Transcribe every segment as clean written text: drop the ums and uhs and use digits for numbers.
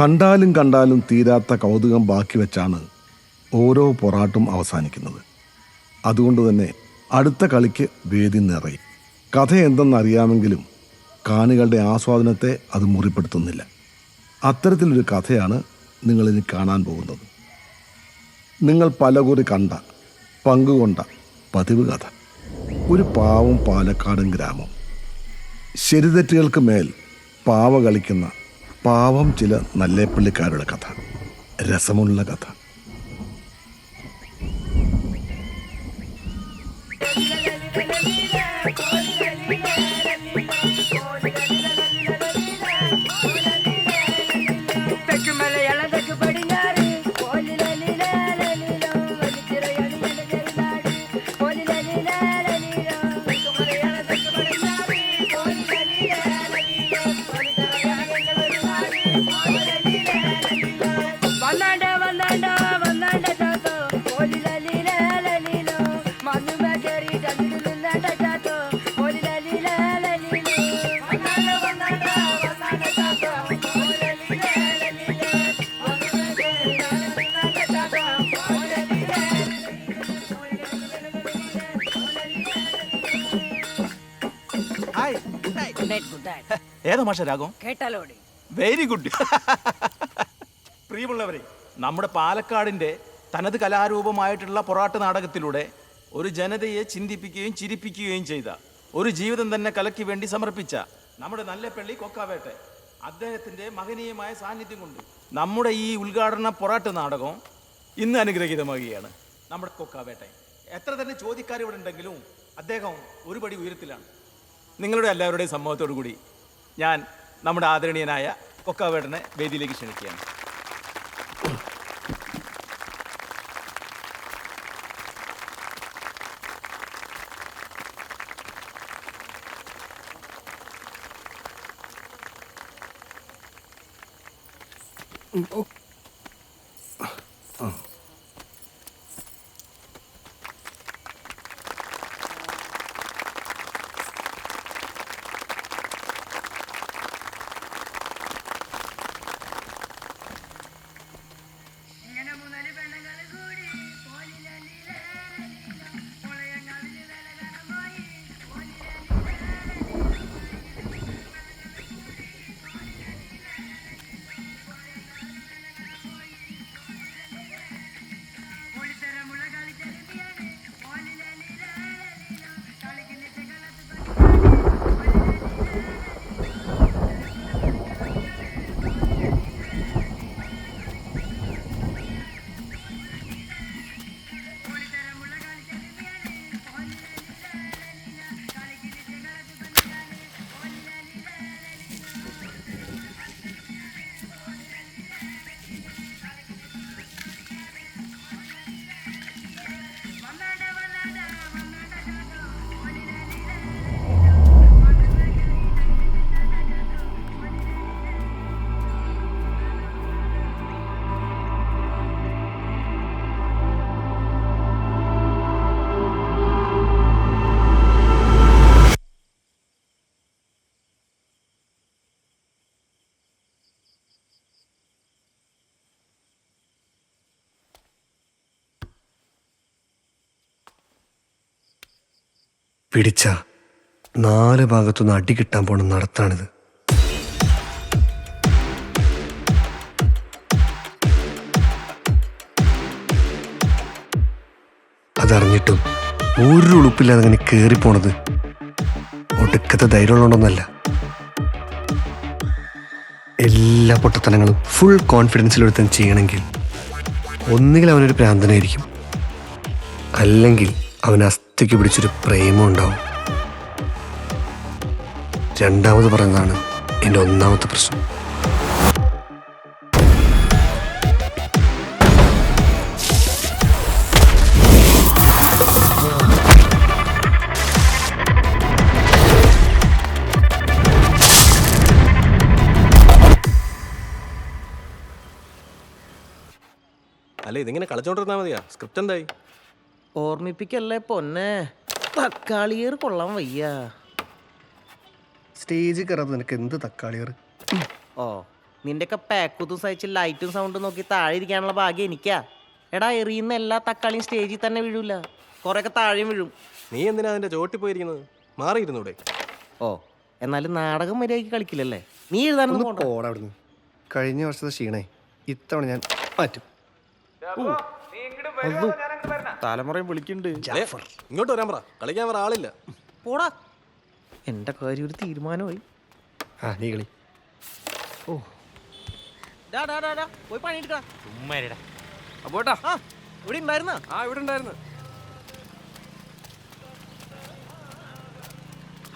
കണ്ടാലും കണ്ടാലും തീരാത്ത കൗതുകം ബാക്കി വെച്ചാണ് ഓരോ പൊറാട്ടും അവസാനിക്കുന്നത്. അതുകൊണ്ട് തന്നെ അടുത്ത കളിക്ക് വേദി നിറയും. കഥ എന്തെന്നറിയാമെങ്കിലും കാണികളുടെ ആസ്വാദനത്തെ അത് മുറിപ്പെടുത്തുന്നില്ല. അത്തരത്തിലൊരു കഥയാണ് നിങ്ങളിനി കാണാൻ പോകുന്നത്. നിങ്ങൾ പലകുറി കണ്ട, പങ്കുകൊണ്ട പതിവ് കഥ. ഒരു പാവം പാലക്കാടൻ ഗ്രാമം. ശരിതെറ്റുകൾക്ക് മേൽ പാവ കളിക്കുന്ന പാവം ചില നല്ലേപ്പള്ളിക്കാരുടെ കഥ. രസമുള്ള കഥ. ഏതാ മാഷ രാഗം? കേട്ടാലോടി. Very good. പ്രിയമുള്ളവരെ, നമ്മുടെ പാലക്കാടിന്റെ തനത് കലാരൂപമായിട്ടുള്ള പൊറാട്ട് നാടകത്തിലൂടെ ഒരു ജനതയെ ചിന്തിപ്പിക്കുകയും ചിരിപ്പിക്കുകയും ചെയ്ത, ഒരു ജീവിതം തന്നെ കലയ്ക്ക് വേണ്ടി സമർപ്പിച്ച നമ്മുടെ നല്ലേപ്പള്ളി കൊക്കാവേട്ടെ അദ്ദേഹത്തിന്റെ മഹനീയമായ സാന്നിധ്യം കൊണ്ട് നമ്മുടെ ഈ ഉദ്ഘാടന പൊറാട്ട് നാടകം ഇന്ന് അനുഗ്രഹീതമാകുകയാണ്. നമ്മുടെ കൊക്കാവേട്ടെ എത്ര തന്നെ ചോദ്യക്കാർ ഇവിടെ ഉണ്ടെങ്കിലും അദ്ദേഹം ഒരുപടി ഉയരത്തിലാണ്. നിങ്ങളുടെ എല്ലാവരുടെയും സമ്മതത്തോടു കൂടി ഞാൻ നമ്മുടെ ആദരണീയനായ കൊക്കാവേട്ടനെ വേദിയിലേക്ക് ക്ഷണിക്കുകയാണ്. പിടിച്ച 4 ഭാഗത്തുനിന്ന് അടി കിട്ടാൻ പോണ നടത്താണിത്. അതറിഞ്ഞിട്ടും ഒരു ഉളുപ്പില്ലാതെ അങ്ങനെ കയറിപ്പോണത് ഒടുക്കത്തെ ധൈര്യമുള്ളതുകൊണ്ടൊന്നല്ല. എല്ലാ പൊട്ടത്തനങ്ങളും ഫുൾ കോൺഫിഡൻസിലെടുത്ത് ചെയ്യണമെങ്കിൽ ഒന്നുകിൽ അവനൊരു പ്രാന്തനായിരിക്കും, അല്ലെങ്കിൽ അവൻ അസ്ഥിക്ക് പിടിച്ചൊരു പ്രേമം ഉണ്ടാവും. രണ്ടാമത് പറയുന്നതാണ് എൻ്റെ ഒന്നാമത്തെ പ്രശ്നം. അല്ല, ഇതിങ്ങനെ കളിച്ചോണ്ടിരുന്നാ മതിയാ? സ്ക്രിപ്റ്റ് എന്തായി? ഓർമ്മിപ്പിക്കല്ലേ പൊന്നെ, തക്കാളിയേർ കൊള്ളാൻ വയ്യ. സ്റ്റേജിൽ കയറാതെ നിനക്ക് എന്ത് തക്കാളിയർ? ഓ, നിന്റെയൊക്കെ പാക്കുത്തും സഹിച്ച് ലൈറ്റും സൗണ്ടും നോക്കി താഴെ ഇരിക്കാനുള്ള ഭാഗ്യം എനിക്കാ. എടാ എറിയുന്ന എല്ലാ തക്കാളിയും സ്റ്റേജിൽ തന്നെ വീഴൂല, കുറെയൊക്കെ താഴെയും വീഴും. നീ എന്തിനാ അതിന്റെ ചോട്ടി പോയിരിക്കുന്നത്? മാറിയിരുന്നൂടെ? ഓ, എന്നാലും നാടകം മര്യാദയ്ക്ക് കളിക്കില്ലല്ലേ? നീ എഴുതാനൊന്നും പോണ്ട. പോടാ അവിടുന്ന്. കഴിഞ്ഞ വർഷത്തെ ക്ഷീണേ ഇത്തവണ ഞാൻ മാറ്റും. തലമുറയും വിളിക്കുന്നുണ്ട്. ഏ, ഇങ്ങോട്ട് വരാൻ പറ, കളിക്കാൻ വേറെ ആളില്ല. പോടാ, എന്റെ കാര്യം ഒരു തീരുമാനമായി. ആ നീ കളി. ഡാ, ഡാ, ഡാ, ഡാ, പോയി പണിയെടുക്കടാ. അപ്പോട്ടാ. ആ, ഇവിടെ ഉണ്ടായിരുന്ന. ആ, ഇവിടെ ഉണ്ടായിരുന്നു.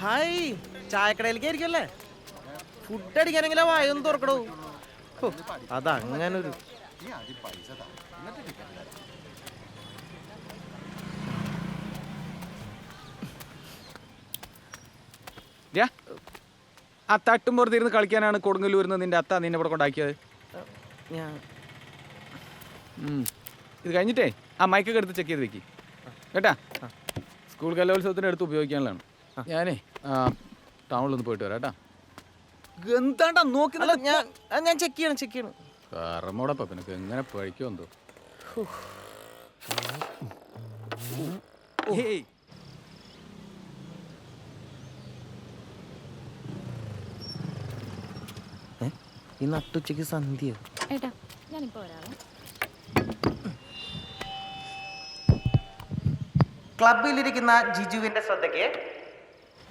ഹായ്, ചായക്കടയിലേക്ക് ആയിരിക്കും അല്ലേ? ഫുഡ് അടിക്കാനെങ്കിലും വായൊന്ന് തുറക്കടോ. അതങ്ങനൊരു ആ തട്ടും പുറത്തിരുന്ന് കളിക്കാനാണ് കൊടുങ്ങല്ലൂരിന്ന് നിന്റെ അത്ത നിന്നെ ഇവിടെ കൊണ്ടാക്കിയത്. ഞാൻ ഇത് കഴിഞ്ഞിട്ടേ ആ മൈക്കൊക്കെ എടുത്ത് ചെക്ക് ചെയ്ത് വെക്കി കേട്ടാ. സ്കൂൾ കലോത്സവത്തിന് എടുത്ത് ഉപയോഗിക്കാനുള്ളതാണ്. ഞാനേ ടൗണിലൊന്ന് പോയിട്ട് വരാം കേട്ടാ. എന്താണ്ടാ നോക്കി ഞാൻ ചെക്ക് ചെയ്യണം. കറമോടൊപ്പം നിനക്ക് എങ്ങനെ പഴിക്കോ എന്തോ. ഈ നട്ടുച്ചയ്ക്ക് സന്ധ്യ. ഏട്ടാ ഞാനിപ്പോ വരാവേ. ക്ലബിലിരിക്കുന്ന ജിജുവിന്റെ ശ്രദ്ധയ്ക്ക്.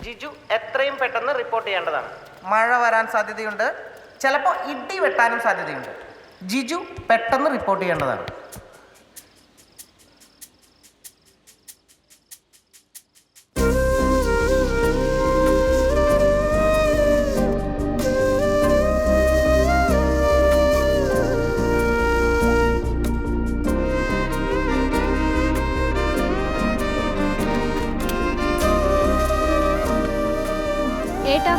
ജിജു എത്രയും പെട്ടെന്ന് റിപ്പോർട്ട് ചെയ്യേണ്ടതാണ്. മഴ വരാൻ സാധ്യതയുണ്ട്, ചിലപ്പോൾ ഇടി വെട്ടാനും സാധ്യതയുണ്ട്. ജിജു പെട്ടെന്ന് റിപ്പോർട്ട് ചെയ്യേണ്ടതാണ്. ഏട്ടാ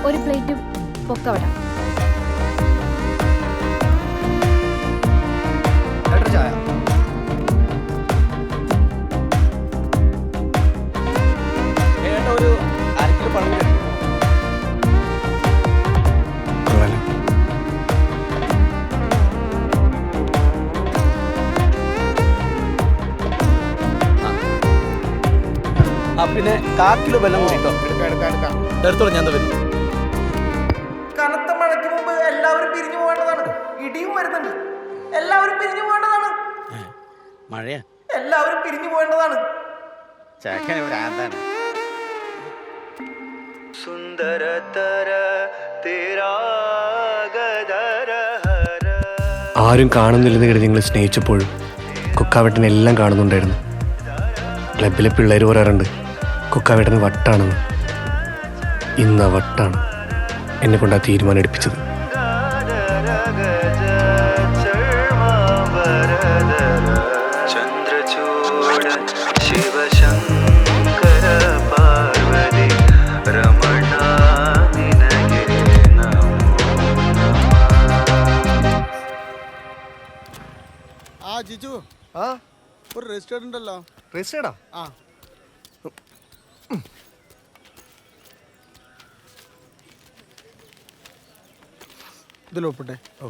ഒരു പ്ലേറ്റ് പൊക്കവട. ചായ. ഏട്ടാ ഒരു അരക്കിലോ പഴം കൂടി. കൊള്ളാലോ. പിന്നെ 1/4 കിലോ വെള്ളം കൂടിട്ടോ. എടുത്തോളൂ, ഞാൻ വരുന്നു. കനത്ത മഴയ്ക്ക് മുമ്പ് എല്ലാവരും പിരിഞ്ഞു പോകേണ്ടതാണ്. ഇടിയും വരുന്നുണ്ട്. എല്ലാവരും പിരിഞ്ഞു പോകേണ്ടതാണ്. മഴയാ, എല്ലാവരും പിരിഞ്ഞു പോകേണ്ടതാണ്. ആരും കാണുന്നില്ലെന്ന് കരുതി നിങ്ങൾ സ്നേഹിച്ചപ്പോഴും കുക്കാവേട്ടനെ എല്ലാം കാണുന്നുണ്ടായിരുന്നു. ക്ലബിലെ പിള്ളേർ പറയാറുണ്ട് കുക്കാവേട്ടന് വട്ടാണെന്ന്. ഇന്ന് ആ വട്ടാണ് എന്നെ കൊണ്ട് ആ തീരുമാനം എടുപ്പിച്ചത്. ആ ജിജു, ആ ഒരു രജിസ്റ്റേർഡ് ഉണ്ടല്ലോ. രജിസ്റ്റേർഡാ? ആ ഇതിലൊപ്പിട്ടെ. ഓ.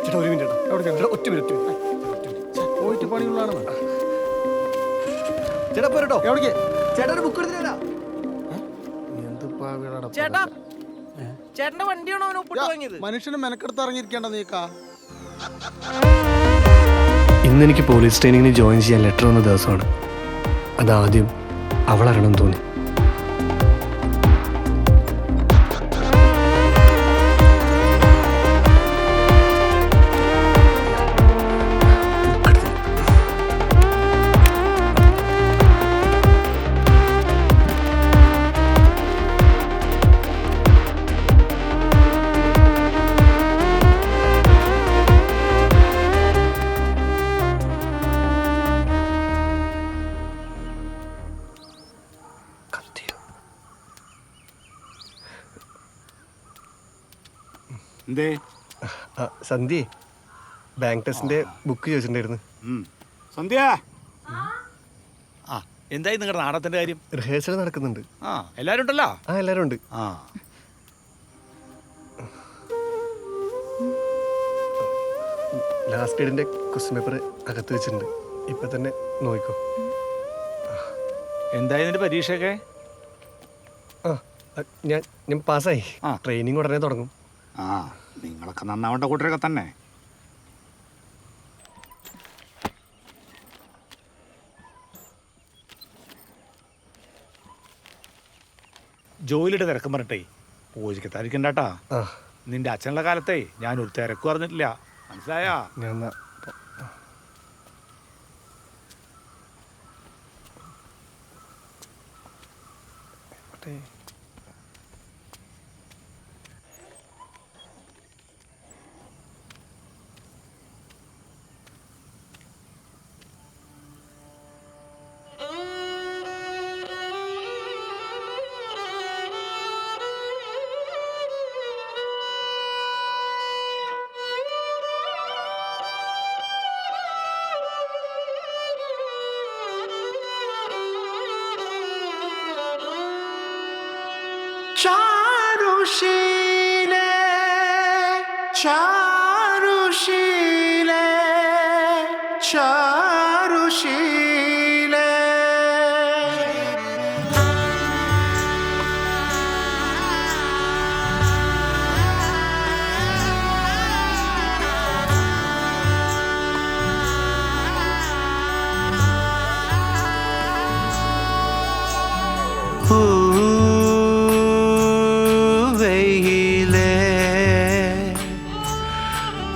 ചേട്ടാ ഒരു മിനിറ്റ്. ചേട്ടാ ഒറ്റ മിനിറ്റ്. പോയിട്ട് പണിയുള്ളതാണ്. ചേട്ടാ പോരട്ടോ. എവിടേക്ക്? ചേട്ടാ ഒരു ബുക്ക് എടുത്തിട്ടാ. ചേട്ടാ, ചേട്ടന്റെ വണ്ടിയാണോ അവൻ ഒപ്പിട്ട് വാങ്ങിയത്? മനുഷ്യന് മെനക്കെടുത്ത് ഇറങ്ങിയിരിക്കേണ്ട നീക്കാ. ഇന്ന് എനിക്ക് പോലീസ് ട്രെയിനിങ്ങിന് ജോയിൻ ചെയ്യാൻ ലെറ്റർ വന്ന ദിവസമാണ്. അതാദ്യം അവളറിയണം തോന്നി. എന്തേ സന്ധ്യേ, ബാങ്ക് ടെസ്റ്റിന്റെ ബുക്ക് ചോദിച്ചിട്ടുണ്ടായിരുന്നു. സന്ധ്യ ആ എന്തായി നിങ്ങളുടെ നാടകത്തിന്റെ കാര്യം? റിഹേഴ്സൽ നടക്കുന്നുണ്ട്. ആ എല്ലാരും ഉണ്ടല്ലോ? ആ എല്ലാരും ഉണ്ട്. ആ ലാസ്റ്റ് ഇയറിന്റെ ക്വസ്റ്റ്യൻ പേപ്പർ അകത്ത് വെച്ചിട്ടുണ്ട്. ഇപ്പൊ തന്നെ നോക്കിക്കോ. എന്തായി നിന്റെ പരീക്ഷയൊക്കെ? ആ ഞാൻ പാസ്സായി. ട്രെയിനിങ് ഉടനെ തുടങ്ങും. ആ നിങ്ങളൊക്കെ നന്നാവേണ്ട കൂട്ടരൊക്കെ തന്നെ. ജോലിയുടെ തിരക്കും പറഞ്ഞിട്ടേ പൂജയ്ക്ക് തരിക്കണ്ടാട്ടാ. നിന്റെ അച്ഛനുള്ള കാലത്തെ ഞാൻ ഒരു തിരക്ക് പറഞ്ഞിട്ടില്ല, മനസ്സിലായാ? ഞാൻ ചാരുശീലേ ചാരുശീലേ ചാരുശീലേ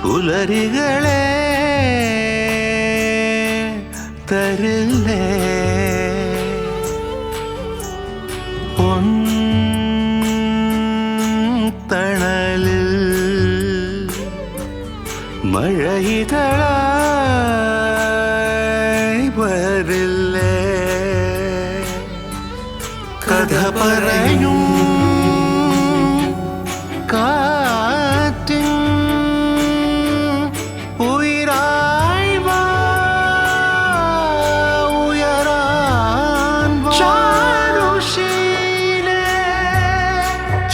പുലരികളെ തരില്ലേ തണലിൽ മഴയിതളായി വരില്ലേ കഥ പറയും കാറ്റിൻ ഉയരായി വാ ഉയരാൻ ചാരുശീലേ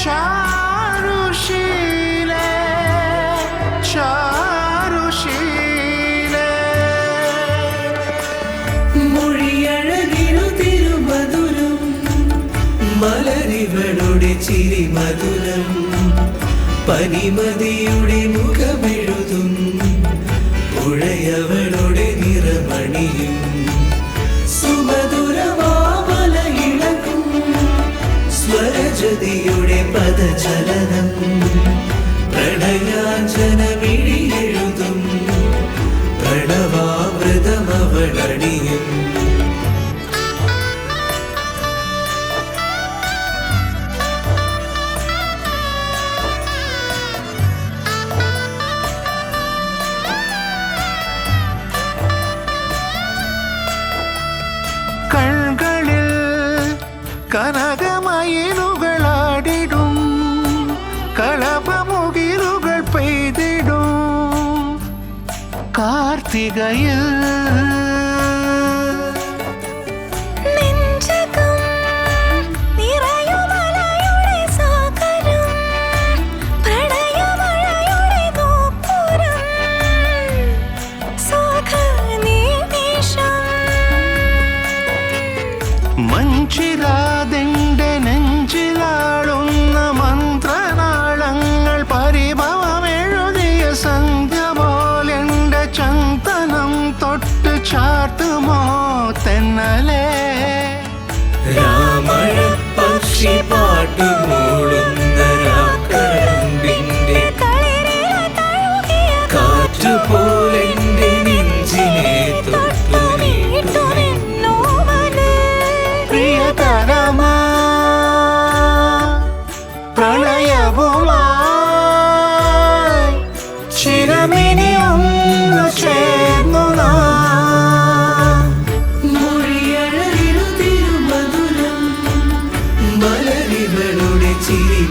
ചാരുശീലേ ചാരുശീലേ മൊഴിയഴകിനു തിരുമധുരം മലരിവളുടെ ചിരി മധുരം പനിമതിയുടെ മുഖമെഴുതും പുഴയവളുടെ നിറമണിയും സുമധുരമാമല ഇളകും സ്വരജതിയുടെ പദചലനം പ്രണയാഞ്ജനമിഴിയെഴുതും പ്രണവാമൃതമവളണിയും കൺകളിൽ കനകമയിലുകളാടിടും കളപമുകിലുകൾ പെയ്തിടും കാർത്തികയിൽ മഞ്ചിരാതെന്റെ നെഞ്ചിലാടുന്ന മന്ത്രനാളങ്ങൾ പരിഭവമെഴുതിയ സന്ധ്യ പോലെന്റെ ചന്ദനം തൊട്ട് ചാട്ടുമോ തെന്നലേ രാമഴ പക്ഷി പാട്ടുമൂളുന്ന രാക്കടമ്പിന്റെ കാറ്റുപോലെന്റെ നെഞ്ചിനെ തൊട്ടു നീട്ടുമെന്നോ പ്രിയതരമാ പ്രണയവുമായി ചിരമിനി ഒന്ന് ചേർന്നു മൊഴിയഴകിനു തിരുമധുരം മലരിവളുടെ ചിരി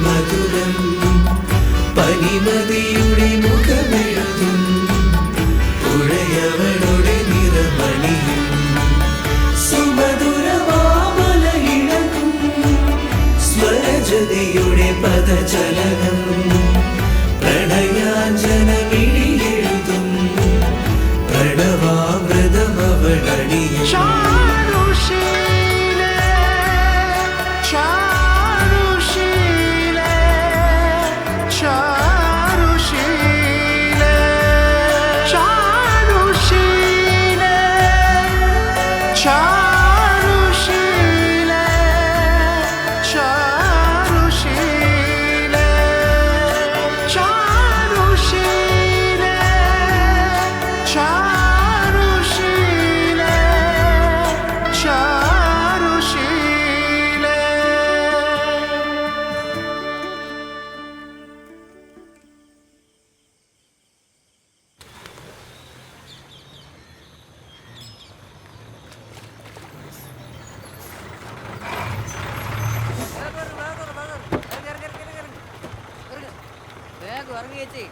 ചേച്ചി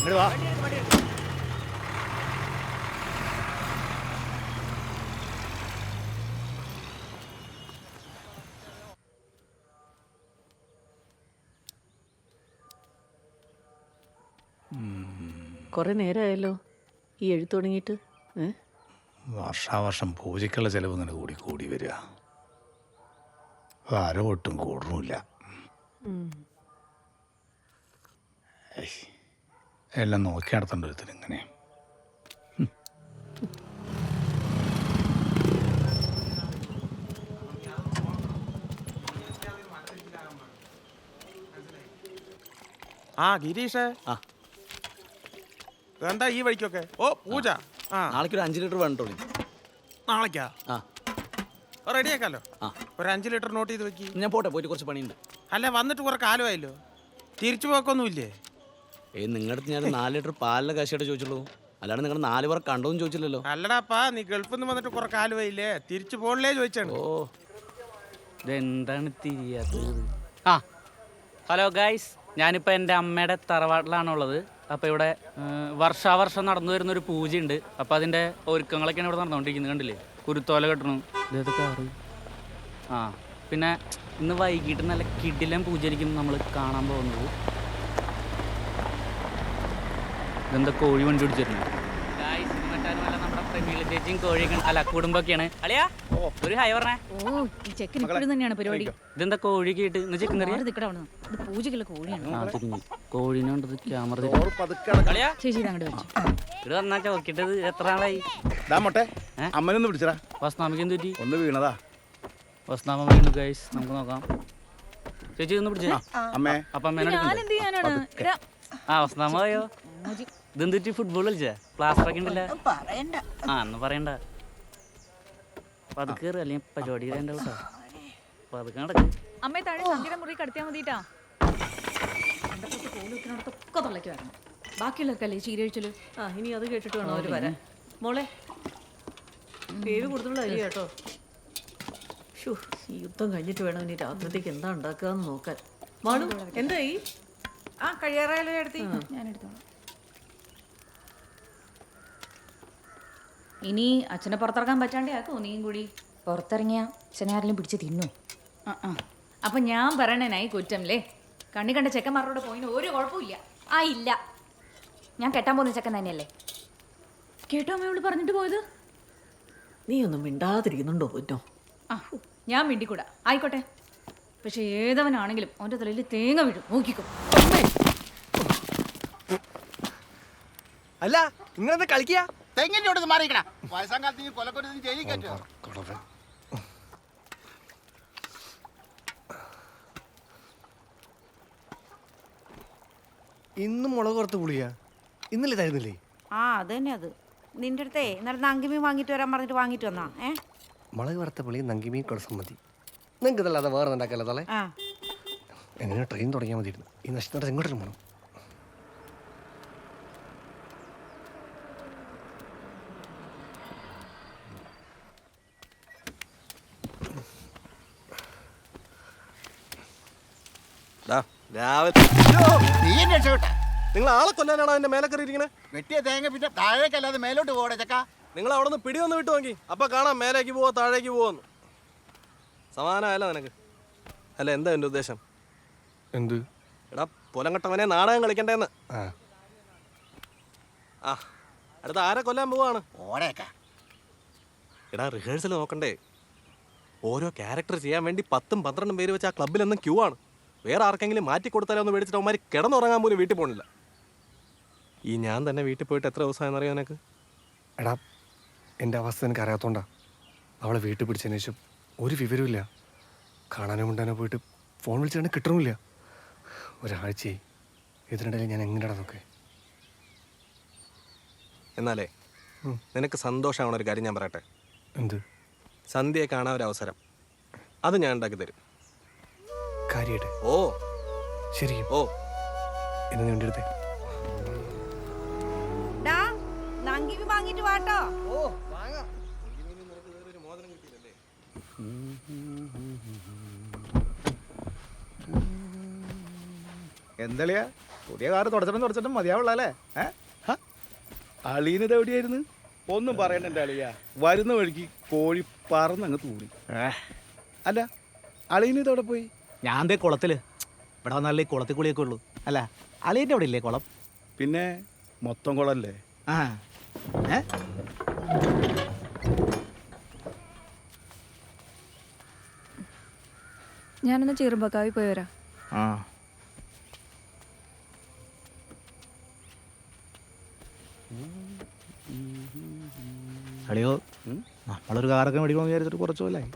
ഇങ്ങട് വാ. കുറെ നേരമായല്ലോ ഈ എഴുത്ത് തുടങ്ങിയിട്ട്. വർഷാവർഷം പൂജയ്ക്കുള്ള ചിലവ് ഇങ്ങനെ കൂടി കൂടി വരിക. ആരോ ഒട്ടും കൂടണമില്ല. എല്ലാം നോക്കി നടത്തേണ്ട ഒരുത്തിന് ഇങ്ങനെ. ആ ഗിരീഷേ, എന്താ ഈ വഴിക്കൊക്കെ? ഓ പൂജ. ആ നാളേക്ക് ഒരു 5 ലിറ്റർ വേണ്ടോ? നാളേക്കാ? ആ റെഡിയാക്കാലോ. ഒരു 5 ലിറ്റർ നോട്ട് ചെയ്ത് വെക്കി. ഞാൻ പോട്ടെ, പോയിട്ട് കുറച്ച് പണിയുണ്ട്. അല്ല വന്നിട്ട് കുറെ കാലമായല്ലോ, തിരിച്ചു പോക്കൊന്നുമില്ലേ? നിങ്ങളുടെ അടുത്ത് ഞാൻ 4 ലിറ്റർ പാലിൻ്റെ കാശായിട്ട് ചോദിച്ചുള്ളൂ, അല്ലാണ്ട് നിങ്ങൾ 4 പേർ കണ്ടോന്ന് ചോദിച്ചില്ലല്ലോ. അല്ലടാപ്പാ, നീ ഗൾഫിൽ നിന്ന് വന്നിട്ട് കുറെ കാലമായില്ലേ, തിരിച്ചു പോകണല്ലേ ചോദിച്ചാണ്. ഓ ഇതെന്താണ് തിരിയാത്തത്? ആ ഹലോ ഗൈസ്, ഞാനിപ്പോൾ എൻ്റെ അമ്മയുടെ തറവാട്ടിലാണുള്ളത്. അപ്പോൾ ഇവിടെ വർഷാവർഷം നടന്നു വരുന്നൊരു പൂജയുണ്ട്. അപ്പോൾ അതിൻ്റെ ഒരുക്കങ്ങളൊക്കെയാണ് ഇവിടെ നടന്നുകൊണ്ടിരിക്കുന്നത്. കണ്ടില്ലേ, കുരുത്തോല കെട്ടണം. ഇതൊക്കെ കാറ്. ആ പിന്നെ ഇന്ന് വൈകിട്ട് നല്ല കിടിലൻ പൂജയായിരിക്കും നമ്മൾ കാണാൻ പോകുന്നത്. ഇതെന്താ കോഴി വണ്ടി പിടിച്ചിരുന്നു? നമ്മുടെ പ്രമീള ചേച്ചിയും കോഴിയൊക്കെ അല്ല കുടുംബമൊക്കെയാണ്. അളിയാ ഒരു ഹായ് പറഞ്ഞേ. ഓ ഈ ചെക്കൻ ഇപ്പോഴും തന്നെയാണ് പരിപാടി. ഇതെന്താ കോഴിക്ക് ഇട്ട് ഇന്ന് ചിക്കൻ കറി? ഇത് പൂജക്കുള്ള കോഴിയാണ്. ആ തിരിഞ്ഞു കോഴിനോണ്ട് ക്യാമറ ചേച്ചി ഇത് അങ്ങോട്ട് വെച്ചു. ഇവിടെ വന്നാ ചോക്കിട്ടത് എത്ര നാളായി? അമ്മനൊന്ന് പിടിച്ചടാ. വസ്നാമയ്ക്ക് എന്ത് പറ്റി? ഒന്ന് വീണതാ. വസ്നാമ വീണു ഗൈസ്, നമുക്ക് നോക്കാം. ചേച്ചി ഒന്ന് പിടിച്ചേ. അമ്മേ അപ്പൊ അമ്മേനോട് ആ വസ്നാമ പോയോ? ഇതെന്ത് പറ്റി? ഫുട്ബോൾ കളിച്ചാ? പ്ലാസ്റ്റർ ഒക്കെ ഉണ്ടല്ല. ആ എന്ന് പറയണ്ട. പതുക്കെ കയറി, അല്ലെങ്കിൽ പരിപാടി കേട്ടോ. പതുക്കെ നടക്കും. അമ്മയെ താഴെ സന്ധ്യയുടെ മുറി കടത്തിയാൽ മതിട്ടാ. കോലൊക്കെ തൊള്ളയ്ക്ക് വരണം. ബാക്കിയുള്ളൊക്കെ അല്ലേ ചീരഴിച്ചല്. ആ ഇനി അത് കേട്ടിട്ട് വേണം അവർ വരാൻ. മോളെ പേര് കൂടുതലുള്ള അരി കേട്ടോ. ഈ യുദ്ധം കഴിഞ്ഞിട്ട് വേണം ഇനി രാത്രിത്തേക്ക് എന്താ ഉണ്ടാക്കുക എന്ന് നോക്കാൻ. മാളു എന്തായി? ആ കഴിയാറായാലോ എടുത്തി. ഞാൻ എടുത്തോളാം. ഇനി അച്ഛനെ പുറത്തിറക്കാൻ പറ്റാണ്ടേ ആക്കോ നീയും കൂടി. പുറത്തിറങ്ങിയ അച്ഛനെ ആരെങ്കിലും പിടിച്ച് തിന്നു. അപ്പൊ ഞാൻ പറയണേനായി കുറ്റംല്ലേ. കണ്ണി കണ്ട ചെക്കന്മാരോട് പോയിന് ഒരു കുഴപ്പമില്ല. ആ ഇല്ല, ഞാൻ കെട്ടാൻ പോകുന്ന ചെക്കൻ തന്നെയല്ലേ. കേട്ടോ അമ്മയോട് പറഞ്ഞിട്ട് പോയത്? നീ ഒന്നും മിണ്ടാതിരിക്കുന്നുണ്ടോ പൊന്നോ? ആ ഞാൻ മിണ്ടിക്കൂടാ, ആയിക്കോട്ടെ. പക്ഷെ ഏതവനാണെങ്കിലും അവൻ്റെ തലയിൽ തേങ്ങ വീഴും, നോക്കിക്കോ. അല്ല നിങ്ങളെന്താ കളിക്കുക? തെങ്ങിൻ്റെ മാറിക്കണ വയസ്സാം കാലത്ത് കൊലക്കൊരു ജയിലിൽ കയറ്റുക. ഇന്നും മുളക് വറുത്ത് പുളിയാ? ഇന്നലെ തരുന്നില്ലേ? ആ അത് തന്നെ. അത് നിന്റെ അടുത്തേ ഇന്നലെ നങ്കിമീൻ വാങ്ങിട്ട് വരാൻ പറഞ്ഞിട്ട് വാങ്ങിട്ട് വന്നാ. മുളക് വറുത്ത പുളി നങ്കിമീൻ കുഴസം മതി. നിങ്ങൾക്ക് ഇതല്ലാതെ വേറെ ഉണ്ടാക്കല്ലോ തളെ. എങ്ങനെ ട്രെയിൻ തുടങ്ങിയാൽ മതിയിരുന്നു. ഈ നഷ്ടം എങ്ങോട്ടും പോകണം. നിങ്ങൾ ആളെ കൊല്ലാനാണോ എന്റെ മേലെ കയറി ഇരിക്കണേ? വെട്ടിയ തേങ്ങ പിന്നെ താഴേക്കല്ലാതെ മേലോട്ട് പോകണേ ചക്ക. നിങ്ങൾ അവിടെ നിന്ന് പിടിയൊന്ന് വിട്ടു നോക്കി, അപ്പൊ കാണാം മേലേക്ക് പോവോ താഴേക്ക് പോവോന്ന്. സമാനമല്ല നിനക്ക്. അല്ല എന്താ എൻ്റെ ഉദ്ദേശം? എന്ത്? എടാ പൊലങ്കട്ടവനെ നാടകം കളിക്കണ്ടേന്ന്. ആ അടുത്ത ആരെ കൊല്ലാൻ പോവാണ്? എടാ റിഹേഴ്സൽ നോക്കണ്ടേ? ഓരോ ക്യാരക്ടർ ചെയ്യാൻ വേണ്ടി 10ഉം 12ഉം പേര് വെച്ച് ആ ക്ലബ്ബിലെന്നും ക്യൂ ആണ്. വേറെ ആർക്കെങ്കിലും മാറ്റി കൊടുത്താലോ ഒന്ന് മേടിച്ചിട്ട് അവന്മാർ കിടന്നുറങ്ങാൻ പോലും വീട്ടിൽ പോകണില്ല. ഈ ഞാൻ തന്നെ വീട്ടിൽ പോയിട്ട് എത്ര ദിവസമായെന്നറിയോ നിനക്ക്? എടാ എൻ്റെ അവസ്ഥ എനിക്ക് അറിയാത്തോണ്ടാ. അവളെ വീട്ടിൽ പിടിച്ചതിന് ശേഷം ഒരു വിവരമില്ല. കാണാനോ മിണ്ടാനോ പോയിട്ട് ഫോൺ വിളിച്ചാൽ കിട്ടണമില്ല. ഒരാഴ്ചയായി. ഇതിനിടയിൽ ഞാൻ എങ്ങനെയാടാ നോക്കേ? എന്നാലേ നിനക്ക് സന്തോഷമാവണ ഒരു കാര്യം ഞാൻ പറയട്ടെ. എന്ത്? സന്ധ്യയെ കാണാൻ ഒരു അവസരം, അത് ഞാൻ ഉണ്ടാക്കി തരും. കാര്യമായിട്ട്? ഓ ശരിക്കും? ഓ എന്ന് വേണ്ടി എടുത്തേ. നങ്കിമീൻ വാങ്ങിട്ട് വാട്ടോ. എന്തളിയാ പുതിയ കാറ് തുടച്ചിട്ടും മതിയാവുള്ള അല്ലേ? അളീനത് എവിടെയായിരുന്നു? ഒന്നും പറയണ്ട എൻ്റെ അളിയ. വരുന്ന വഴിക്ക് കോഴി പറന്നങ്ങ് തൂറി. അല്ല അളീനത് എവിടെ പോയി? ഞാൻ ദേ കുളത്തില്. ഇവിടെ വന്നാലേ കുളത്തിൽ കുളിയൊക്കെ ഉള്ളൂ. അല്ല അളിയൻ്റെ അവിടെ ഇല്ലേ കുളം? പിന്നെ മൊത്തം കുളല്ലേ? ആ ഏ ഞാനൊന്ന് ചെറുമ്പക്കാവി പോയി വരാം. ആ അളിയോ, നമ്മളൊരു കാറൊക്കെ മേടിക്കണമെന്ന് വിചാരിച്ചിട്ട് കുറച്ച് പോലായി.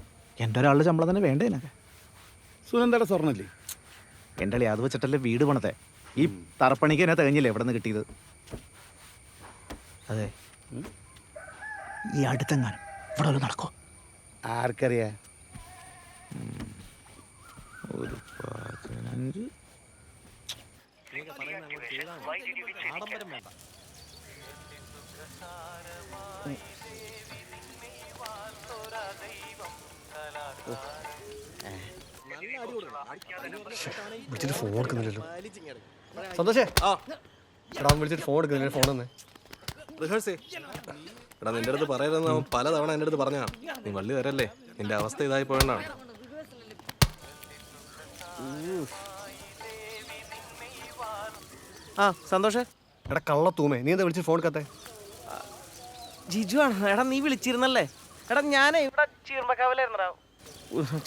എൻ്റെ ഒരാളുടെ ശമ്പളം തന്നെ വേണ്ടേ എനിക്ക്? സുനന്ദയുടെ സ്വർണ്ണല്ലേ? എൻ്റെ അളി അത് വെച്ചിട്ടല്ലേ വീട് പണത്തെ. ഈ തറപ്പണിക്ക് എന്നെ തികഞ്ഞില്ലേ എവിടെ നിന്ന് കിട്ടിയത്? അതെ, ഈ അടുത്തെങ്ങാനും ഇവിടെ ഒരു നടക്കോ? ആർക്കറിയാ? ഒരു 15 ആഡംബരം വേണ്ട. വിളിച്ചിട്ട് ഫോൺ എടുക്കുന്നില്ലല്ലോ. സന്തോഷേ, എടാ വിളിച്ചിട്ട് ഫോൺ എടുക്കുന്നില്ല. ഫോൺ തന്നെ റിഹേഴ്സേ. എടാ നിന്റെ അടുത്ത് പറയരുതെന്ന് അവൻ പലതവണ എൻ്റെ അടുത്ത് പറഞ്ഞാ. നീ വള്ളി വരല്ലേ, നിന്റെ അവസ്ഥ ഇതായി പോയെന്നാണ്. ആ സന്തോഷേ. എടാ കള്ള തൂമേ, നീ എന്താ വിളിച്ചിട്ട് ഫോൺ എടുക്കാത്തെ? ജിജു ആണ്. എടാ നീ വിളിച്ചിരുന്നല്ലേ? എടാ ഞാനേ ഇവിടെ ചീർമക്കാവിലായിരുന്നടാ.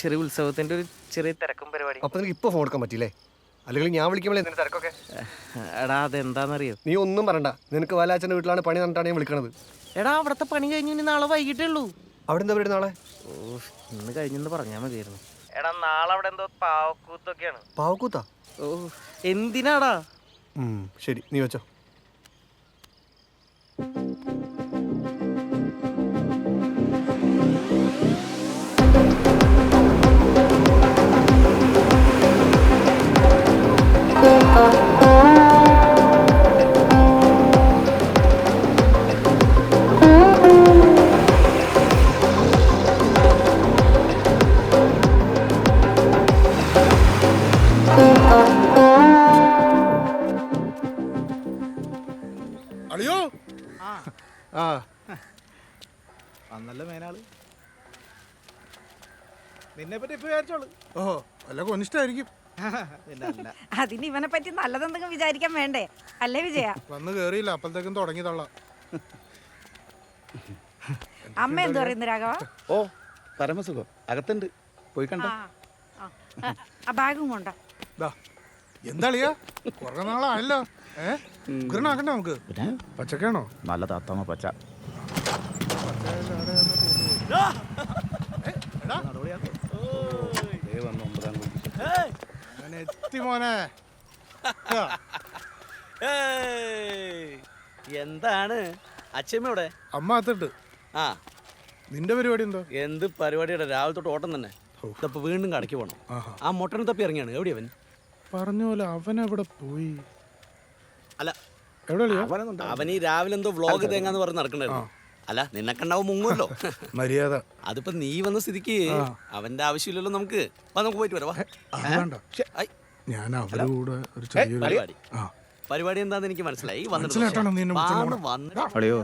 ചെറിയ ഉത്സവത്തിന്റെ ഒരു ചെറിയ തിരക്കും പരിപാടി. അപ്പൊ നിനക്ക് ഇപ്പൊ ഫോൺ എടുക്കാൻ പറ്റില്ലേ? അല്ലെങ്കിൽ ഞാൻ വിളിക്കുമ്പോഴേ നിന്റെ തിരക്കൊക്കെ. എടാ അതെന്താണെന്നറിയോ? നീ ഒന്നും പറയണ്ട. നിനക്ക് വാലാച്ചന്റെ വീട്ടിലാണ് പണി നടന്നിട്ടാണ് ഞാൻ വിളിക്കണത്. എടാ അവിടുത്തെ പണി കഴിഞ്ഞു, ഇനി നാളെ വൈകിട്ടേ ഉള്ളൂ. അവിടെ എന്താ പരിപാടി നാളെ? ഓ ഇന്ന് കഴിഞ്ഞെന്ന് പറഞ്ഞാൽ മതിയായിരുന്നു. എടാ നാളെ അവിടെ എന്തോ പാവക്കൂത്തൊക്കെയാണ്. പാവക്കൂത്താ? ഓ എന്തിനാടാ? ശരി, നീ വെച്ചോ. അളിയോ ആ അന്നല്ല മേനാള്. നിന്നെ പറ്റി ഇപ്പൊ വിചാരിച്ചോളൂ. ഓഹോ വല്ല കൊനിഷ്ടായിരിക്കും. അതിന് ഇവനെ പറ്റി നല്ലതെന്തെങ്കിലും വിചാരിക്കാൻ വേണ്ടേ? അല്ലേ വിജയ? വന്ന് കേറിയില്ല, അപ്പോഴത്തേക്കും തുടങ്ങി തള്ള. അമ്മ എന്ത് പറയുന്നു രാഘവ? ഓ പരമസുഖം. അകത്തുണ്ട്, പോയി കണ്ട. ആ ബാഗും കൊണ്ടോ? എന്താളിയാ കുറെ നാളായല്ലോ. ഉഗ്രനാക്കണ്ട നമുക്ക്. പച്ചക്കാണോ? നല്ല താത്തമ്മ പച്ച. എത്തി മോനെ. എന്താണ് അച്ഛമ്മയുടെ? അമ്മ അത്തിട്ട്. ആ നിന്റെ പരിപാടി എന്തോ? എന്ത് പരിപാടിയുടെ? രാവിലെ തൊട്ട് ഓട്ടം തന്നെ. ഇതപ്പോ വീണ്ടും കടയ്ക്ക് പോകണം. ആ മൊട്ടനെ തപ്പി ഇറങ്ങിയാണ്. എവിടെയാ അവൻ? പറഞ്ഞ പോലെ അവൻ എവിടെ പോയി? അല്ല എവിടെയാ അവൻ ഈ രാവിലെ എന്തോ വ്ളോഗ് തേങ്ങാന്ന് പറഞ്ഞ് നടക്കണ്ടായിരുന്നു. അല്ല നിന്നെ കണ്ടാവും മുങ്ങുമല്ലോ. മര്യാദ. അതിപ്പോ നീ വന്ന സ്ഥിതിക്ക് അവന്റെ ആവശ്യമില്ലല്ലോ. നമുക്ക് പോയിട്ട് വരാം. ഞാൻ അവരുടെ കൂടെ ഒരു ചെറിയൊരു പരിപാടി എന്താന്ന് എനിക്ക് മനസ്സിലായി. അളിയോ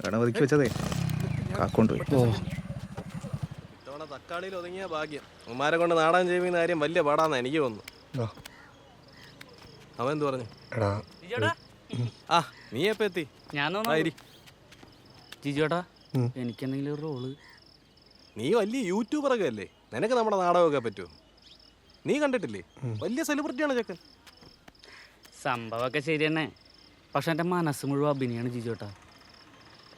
ഗണപതിക്ക് വെച്ചതേ കാക്കൊണ്ട് പോയി. ഇത്തവണ തക്കാളിയിൽ ഒതുങ്ങിയ ഭാഗ്യം. ഉമ്മാരെ കൊണ്ട് നാടൻ ചെയ്യുന്ന കാര്യം വലിയ പാടാന്നാ എനിക്ക് തോന്നുന്നു. അവൻ എന്ത് പറഞ്ഞു? ആ നീ എപ്പോ എത്തി? ഞാൻ ജിജോട്ടാ, എനിക്ക് എന്തെങ്കിലും ഒരു റോള്. നീ വലിയ യൂട്യൂബറൊക്കെ അല്ലേ, നിനക്ക് നമ്മുടെ നാടകമൊക്കെ പറ്റുമോ? നീ കണ്ടിട്ടില്ലേ, വലിയ സെലിബ്രിറ്റിയാണ് ചെക്കൻ. സംഭവമൊക്കെ ശരി തന്നെ, പക്ഷെ എൻ്റെ മനസ്സ് മുഴുവൻ അഭിനയാണ് ജിജോട്ടാ.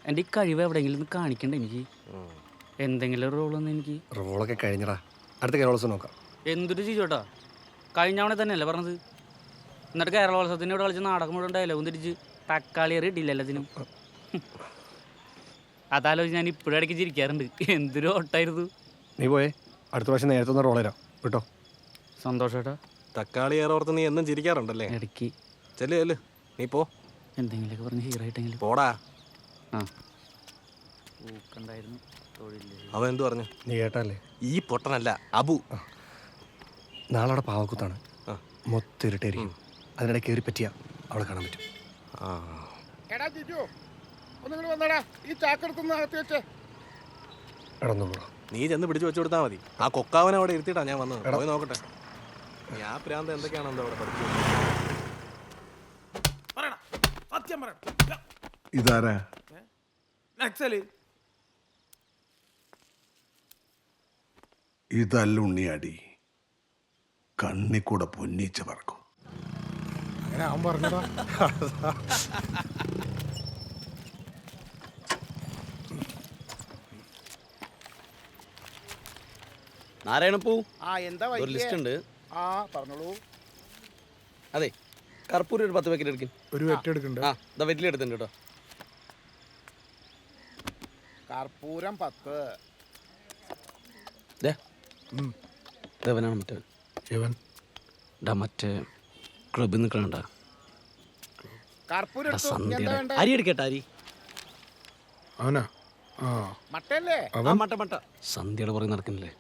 എൻ്റെ ഈ കഴിവ് എവിടെയെങ്കിലും ഒന്ന് കാണിക്കണ്ടേ എനിക്ക്? എന്തെങ്കിലും റോളൊന്നും എനിക്ക്. റോളൊക്കെ കഴിഞ്ഞടാ, അടുത്ത കേരളോത്സവം നോക്കാം. എന്തൊരു ജിജോട്ടാ, കഴിഞ്ഞ തവണ തന്നെയല്ലേ പറഞ്ഞത്? എന്നിട്ട് കേരളോത്സവത്തിൻ്റെ ഇവിടെ കളിച്ച് നാടകം മുഴുവൻ ഡയലോഗും തിരിച്ച് തക്കാളി ഇട്ടില്ല എല്ലാത്തിനും. അതാലോചിച്ച് ഞാൻ ഇപ്പോഴും ഇടയ്ക്ക് ചിരിക്കാറുണ്ട്. എന്തൊരു ഓട്ടായിരുന്നു. നീ പോയേ, അടുത്ത പ്രാവശ്യം നേരത്തെ ഒന്ന് റോൾ തരാം കേട്ടോ. സന്തോഷേട്ടാ. തക്കാളി ഏറെ ഓർത്ത് നീ എന്നും ചിരിക്കാറുണ്ടല്ലേ? ഇടയ്ക്ക് ചെല്ലു നീ പോ. എന്തെങ്കിലുമൊക്കെ പറഞ്ഞ് ഹീറോ ആയിട്ടെങ്കിലും പോടാ. ആ ഊക്കണ്ടായിരുന്നു. അവൻ എന്തു പറഞ്ഞു? നീ കേട്ടല്ലേ? ഈ പൊട്ടനല്ല, അബു. നാളെ അവിടെ പാവക്കുത്താണ്. മൊത്തം ഇരുട്ടായിരിക്കും. അതിനിടെ കയറി പറ്റിയാ അവളെ കാണാൻ പറ്റും. എടാ ജിജു, ഒന്നിങ്ങോട്ട് വന്നടാ. ഈ ചാക്കെടുത്തൊന്ന് അകത്ത് വെച്ചേ. നീ ചെന്ന് പിടിച്ചു വെച്ചു കൊടുത്താൽ മതി. ആ കൊക്കാവനെ അവിടെ ഇരുത്തിയിട്ടാ ഞാൻ വന്നത്. പോയി നോക്കട്ടെ. ഞാൻ പ്രാന്ത് എന്തൊക്കെയാണോ അവിടെ പഠിച്ചു. സത്യം പറയണം. ഇതാരാ? നക്സല്. ഇതല്ല ഉണ്ണിയാടി, കണ്ണിക്കൂടെ പൊന്നീച്ച പറക്കും. അങ്ങനെ അവൻ പറഞ്ഞതാ. നാരായണപ്പൂ, എന്താ ഒരു ലിസ്റ്റ് ഉണ്ട്. പറഞ്ഞോളൂ. അതെ, കർപ്പൂരം ഒരു 10 പാക്കറ്റ് എടുക്കും. ഒരു വെറ്റ് എടുക്കണ്ട. വെറ്റില എടുത്തുണ്ട് കേട്ടോ. കർപ്പൂരം 10. ദേവനാണ് മറ്റേ ക്ലബിൽ നിൽക്കണ അരി എടുക്കട്ടെ. അരി അവനാ? മട്ടല്ലേ? മട്ട സന്ധ്യയുടെ പുറകെ നടക്കുന്നില്ലേ?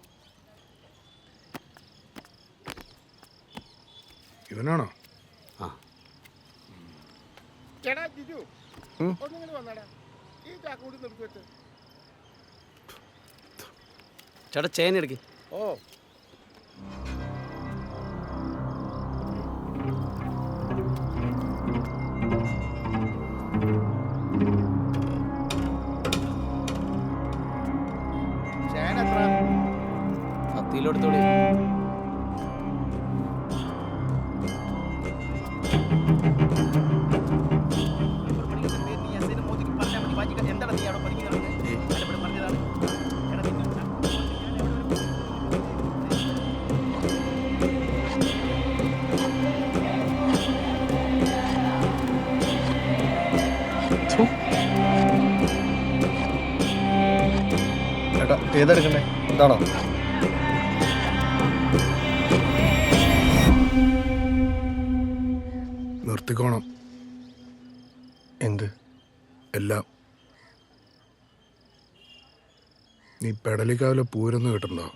ഇവനാണോ? ചേട്ടാ ചേന എടുക്കും. കത്തിയിലെടുത്തോളി. ചേട്ടാ ഏതെടുക്കണ്ടേ? ഇതാണോ? നിർത്തിക്കോണം. എന്ത്? എല്ലാം. നീ പെടലിക്കാവിലെ പൂരൊന്നും കേട്ടിട്ടുണ്ടോ?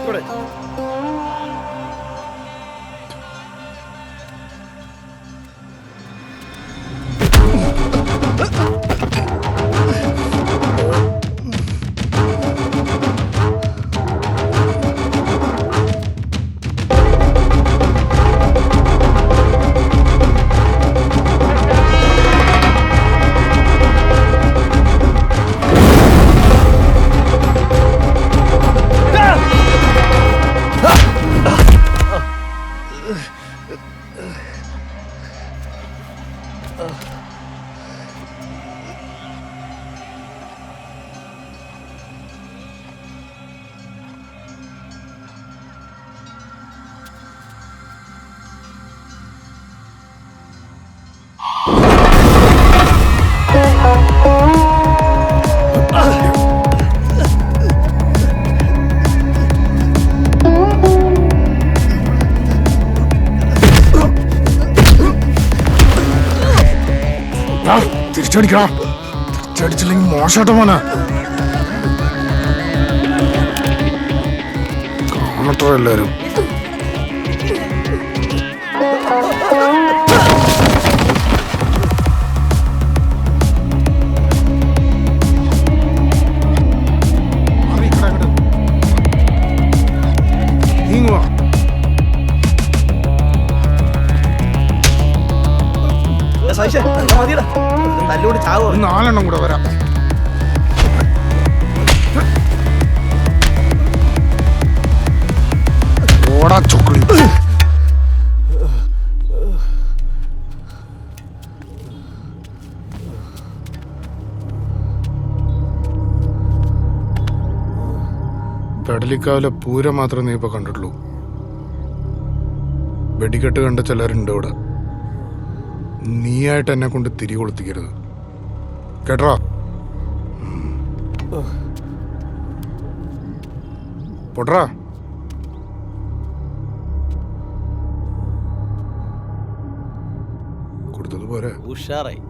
ഇവിടെ തിരിച്ചടിക്കണം. തിരിച്ചടിച്ചില്ലെങ്കിൽ മോശമായിട്ട് പോനെ കാണട്ടോ എല്ലാരും. നാലെണ്ണം കൂടെ വരാം. ഓടാ ചൊക്കളി. പെടലിക്കാവിലെ പൂരം മാത്രമേ നീ ഇപ്പൊ കണ്ടിട്ടുള്ളൂ. വെടിക്കെട്ട് കണ്ട ചിലരുണ്ട് ഇവിടെ. നീയായിട്ട് എന്നെ കൊണ്ട് തിരി കൊളുത്തിക്കരുത് കേട്ടോ. പൊട്ടറാ കൊടുത്തത് പോരെ. ഉഷാറായി.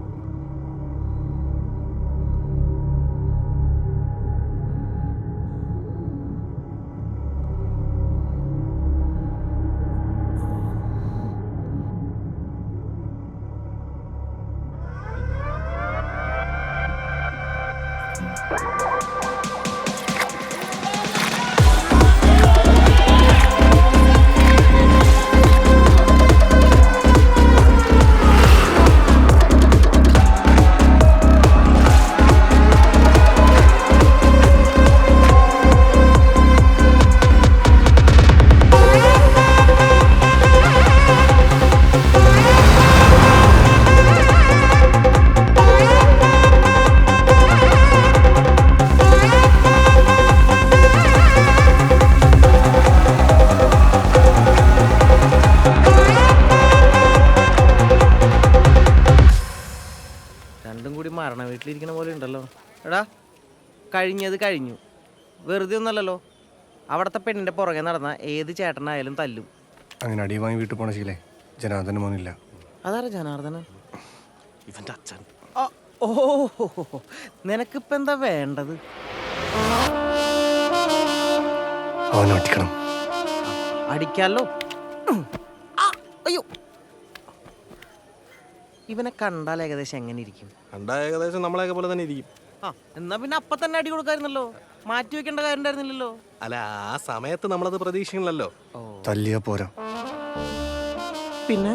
രണ്ടും കൂടി മരണ വീട്ടിലിരിക്കണ പോലെ ഉണ്ടല്ലോ. എടാ കഴിഞ്ഞത് കഴിഞ്ഞു, വെറുതെ ഒന്നല്ലല്ലോ. അവിടുത്തെ പെണ്ണിന്റെ പുറകെ നടന്ന ഏത് ചേട്ടനായാലും തല്ലും. അങ്ങനെ അടി വാങ്ങി വീട്ടിൽ പോണ ശീലേ ജനാർദ്ദന മോനില്ല. അതാരാ ജനാർദ്ദനൻ? ഇവന്റെ അച്ഛൻ. ഓ, നിനക്കിപ്പോ എന്താ വേണ്ടത്? അവനെ ഒറ്റിക്കണം. അടിക്കാലോ. അയ്യോ, ഇവനെ കണ്ടാൽ ഏകദേശം എങ്ങനെ ഇരിക്കും? കണ്ടാ ഏകദേശം നമ്മളെയൊക്കെ പോലെ തന്നെ ഇരിക്കും. എന്നാ പിന്നെ അപ്പൊ തന്നെ അടി കൊടുക്കായിരുന്നല്ലോ, മാറ്റി വെക്കേണ്ട കാര്യം ഉണ്ടായിരുന്നില്ലല്ലോ. അല്ല, ആ സമയത്ത് നമ്മളത് പ്രതീക്ഷിക്കണല്ലോ. തല്ലിയാ പോരാ, പിന്നെ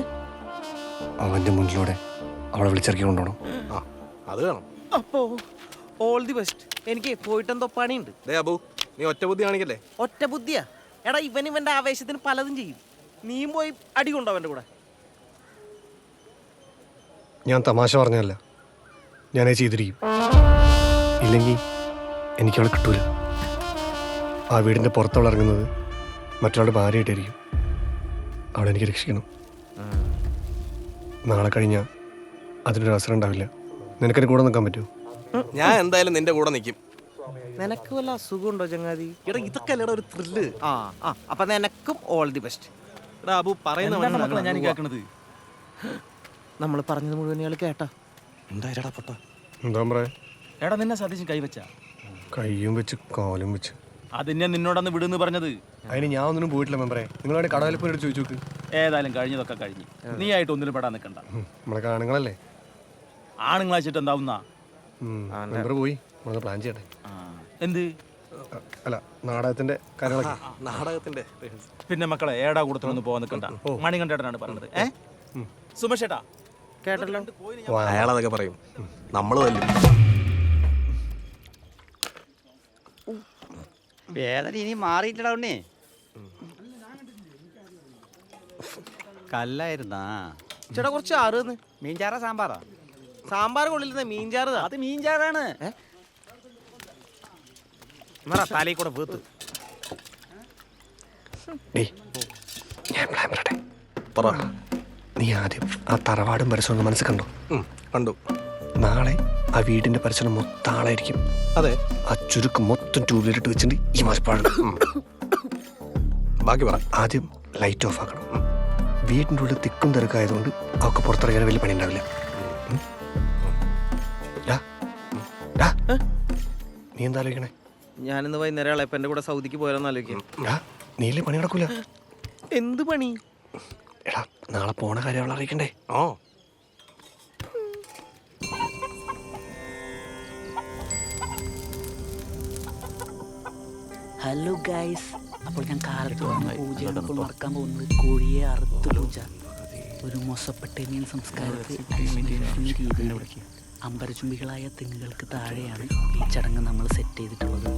അവന്റെ മുന്നിലൂടെ അവളെ വിളിച്ചിറക്കി കൊണ്ടുപോകണം. ആ, അത് വേണം. അപ്പോ ഓൾ ദി ബെസ്റ്റ്. എനിക്ക് പോയിട്ടെന്തോ പണിയുണ്ട്. അബു, നീ ഒറ്റ ബുദ്ധി കാണിക്കല്ലേ. ഒറ്റ ബുദ്ധിയാ? എടാ, ഇവന്റെ ആവേശത്തിന് പലതും ചെയ്യും. നീയും പോയി അടി കൊണ്ടോ അവന്റെ കൂടെ. ഞാൻ തമാശ പറഞ്ഞല്ല, ഞാനത് ചെയ്തിരിക്കും. ഇല്ലെങ്കിൽ എനിക്കവളെ കിട്ടൂല. ആ വീടിൻ്റെ പുറത്തവൾ ഇറങ്ങുന്നത് മറ്റൊരാളുടെ ഭാര്യയായിട്ടായിരിക്കും. അവളെ എനിക്ക് രക്ഷിക്കണം. നാളെ കഴിഞ്ഞാൽ അതിനൊരു അവസരം ഉണ്ടാവില്ല. നിനക്കെന്നെ കൂടെ നിൽക്കാൻ പറ്റുമോ? ഞാൻ എന്തായാലും നിന്റെ കൂടെ നിൽക്കും. നിനക്ക് വല്ല അസുഖമുണ്ടോ ചങ്ങാതി? എടാ, ഇതൊക്കെ അല്ലടാ ഒരു ത്രില്ല്. അപ്പൊ നിനക്കും ഓൾ ദി ബെസ്റ്റ്. എടാ അബു, പറയുന്ന ഞാൻ കേൾക്കണത്. നമ്മൾ പറഞ്ഞത് മുഴുവൻ ഇയാൾ കേട്ടാ? എന്താ പൊട്ട? എന്താ പറയാ? എടാ, നിന്നെ സതീശൻ കൈവച്ച കയ്യും വെച്ച് കാലും വെച്ച്. അതിനെ നിന്നോടന്ന് വിടുന്ന് പറഞ്ഞത്. അതിന് ഞാൻ ഒന്നിനും പോയിട്ടില്ല മെമ്പറെ. നിങ്ങളവിടെ കടവിൽ പോയിട്ട് ചോദിച്ചു നോക്ക്. ഏതായാലും കഴിഞ്ഞതൊക്കെ കഴിഞ്ഞ് നീ ആയിട്ട് ഒന്നിനും പെടാൻ നിൽക്കണ്ട. നമ്മളെ ആണുങ്ങളല്ലേ. ആണുങ്ങളാച്ചിട്ട് എന്താവുന്ന മെമ്പർ പോയി നമ്മളത് പ്ലാൻ ചെയ്യട്ടെ. എന്ത്? അല്ല, നാടകത്തിന്റെ കാര്യങ്ങളൊക്കെ. നാടകത്തിന്റെ പിന്നെ മക്കളെ, ഏടാ കൂടത്തിലൊന്നും പോകാൻ നിൽക്കണ്ട. മണികണ്ഠേട്ടനാണ് പറഞ്ഞത്. സുമേഷേട്ടാ കേട്ടല്ലോ. അയാളതൊക്കെ പറയും, നമ്മള് തല്ലും. വേദന ഇനി മാറിയില്ലടാ ഉണ്ണി. കല്ലായിരുന്നാ ചേട്ടാ, കുറച്ച് ആറ് മീൻചാറാ സാമ്പാറാ? സാമ്പാർ കൊള്ളില്ലെന്ന മീൻചാറ്. അത് മീൻചാറാണ്. തലയിൽ കൂടെ വീത്ത്. ഞാൻ പ്ലാൻ പറയട്ടെ. പറ. നീ ആദ്യം ആ തറവാടും പരിസരവും മനസ്സിൽ കണ്ടോ? കണ്ടു. നാളെ ആ വീടിന്റെ പരിസരം മൊത്തം ആളായിരിക്കും. അതെ, ആ ചുരുക്ക് മൊത്തം ടൂ വീലർ ഇട്ട് വെച്ചിട്ട് ഈ മാസപ്പാട്. ബാക്കി പറ. ആദ്യം ലൈറ്റ് ഓഫ് ആക്കണം. വീടിൻ്റെ ഉള്ളിൽ തിക്കും തിരക്കായതുകൊണ്ട് അവർക്ക് പുറത്തിറങ്ങാൻ വലിയ പണി ഉണ്ടാവില്ല. നീ എന്താ ആലോചിക്കണേ? ഞാനിന്ന് വൈകുന്നേരം ഇളയപ്പൻ്റെ കൂടെ സൗദിക്ക് പോയാലോന്ന് ആലോചിക്കാം. നീലേ പണി നടക്കൂല. എന്ത് പണി? എടാ, നാളെ പോണ കാര്യം അവളെ അറിയിക്കണ്ടേ? ഹലോ ഗൈസ്, അപ്പോൾ ഞാൻ കാലത്ത് വന്ന പൂജയാണ് ഇപ്പോൾ നടക്കാൻ പോകുന്നത്. കോഴിയെ അറുത്ത് പൂജ. ഒരു മൊസപ്പെട്ടേനിയൻ സംസ്കാരത്തിൽ രീതിയിൽ അമ്പരചുംബികളായ തെങ്ങുകൾക്ക് താഴെയാണ് ഈ ചടങ്ങ് നമ്മൾ സെറ്റ് ചെയ്തിട്ടുള്ളത്.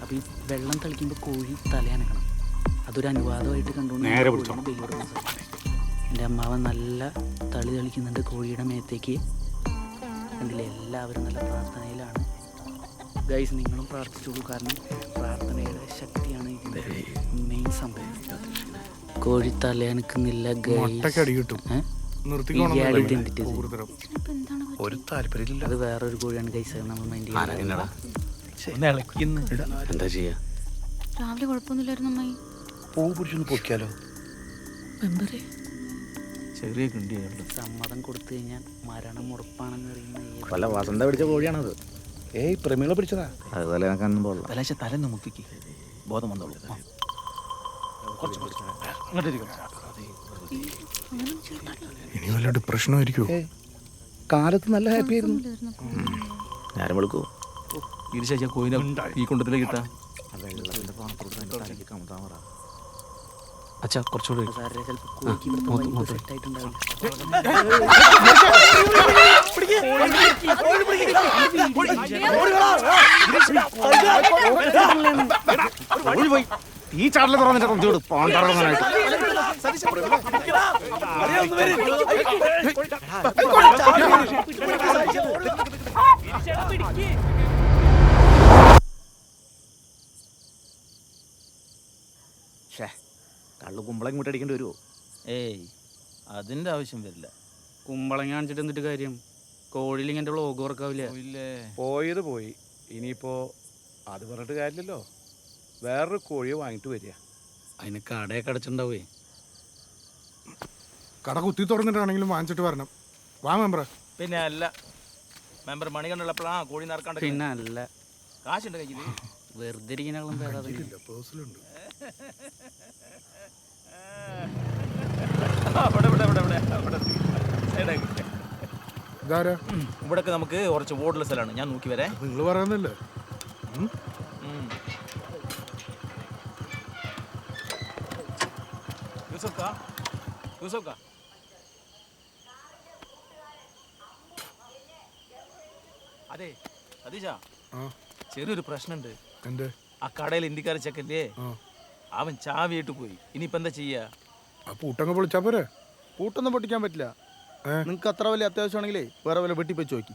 അപ്പോൾ ഈ വെള്ളം തളിക്കുമ്പോൾ കോഴി തലയനക്കണം. അതൊരു അനുവാദമായിട്ട് കണ്ടുകൊണ്ട് എൻ്റെ അമ്മാവൻ നല്ല തളി തളിക്കുന്നുണ്ട് കോഴിയുടെ മേത്തേക്ക്. കണ്ടില്ലേ, എല്ലാവരും നല്ല പ്രാർത്ഥനയിലാണ്. ഗൈസ്, നിങ്ങളും പ്രാർത്ഥിച്ചോളൂ, കാരണം പ്രാർത്ഥനയുടെ ശക്തിയാണ് ഇതിൻ്റെ മെയിൻ സംഭവം. കോഴി തലയനക്കുന്നില്ല ഗൈസ്. ഒരു താല്പര്യമില്ല. അത് വേറൊരു കോഴിയാണ് ഗൈസ്, നമ്മൾ മൈൻഡ് ചെയ്യുന്നത്. എന്താ ചെയ്യാ? രാവിലെ കുഴപ്പമൊന്നുമില്ലായിരുന്നു അമ്മായി. പൂ പിടിച്ചൊന്ന് പൊക്കിയാലോ? ചെറിയ കിണ്ടിയാണ്. സമ്മതം കൊടുത്തു കഴിഞ്ഞാൽ മരണം ഉറപ്പാണെന്ന് അറിയുന്ന വല്ല വസന്ത പിടിച്ച കോഴിയാണത്. ഏയ് പ്രമീള പിടിച്ചതാ. അതുപോലെ കാണുമ്പോൾ പോലുള്ള തലേശ തലന്ന് മുക്കിക്ക് ബോധം വന്നോളൂ. ഇനി വല്ല ഡിപ്രഷനായിരിക്കും. കാലത്ത് നല്ല ഹാപ്പി ആയിരുന്നു. നേരം വെളുക്കൂ. ഇരിശ കോയിനെ ഈ കുണ്ടത്തിലേക്ക് ഇട്ടാ. അച്ഛാ കുറച്ചുകൂടി ഈ ചാടല് തുറന്നിട്ട് കൊണ്ടുവിട് പോണ്ടാറായിട്ട്. കള്ളു കുമ്പളം ഇങ്ങോട്ട് അടിക്കേണ്ടി വരുമോ? ഏയ് അതിന്റെ ആവശ്യം വരില്ല. കുമ്പളങ്ങ കാണിച്ചിട്ട് എന്നിട്ട് കാര്യം? കോഴിയിൽ ഇങ്ങനെ വ്ളോഗ് വർക്കാവില്ല. പോയത് പോയി. ഇനിയിപ്പോ അത് പറഞ്ഞിട്ട് കാര്യമില്ലല്ലോ. വേറൊരു കോഴിയെ വാങ്ങിട്ട് വരിക. അതിന് കടയൊക്കെ അടച്ചിട്ടുണ്ടാവേ. കട കുത്തി തുറന്നിട്ടാണെങ്കിലും വാങ്ങിച്ചിട്ട് വരണം. വാ മെമ്പറ. പിന്നെ അല്ല മെമ്പർ മണി കണ്ടുള്ളപ്പോഴാ കോഴി നടക്കാണ്ട്. പിന്നെ അല്ല കാശുണ്ട് കയ്യിൽ. വെറുതെ ഇരിക്കുന്നയാളും പേരാതെ. ഇവിടൊക്കെ നമുക്ക് കുറച്ച് വോട്ടുള്ള സ്ഥലമാണ്. ഞാൻ നോക്കി വരാം. നിങ്ങൾ പറയുന്നില്ലേ? അതെ സതീശ, ചെറിയൊരു പ്രശ്നമുണ്ട്. എന്തേ? ആ കടയിൽ ഇന്ത്യക്കാര ചെക്കല്ലേ, അവൻ ചാവിയിട്ട് പോയി. ഇനിയിപ്പോ എന്താ ചെയ്യാ? ആ പൂട്ടങ്ങ് പൊളിച്ചാ പോരെ? പൂട്ടൊന്നും പൊട്ടിക്കാൻ പറ്റില്ല. നിങ്ങൾക്ക് അത്ര വലിയ അത്യാവശ്യമാണെങ്കിലേ വേറെ വല്ല വെട്ടിപ്പോയി നോക്കി.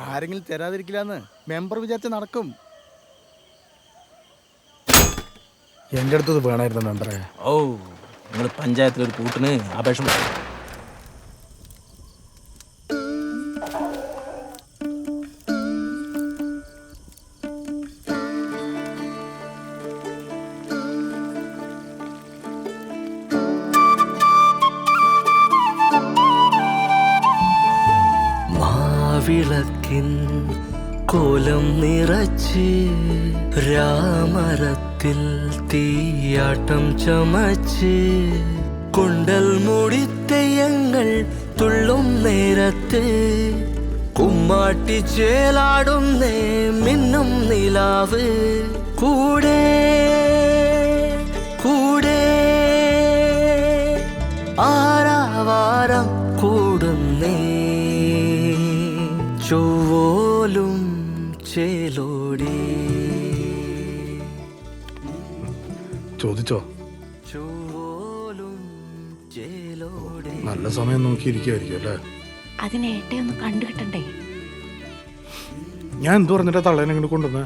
ആരെങ്കിലും തരാതിരിക്കില്ലാന്ന് മെമ്പർ വിചാരിച്ച നടക്കും. എൻ്റെ അടുത്തത് വേണമായിരുന്നു മെമ്പറെ. ഓ, നിങ്ങൾ പഞ്ചായത്തിലൊരു കൂട്ടിന് അപേക്ഷ വിളക്കിൻ കോലം നിറച്ച് രാമരത്തിൽ തീയാട്ടം ചമച്ച് കൊണ്ടൽ മുടിത്തെയ്യങ്ങൾ തുള്ളും നേരത്ത് കുമ്മാട്ടി ചേലാടുന്നേ മിന്നും നിലാവ് കൂടെ കൂടെ ആരാവാരം കൂടുന്നേ ചൊവ്വോലും ചേലോടി. ചോദിച്ചോ? ചൊവ്വോലും ചേലോടി. നല്ല സമയം നോക്കിയിരിക്കുമായിരിക്കും അല്ലേ? അതിനെ ഏട്ടയൊന്ന് കണ്ടു കിട്ടണ്ടേ? ഞാൻ എന്ത് പറഞ്ഞിട്ടാ തള്ളേനെ ഇങ്ങോട്ട് കൊണ്ടുവന്നേ?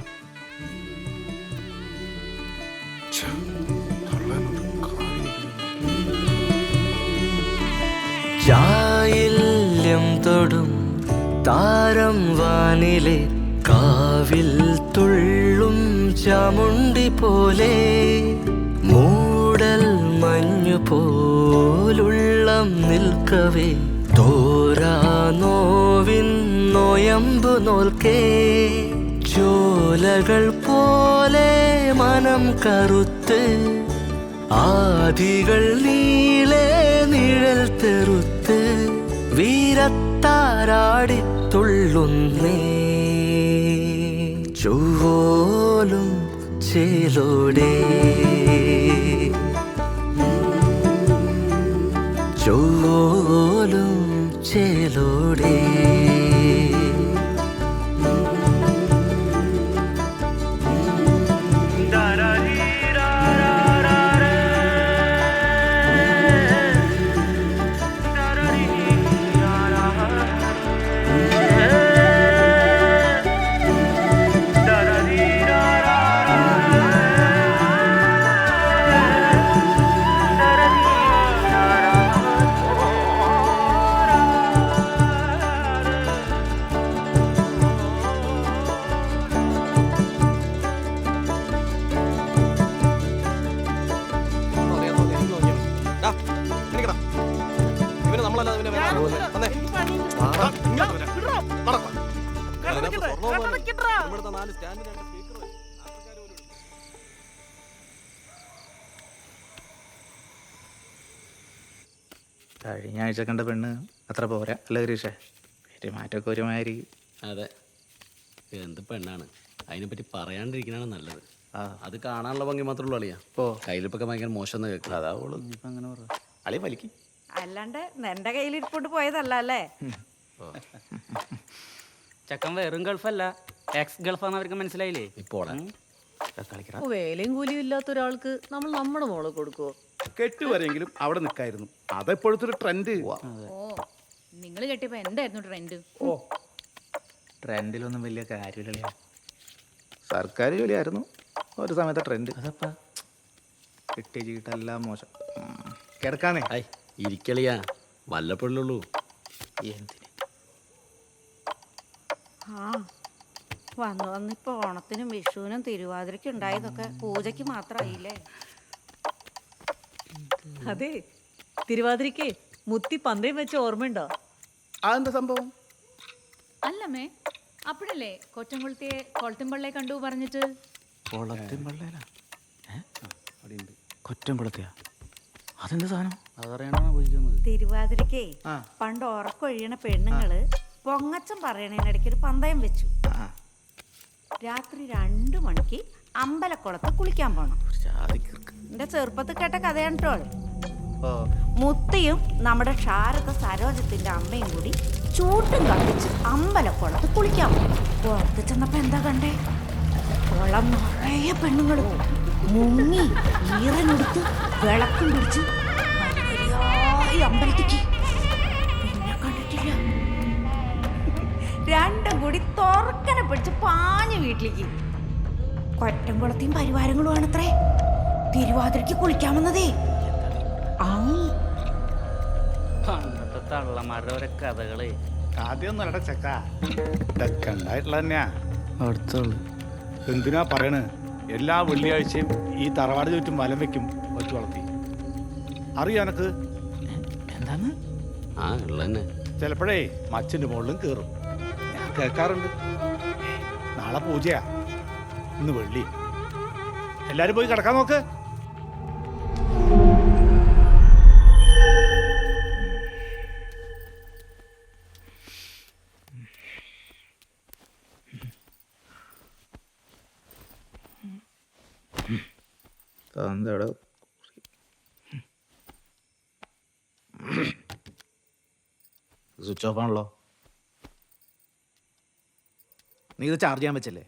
ചായില്യം തൊടും താരം വാനിലെ കാവിൽ തുള്ളും ചാമുണ്ടി പോലെ മൂടൽ മഞ്ഞു പോലുള്ളം നിൽക്കവേ തോരാ നോവിൻ നോയമ്പു നോൽക്കേ ചോലകൾ പോലെ മനം കറുത്ത് ആദികൾ നീളെ നിഴൽ തെറുത്ത് വീരത്താരാടി തുള്ളുന്നേ ചൊവ്വോലും ചേലോടെ ചൊവ്വോലും ചേലോടെ. കഴിഞ്ഞ ആഴ്ച കണ്ട പെണ്ണ് അത്ര പോരാ അല്ല ഗരീഷേ പെരുമാറ്റമൊക്കെ ഒരുമാതിരി. അതെ, എന്ത് പെണ്ണാണ്, അതിനെപ്പറ്റി പറയാണ്ടിരിക്കണാണ് നല്ലത്. അത് കാണാനുള്ള ഭംഗി മാത്രമേ ഉള്ളൂ അളിയാ. കയ്യിലിപ്പൊക്കെ ഭയങ്കര മോശം എന്ന് കേൾക്കും. അതാവുള്ളൂ. ഇപ്പം അങ്ങനെ പറ അളിയ വലിക്ക്. അല്ലാണ്ട് എന്റെ കയ്യിൽ ഇരിപ്പോണ്ട് പോയതല്ല അല്ലേ? ചെക്കൻ വെറും ഗൾഫല്ല, എക്സ് ഗൾഫാന്ന് അവർക്ക് മനസ്സിലായില്ലേ? ഇപ്പോൾ വേലയും കൂലിയും ഇല്ലാത്ത ഒരാൾക്ക് നമ്മൾ നമ്മുടെ മോളെ കൊടുക്കുവോ? കെട്ടുവരെങ്കിലും അവിടെ നിൽക്കായിരുന്നു. അതെപ്പോഴത്തെ ഒരു ട്രെൻഡ്. ഓ നിങ്ങൾ കെട്ടിയപ്പോ എന്തായിരുന്നു ട്രെൻഡ്? ട്രെൻഡിലൊന്നും വലിയ കാര്യമില്ല. സർക്കാർ ജോലിയായിരുന്നു ഒരു സമയത്തെ ട്രെൻഡ്. അതപ്പാ കിട്ടിയ ചീട്ടെല്ലാം മോശം. കിടക്കാന്നേ ഇരിക്കളിയാ, വല്ലപ്പോഴുള്ളൂ. എന്തിന് വന്നിപ്പോ ഓണത്തിനും വിഷുവിനും തിരുവാതിരയ്ക്കും ഉണ്ടായതൊക്കെ പൂജയ്ക്ക് മാത്രമായില്ലേ? അതെ, തിരുവാതിരയ്ക്ക് മുത്തി പന്തയം വെച്ച ഓർമ്മയുണ്ടോ? അതെന്താ സംഭവം? അല്ലമ്മേ, അപ്പോഴല്ലേ കൊറ്റംകുളത്തിയെ കൊളത്തിമ്പള്ളയെ കണ്ടു പറഞ്ഞിട്ട്? കൊറ്റംകുളത്തിയാ? അതെന്താ സാധനം? അതറിയണോ പൂജിക്കുന്നത്? തിരുവാതിരയ്ക്കേ പണ്ട് ഉറക്കൊഴിയണ പെണ്ണുങ്ങള് പൊങ്ങച്ചം പറയണതിനിടയ്ക്ക് ഒരു പന്തയം വെച്ചു. രാത്രി 2 മണിക്ക് അമ്പലക്കുളത്ത് കുളിക്കാൻ പോണം. എന്റെ ചെറുപ്പത്തിൽ കേട്ട കഥയാണ് കേട്ടോ. മുത്തിയും നമ്മുടെ ക്ഷാരത സരോജത്തിന്റെ അമ്മയും കൂടി ചൂട്ടും കത്തിച്ച് അമ്പലക്കുളത്ത് കുളിക്കാൻ പോണം. പുറത്ത് ചെന്നപ്പോ എന്താ കണ്ടേ? കുളം നിറയെ പെണ്ണുങ്ങളും മുങ്ങി ഈറനെടുത്ത് വിളക്കും പിടിച്ച് അമ്പലത്തേക്ക്. പിന്നെ കണ്ടിട്ടില്ല. 2 കൂടി തുറക്കനെ പിടിച്ച് പാഞ്ഞ വീട്ടിലേക്ക്. കൊറ്റംകുളത്തെയും പരിവാരങ്ങളുമാണത്രേ തിരുവാതിരയ്ക്ക് കുളിക്കാൻ വന്നതേ. പണ്ടത്തെ തള്ളമാരുടെ ഓരോ കഥകള്. ആദ്യം നല്ല ചെക്ക ഇതൊക്കെ ഉണ്ടായിട്ടുള്ള തന്നെയാ. അടുത്തുള്ളു. എന്തിനാ പറയണ്? എല്ലാ വെള്ളിയാഴ്ചയും ഈ തറവാട് ചുറ്റും വലം വെക്കും ഒറ്റ വളർത്തി. അറിയാനക്ക് എന്താണ്? ആ ഉള്ളന്നെ. ചിലപ്പോഴേ മച്ചിന്റെ മുകളിലും കയറും. ഞാൻ കേൾക്കാറുണ്ട്. നാളെ പൂജയാ, ഇന്ന് വെള്ളി. എല്ലാരും പോയി കിടക്കാൻ നോക്ക്. എന്താടോ സ്വിച്ച് ഓഫ് ആണല്ലോ. നീ ഇത് ചാർജ് ചെയ്യാൻ വെച്ചല്ലേ?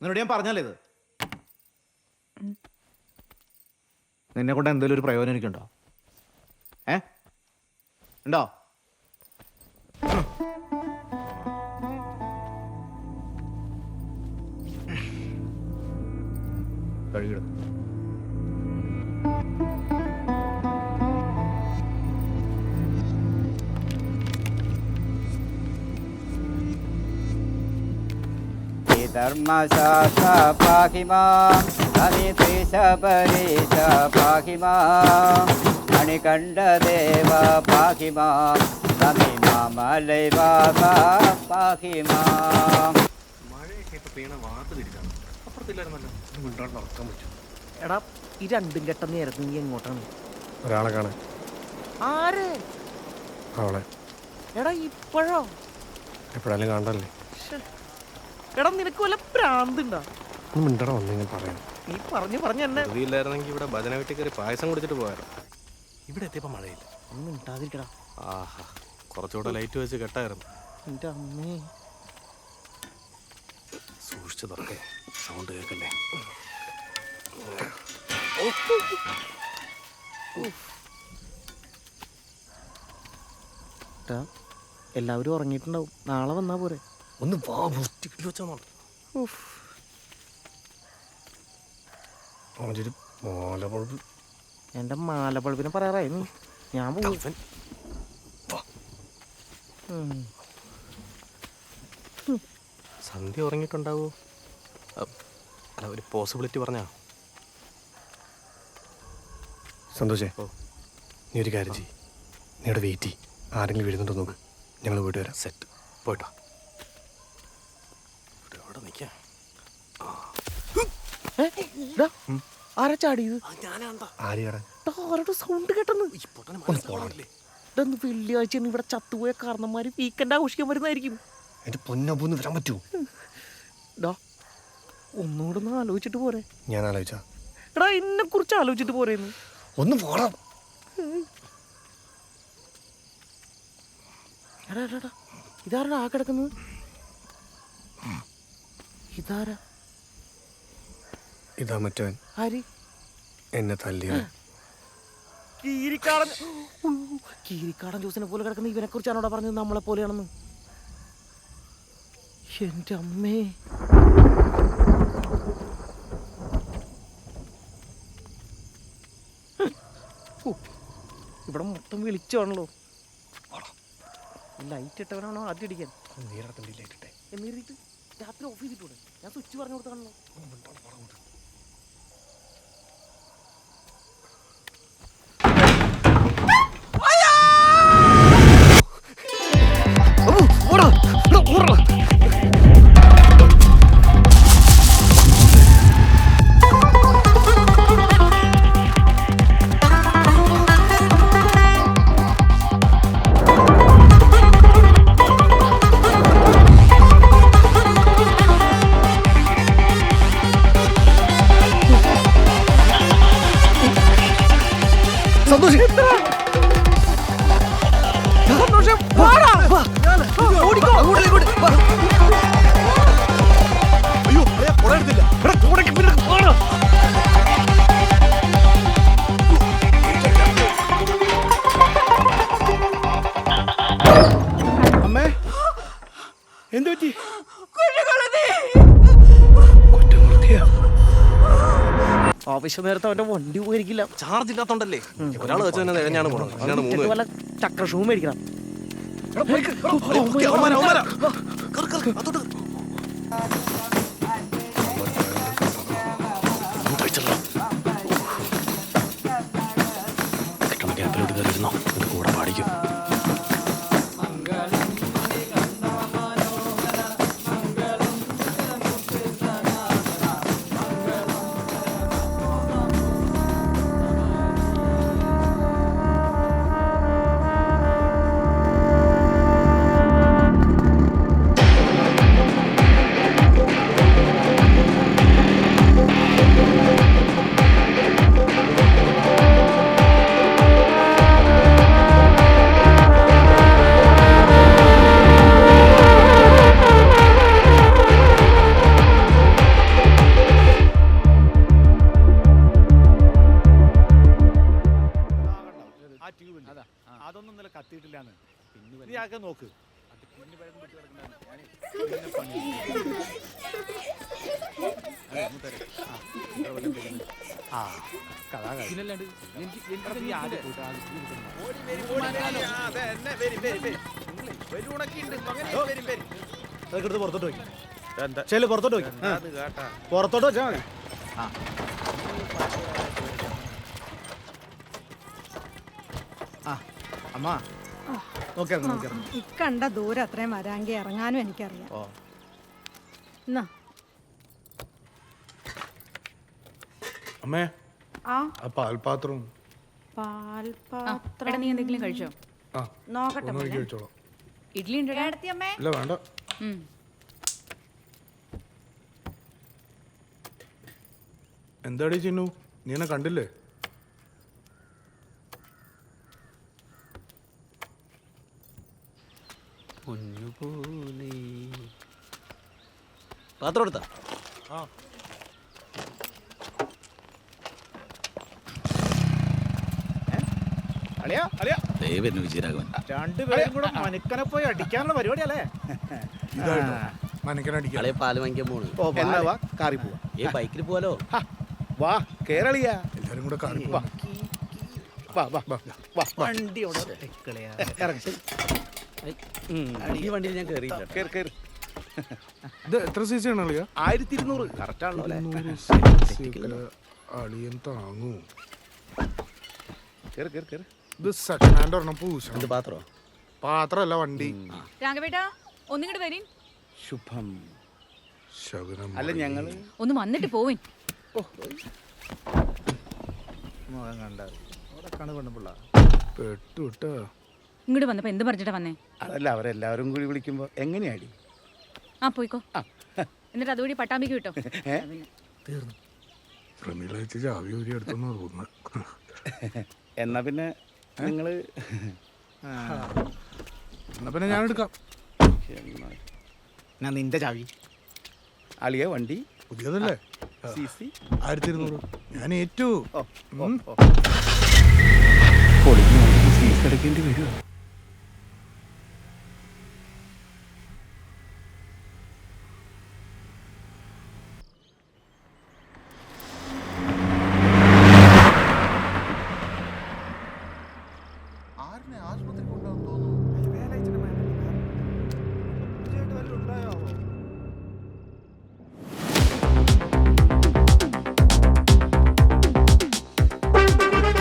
നിന്നോട് ഞാൻ പറഞ്ഞല്ലേ ഇത്? നിന്നെ കൊണ്ട് എന്തെങ്കിലും ഒരു പ്രയോജനം എനിക്കുണ്ടോ? ഉണ്ടോ? കഴുകിടും. ധർമ്മശാസ്ത്ര പാഹിമാം അമിതേശപരേശ പാഹിമാം മണികണ്ഠദേവ പാഹിമാം തമിമാമലൈവാസ പാഹിമാം. മഴയൊക്കെ ഇപ്പൊ പെയ്യണ വാർത്ത തിരിച്ചാണ്. അപ്പുറത്തില്ലായിരുന്നല്ലോ. മിണ്ടാണ്ട് നടക്കാൻ പറ്റും. എടാ ഈ 2 ഘട്ടം നേരത്തെ നീ എങ്ങോട്ടാണ്? ഒരാളെ കാണാൻ. ആര്? അവളെ. എടാ ഇപ്പോഴോ? എപ്പോഴാലും കാണണ്ടല്ലേ. എടാ നിനക്ക് വല്ല പ്രാന്തുണ്ടോ? മിണ്ടട വന്നെങ്കിൽ പറയാം. നീ പറഞ്ഞു എന്നെ ഇല്ലായിരുന്നെങ്കിൽ ഇവിടെ ഭജന വീട്ടിൽ കയറി പായസം കുടിച്ചിട്ട് പോയായിരുന്നു. ഇവിടെ എത്തിയപ്പോ മഴയില്ല. ഒന്നും ഉണ്ടാതിരിക്കടാ. ആഹാ, കുറച്ചുകൂടെ ലൈറ്റ് വെച്ച് കെട്ടായിരുന്നു. എന്റെ അമ്മേ, സൂക്ഷിച്ചു തുറക്കേ, സൗണ്ട് കേൾക്കല്ലേ. എല്ലാവരും ഉറങ്ങിയിട്ടുണ്ടാവും. നാളെ വന്നാ പോരെ? ഒന്ന് വാ, വൃത്തിക്കിട്ട് വെച്ചാൽ എന്റെ മാലപ്പഴുപ്പിനെ പറയാറായി. ഞാൻ പോകും. സന്ധ്യ ഉറങ്ങിയിട്ടുണ്ടാവോ? അല്ല, ഒരു പോസിബിലിറ്റി പറഞ്ഞാ. സന്തോഷേ, നീ ഒരു കാര്യം ചെയ്യ്. നീ അവിടെ വെയിറ്റ് ചെയ്യ്. ആരെങ്കിലും വീഴുന്നുണ്ടോ നോക്ക്. ഞങ്ങൾ വീട്ടിൽ വരാം. സെറ്റ്. പോയിട്ടോ. അവിടെ നിൽക്കാം. ആരാ ചാടിയത്? ആരെയാണ്? ആരുടെ സൗണ്ട് കേട്ടെന്ന്? വെള്ളിയാഴ്ച ഇവിടെ ചത്തുപോയ കാരണന്മാര് വീക്കെൻഡ് ആഘോഷിക്കാൻ വരുന്നതായിരിക്കും. എന്റെ പൊന്നൊന്ന് വരാൻ പറ്റൂ? ഒന്നുകൂടെ ഒന്ന് ആലോചിച്ചിട്ട് പോരെ. ഞാൻ ആലോചിച്ച എടാ എന്നെ കുറിച്ച് ആലോചിച്ചിട്ട് പോരേന്ന്. ഒന്ന് പോടാം. എടാ ഇതാരാ ആ കിടക്കുന്നത്? ഇതാരാ? ഇതാ മറ്റവൻ. ആര്? എന്നെ തല്ലിയ കീരിക്കാടൻ ജ്യൂസിനെ പോലെ കിടക്കുന്ന ഇവനെ കുറിച്ചാണ് അവിടെ പറഞ്ഞത് നമ്മളെ പോലെയാണെന്ന്. എന്റെ അമ്മേ. ഇവിടെ മൊത്തം വിളിച്ചാണല്ലോ. ലൈറ്റ് ഇട്ടവനാണോ ആദ്യം അടിക്കാൻ? എന്നിട്ട് രാത്രി ഓഫ് ചെയ്തിട്ടൂടെ? ഞാൻ സ്വിച്ച് പറഞ്ഞു കൊടുത്താണല്ലോ. അമ്മേ എന്തു പറ്റി? ആവശ്യ നേരത്തെ അവന്റെ വണ്ടി പോയിരിക്കില്ല. ചാർജ് ഇല്ലാത്തോണ്ടല്ലേ. ഒരാൾ വെച്ച് തന്നെ തികഞ്ഞാണ് പോണത്. ഇതിനാണ് 3 പേര്. വല്ല ചക്ര ഷൂ മേടിക്കണം. കൂടെ പാടിക്കും. അതൊന്നും ഇന്നലെ കത്തിയിട്ടില്ലാന്ന്. നീ ആകെ നോക്ക്. പുറത്തോട്ട് പോയി ചെല്. പുറത്തോട്ട് പോയി. പുറത്തോട്ട് വെച്ചാൽ മതി. അമ്മ ഇക്കണ്ട ദൂരം അത്രയും വരാങ്കി ഇറങ്ങാനും എനിക്കറിയാം. എന്നാ അമ്മേ ആ പാൽപാത്രവും പാൽപാത്രം നീ എന്തെങ്കിലും കഴിച്ചോ? നോക്കട്ടെ. കഴിച്ചോളാം. ഇഡ്ഡലി ഉണ്ടോ? ഇല്ല വേണ്ട. എന്താടി ചിന്നു, നീ എന്നെ കണ്ടില്ലേ? പാത്രം എടുത്താ? രണ്ടുപേരും കൂടെ മനക്കനെ പോയി അടിക്കാനുള്ള പരിപാടിയല്ലേ? പാല് വാങ്ങിക്കാൻ പോണ്. കാറി പോവാ. ബൈക്കിൽ പോവാലോ? വാ കേരളിയാ. എല്ലാരും കൂടെ കാറി വണ്ടി ഈ വണ്ടിയിൽ ഞാൻ കയറിയില്ല. ഇത് എത്ര സി സി ആണ് അളിയ? 1200. കറക്റ്റ് ആണല്ലോ. അളിയൻ താങ്ങൂ. കേറ്. ഇത് സെക്കൻഡ് ഹാൻഡ് ഒരെണ്ണം പൂശ. പാത്രോ? പാത്രമല്ല വണ്ടി. രാഘവേട്ടാ ഒന്നിങ്ങോട്ട് വരീൻ. ശുഭം. ശകുനം. അല്ല ഞങ്ങള് ഒന്ന് വന്നിട്ട് പോവിൻ. മുഖം കണ്ട അവിടെ കാണു പെണ്ണുപിള്ള പെട്ടു വിട്ടോ. ഇങ്ങോട്ട് വന്നപ്പോ എന്ത് പറഞ്ഞിട്ടാ വന്നേ? അതല്ല അവരെല്ലാവരും കൂടി വിളിക്കുമ്പോ എങ്ങനെയാടി? ആ പോയിക്കോ. എന്നിട്ട് അതുകൂടി പട്ടാമ്പിക്ക് കിട്ടോ. തീർന്നു. പ്രമീള ചേച്ചി ചാവി ഊരി എടുത്തെന്ന് തോന്നുന്നു. എന്നാ പിന്നെ നിങ്ങള് എന്നാ പിന്നെ ഞാൻ എടുക്കാം. ഞാൻ നിന്റെ ചാവി. അളിയ വണ്ടി പുതിയതല്ലേ? CC 1200. ഞാൻ ഏറ്റു. ഫീസ് അടയ്ക്കേണ്ടി വരുമോ?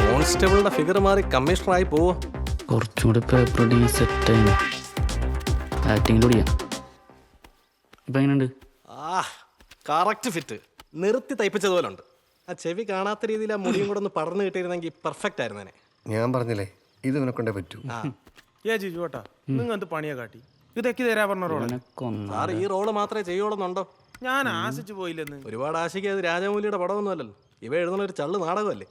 കോൺസ്റ്റബിളിന്റെ ഫിഗർ മാറി കമ്മീഷണറായി പോവോ? കുറച്ചുകൂടി പേപ്പർ ഡി സെറ്റ് ആക്ടിങ്ങിലൂടെ ഇപ്പം എങ്ങനെയുണ്ട്? Correct fit. നിർത്തി തയ്പ്പിച്ചതുപോലെ ഉണ്ട്. ആ ചെവി കാണാത്ത രീതിയിൽ ആ മുടിയും കൂടെ ഒന്ന് പടർന്നു കിട്ടിയിരുന്നെങ്കിൽ പെർഫെക്റ്റ് ആയിരുന്നേനെ. ഞാൻ പറഞ്ഞില്ലേ ഇത് ഇവനെ കൊണ്ടേ പറ്റൂ. ജിജു ഏട്ടാ നിങ്ങൾ എന്ത് പണിയാ കാട്ടി? ഇതൊക്കെ തരാ പറഞ്ഞ റോള്. സാർ ഈ റോള് മാത്രമേ ചെയ്യുള്ളൂന്നുണ്ടോ? ഞാൻ ആശിച്ചു പോയില്ലെന്ന്. ഒരുപാട് ആശിക്കാത് രാജമൗലിയുടെ പടമൊന്നും അല്ലല്ലോ. ഇവ എഴുതുന്ന ഒരു ചള്ളു നാടകമല്ലേ?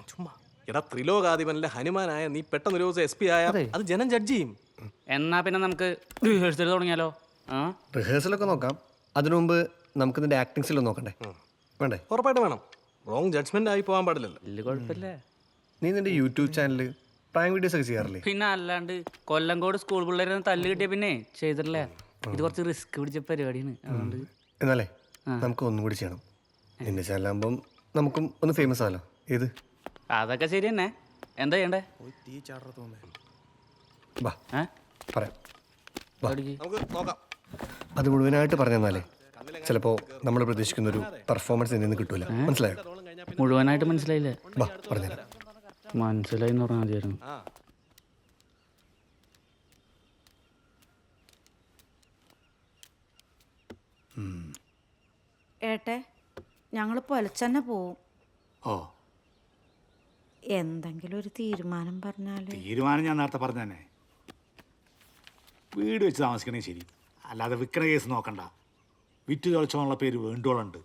ചുമ്മാ എടാ, ത്രിലോകാധിപനിലെ ഹനുമാനായ നീ പെട്ടെന്ന് ഒരു ദിവസം SP ആയ അത് ജനം ജഡ്ജ് ചെയ്യും. എന്നാ പിന്നെ നമുക്ക് റിഹേഴ്സൽ തുടങ്ങിയാലോ? റിഹേഴ്സലൊക്കെ നോക്കാം. അതിനു മുമ്പ് നമുക്ക് നിന്റെ ആക്ടിങ്സിലോ നോക്കണ്ടേ? വേണ്ടേ? ഉറപ്പായിട്ട് വേണം. റോങ് ജഡ്ജ്മെന്റ് ആയി പോകാൻ പാടില്ലല്ലോ. വലിയ കുഴപ്പമില്ല. നീ നിന്റെ യൂട്യൂബ് ചാനലിൽ പ്രാങ്ക് വീഡിയോസ് ഒക്കെ ചെയ്യാറില്ലേ? പിന്നെ അല്ലാണ്ട് കൊല്ലങ്കോട് സ്കൂൾ പിള്ളേരെ തല്ല് കിട്ടിയ പിന്നെ ചെയ്തിട്ടില്ല. ഇത് കുറച്ച് റിസ്ക് പിടിച്ച പരിപാടിയാണ്. അതുകൊണ്ട് എന്നാലേ നമുക്ക് ഒന്നും കൂടി ചെയ്യണം. നിന്റെ ചാനലാകുമ്പം നമുക്കും ഒന്ന് ഫേമസ് ആണല്ലോ. ഏത്? അതൊക്കെ ശരി തന്നെ. എന്താ ചെയ്യണ്ടേ? വാ പറയാം. നമുക്ക് നോക്കാം. അത് മുഴുവനായിട്ട് പറഞ്ഞു തന്നാലേ ചിലപ്പോൾ നമ്മൾ പ്രതീക്ഷിക്കുന്നൊരു പെർഫോമൻസ് ഇതിൽ നിന്ന് കിട്ടൂല. മനസ്സിലായോ? മുഴുവനായിട്ട് മനസ്സിലായില്ലേ? വാ പറഞ്ഞുതരാം. മനസ്സിലായി എന്ന് പറഞ്ഞാൽ മതിയായിരുന്നു. ഏട്ടെ ഞങ്ങൾ പൊലച്ചന്നെ പോവും. ഓ എന്തെങ്കിലും ഒരു തീരുമാനം പറഞ്ഞാല്. തീരുമാനം ഞാൻ നേരത്തെ പറഞ്ഞു തന്നെ. വീട് വെച്ച് താമസിക്കണേ ശരി, അല്ലാതെ വിൽക്കണ കേസ് നോക്കണ്ട. വിറ്റ് തൊളിച്ചോന്നുള്ള പേര് വേണ്ടുകളുണ്ട്.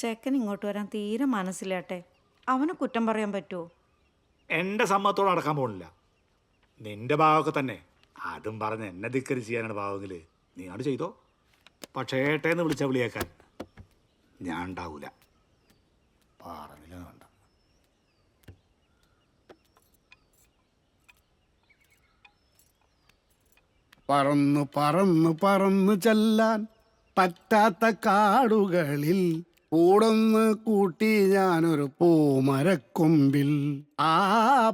ചെക്കൻ ഇങ്ങോട്ട് വരാൻ തീരെ മനസ്സിലേട്ടെ. അവനെ കുറ്റം പറയാൻ പറ്റുമോ? എൻ്റെ സമ്മതത്തോടെ അടക്കാൻ പോകണില്ല. നിന്റെ ഭാഗമൊക്കെ തന്നെ. അതും പറഞ്ഞ് എന്നെ ധിക്കരി ചെയ്യാനാണ് ഭാവമെങ്കിൽ നീ അത് ചെയ്തോ. പക്ഷേ ഏട്ടേന്ന് വിളിച്ച വിളിയേക്കാൻ ഞാൻ ഉണ്ടാവൂല. പറഞ്ഞില്ല വേണ്ട. പറന്നു പറന്നു പറന്നു ചെല്ലാൻ പറ്റാത്ത കാടുകളിൽ കൂടൊന്ന് കൂട്ടി ഞാനൊരു പൂമരക്കൊമ്പിൽ. ആ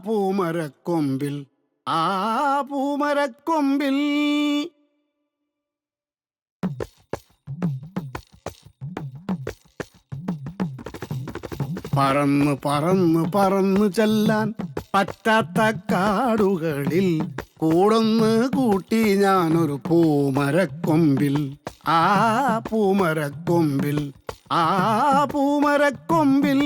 പൂമരക്കൊമ്പിൽ, ആ പൂമരക്കൊമ്പിൽ. പറന്നു പറന്നു പറന്നു ചെല്ലാൻ പറ്റാത്ത കാടുകളിൽ കൂടൊന്ന് കൂട്ടി ഞാനൊരു പൂമരക്കൊമ്പിൽ. ആ പൂമരക്കൊമ്പിൽ, ആ പൂമരക്കൊമ്പിൽ.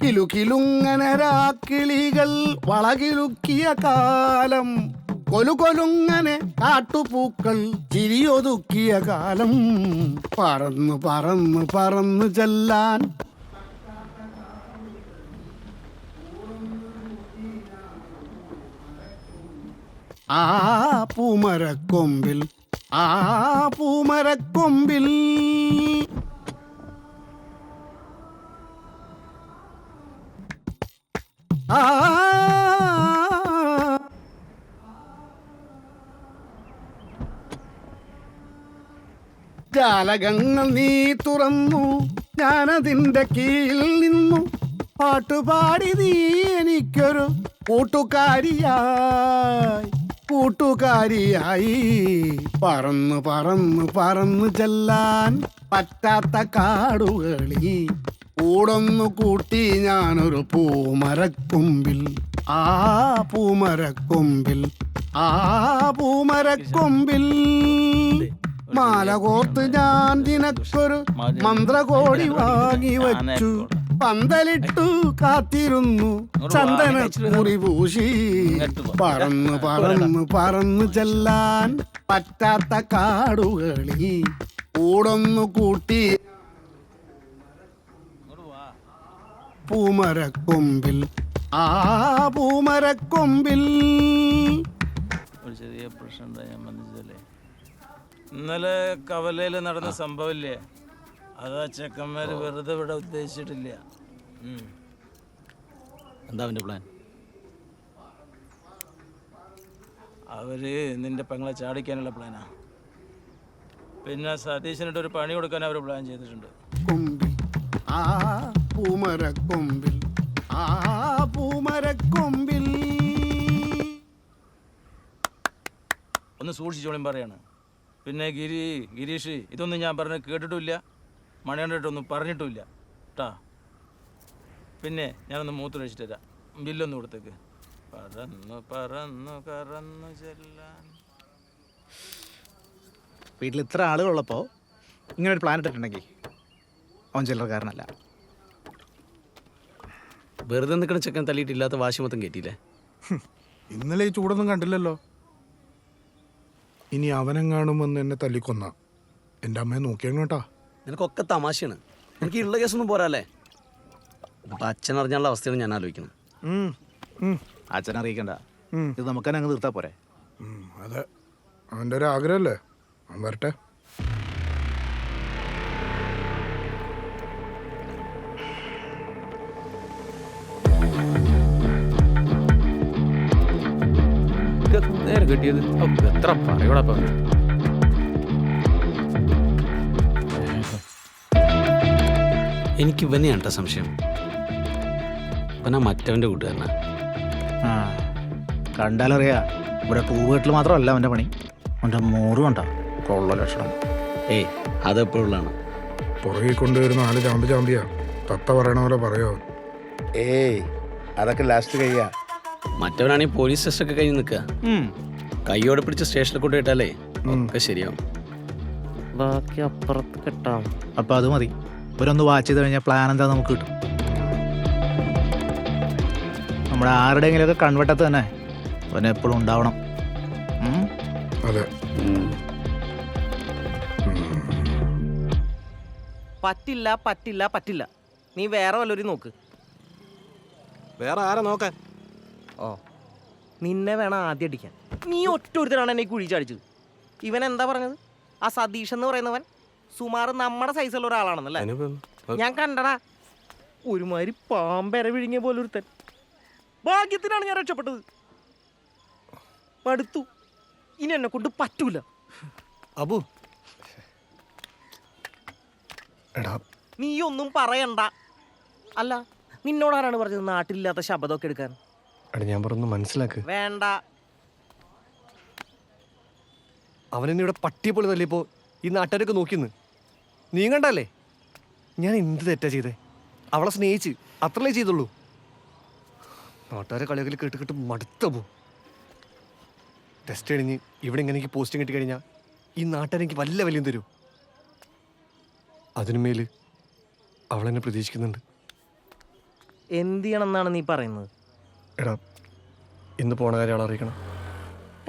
കിലുകിലുങ്ങനെ രാക്കിളികൾ വളകിലുക്കിയ കാലം, കൊലുകൊലുങ്ങനെ കാട്ടുപൂക്കൾ ചിരിയൊതുക്കിയ കാലം. പറന്നു പറന്നു പറന്നു ചെല്ലാൻ ആ പൂമരക്കൊമ്പിൽ, ആ പൂമരക്കൊമ്പിൽ. ആ ജാലകങ്ങൾ നീ തുറന്നു, ഞാനതിൻ്റെ കീഴിൽ നിന്നു. പാട്ടുപാടി നീ എനിക്കൊരു കൂട്ടുകാരിയായി, കൂട്ടുകാരിയായി. പറന്നു പറന്നു പറന്നു ചെല്ലാൻ പറ്റാത്ത കാടുകളിൽ കൂടൊന്നു കൂട്ടി ഞാനൊരു പൂമരക്കൊമ്പിൽ, ആ പൂമരക്കൊമ്പിൽ, ആ പൂമരക്കൊമ്പിൽ മാല കോർത്ത് ഞാൻ നിനക്കൊരു മന്ത്രകോടി വാങ്ങി വച്ചു, പന്തലിട്ടു കാത്തിരുന്നു ചന്ദനക്കുറി പൂശി, പറന്നു പറന്നു പറന്നു ചെല്ലാൻ പറ്റാത്ത കാടുകളിൽ കൂടൊന്നു കൂട്ടി പൂമരക്കൊമ്പിൽ, ആ പൂമരക്കൊമ്പിൽ. ഒരു ചെറിയ പ്രശ്നം എന്താ ഞാൻ മനസ്സിലല്ലേ, ഇന്നലെ കവലയിൽ നടന്ന സംഭവമില്ലേ, അതാ ചെക്കന്മാര് വെറുതെ ഇവിടെ ഉദ്ദേശിച്ചിട്ടില്ല. എന്താ അവൻ്റെ പ്ലാൻ? അവര് നിന്റെ പെങ്ങളെ ചാടിക്കാനുള്ള പ്ലാനാ. പിന്നെ സതീശനിട്ട് ഒരു പണി കൊടുക്കാൻ അവർ പ്ലാൻ ചെയ്തിട്ടുണ്ട്. കൊമ്പിൽ, ആ പൂമരക്കൊമ്പിൽ, ആ പൂമരക്കൊമ്പിൽ. ഒന്ന് സൂക്ഷിച്ചോളിയും പറയാണ്. പിന്നെ ഗിരീഷ് ഇതൊന്നും ഞാൻ പറഞ്ഞ് കേട്ടിട്ടുമില്ല, മണികണ്ഠിട്ടൊന്നും പറഞ്ഞിട്ടുമില്ല കേട്ടാ. പിന്നെ ഞാനൊന്ന് മൂത്രമൊഴിച്ചിട്ട് തരാം, ബില്ലൊന്ന് കൊടുത്തേക്ക്. പറന്നു പറന്നു കറന്നു ചെല്ലാൻ. വീട്ടിൽ ഇത്ര ആളുകളുള്ളപ്പോൾ ഇങ്ങനെ ഒരു പ്ലാൻ ഇട്ടിട്ടുണ്ടെങ്കിൽ അവൻ ചില്ലറക്കാരനല്ല. വെറുതെ നിൽക്കണ ചെക്കൻ തല്ലിയിട്ടില്ലാത്ത വാശി മൊത്തം കയറ്റിയില്ലേ? ഇന്നലെ ഈ ചൂടൊന്നും കണ്ടില്ലല്ലോ. ഇനി അവനെങ്ങാണുമെന്ന് എന്നെ തല്ലിക്കൊന്ന എൻ്റെ അമ്മയെ നോക്കിയാണ് കേട്ടാ. നിനക്കൊക്കെ തമാശയാണ്. എനിക്ക് ഉള്ള കേസൊന്നും പോരാല്ലേ. അപ്പം അച്ഛൻ അറിഞ്ഞാലുള്ള അവസ്ഥയാണ് ഞാൻ ആലോചിക്കുന്നത്. അച്ഛനെ അറിയിക്കണ്ട, ഇത് നമുക്ക് തന്നെ അങ്ങ് തീർത്താ പോരെ. അതെ, അവൻ്റെ ഒരു ആഗ്രഹമല്ലേ, അവൻ വരട്ടെ. നേരെ കിട്ടിയത് എത്ര പറയൂടപ്പം. എനിക്ക് ഇവനെയാണ് കേട്ടോ സംശയം. ഇവനാ മറ്റവൻ്റെ കൂട്ടുകാരനാ. ആ കണ്ടാലറിയാ, ഇവിടെ പൂവീട്ടിൽ മാത്രമല്ല അവൻ്റെ പണി, അവൻ്റെ മോറും ഉണ്ടോ കൊള്ള ലക്ഷണം. ഏയ് അതെപ്പോഴുള്ളതാണ്. പുറകെ കൊണ്ടുവരുന്ന 4 ചാമ്പിയാ തത്ത പറയണ പോലെ പറയോ. ഏയ് അതൊക്കെ ലാസ്റ്റ് കഴിയാ. മറ്റവനാണെങ്കിൽ പോലീസ് സ്റ്റേഷനൊക്കെ കഴിഞ്ഞ് നിൽക്കുക. കൈയോടെ പിടിച്ച് സ്റ്റേഷനിൽ കൊണ്ടുപോയിട്ടാലേ ഒക്കെ ശരിയാവും. ബാക്കി അപ്പുറത്ത് കെട്ടാം. അപ്പം അത് മതി. ഇവരൊന്ന് വാച്ച് ചെയ്ത് കഴിഞ്ഞാൽ പ്ലാൻ എന്താ നമുക്ക് കിട്ടും. നമ്മുടെ ആരുടെയെങ്കിലുമൊക്കെ കൺവെട്ടത്ത് തന്നെ അവനെപ്പോഴും ഉണ്ടാവണം. അതെ, പറ്റില്ല പറ്റില്ല പറ്റില്ല, നീ വേറെ വല്ലവരും നോക്ക്. വേറെ ആരെ നോക്കാൻ? ഓ നിന്നെ വേണം ആദ്യം അടിക്കാൻ. നീ ഒറ്റൊരുത്തരാണ് എന്നെ കുഴി ചാടിച്ചത്. ഇവൻ എന്താ പറഞ്ഞത്? ആ സതീഷ് എന്ന് പറയുന്നവൻ സുമാർ നമ്മുടെ സൈസുള്ള ഒരാളാണെന്നല്ലേ? ഞാൻ കണ്ടടാ, ഒരുമാതിരി പാമ്പര വിഴുങ്ങിയ പോലെ ഒരുത്തൻ. ഭാഗ്യത്തിനാണ് ഞാൻ രക്ഷപ്പെട്ടത്. മടുത്തു, ഇനി എന്നെ കൊണ്ട് പറ്റൂല. അബു എടാ നീ ഒന്നും പറയണ്ട. അല്ല നിന്നോടാരാണ് പറഞ്ഞത് നാട്ടിലില്ലാത്ത ശബ്ദമൊക്കെ എടുക്കാൻ? എടാ ഞാൻ പറഞ്ഞു മനസ്സിലാക്ക്. വേണ്ട. അവനെന്നെ ഇവിടെ പട്ടിയെ പോലെ തല്ലിയപ്പോ ഈ നാട്ടുകാരൊക്കെ നോക്കിന്ന് നീ കണ്ടല്ലേ? ഞാൻ എന്ത് തെറ്റാ ചെയ്തേ? അവളെ സ്നേഹിച്ച് അത്രല്ലേ ചെയ്തുള്ളൂ. നാട്ടുകാരെ കളികളിൽ കേട്ട് കേട്ട് മടുത്തപ്പോ ടെസ്റ്റ് കഴിഞ്ഞ് ഇവിടെ ഇങ്ങനെ എനിക്ക് പോസ്റ്റിംഗ് കിട്ടി കഴിഞ്ഞാൽ ഈ നാട്ടുകാരെനിക്ക് വല്ല വലിയും തരൂ. അതിനുമേല് അവളെന്നെ പ്രതീക്ഷിക്കുന്നുണ്ട്. എന്ത് ചെയ്യണമെന്നാണ് നീ പറയുന്നത്? എടാ ഇന്ന് പോണ കാര്യം അവളെ അറിയിക്കണം.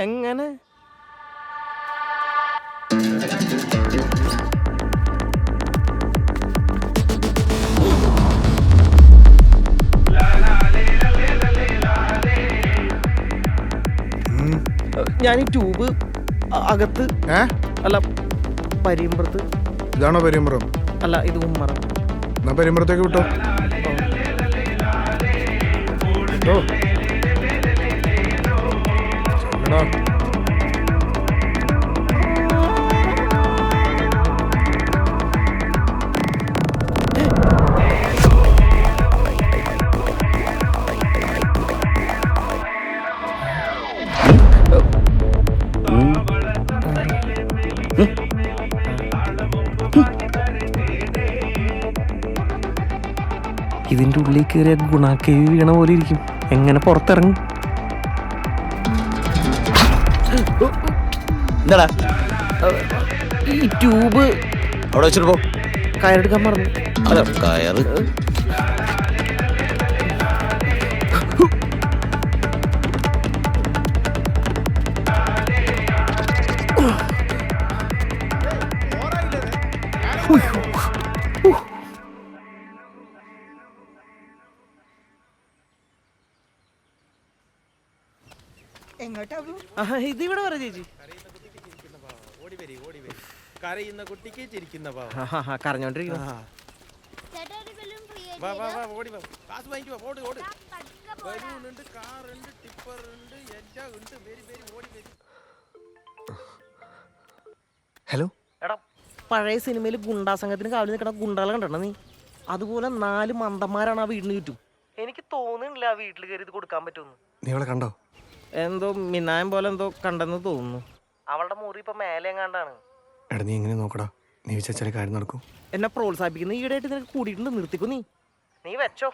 എങ്ങനെ? ഞാൻ ഈ ട്യൂബ് അകത്ത് അല്ല പരിയമ്പുറത്ത്. ഇതാണോ പരിയമ്പുറം? അല്ല ഇത് ഉമ്മറം. എന്നാ പരിയമ്പുറത്തേക്ക് വിട്ടോ. ഇതിൻ്റെ ഉള്ളിൽ കയറിയ ഗുണാക്കേവി വീണ പോലെ ഇരിക്കും. എങ്ങനെ പുറത്തിറങ്ങും? എന്താടാ ഈ ട്യൂബ് അവിടെ വെച്ചിട്ട് പോ. കയറെടുക്കാൻ പറഞ്ഞു. അതെ കയറ്. ഇതിവിടെ പറ ചേച്ചി. കരയുന്ന കുട്ടിക്ക് ചിരിക്കുന്ന കരഞ്ഞോണ്ടിരിക്കുന്നു. ഹലോ എടാ പഴയ സിനിമയിൽ ഗുണ്ടാ സംഘത്തിന് കാവലി നിൽക്കണ ഗുണ്ടാളെ കണ്ടോ നീ? അതുപോലെ 4 മന്ദന്മാരാണ് ആ വീടിന് ചുറ്റും. എനിക്ക് തോന്നുന്നില്ല ആ വീട്ടിൽ കയറി ഇത് കൊടുക്കാൻ പറ്റുമെന്ന്. നീ അവളെ കണ്ടോ? എന്തോ മിന്നായം പോലെ എന്തോ കണ്ടെന്ന് തോന്നുന്നു. അവളുടെ മുറി ഇപ്പൊ മേലെ എങ്ങാണ്ടാണ്. എടാ നീ എങ്ങനെ നോക്കടാ? നീ വിചാരിച്ചാലേ കാര്യം നടക്കും. എന്നെ പ്രോത്സാഹിപ്പിക്കുന്ന ഈടായിട്ട് നിനക്ക് കൂടിയിട്ടുണ്ട്. നിർത്തിക്കോ നീ വെച്ചോ.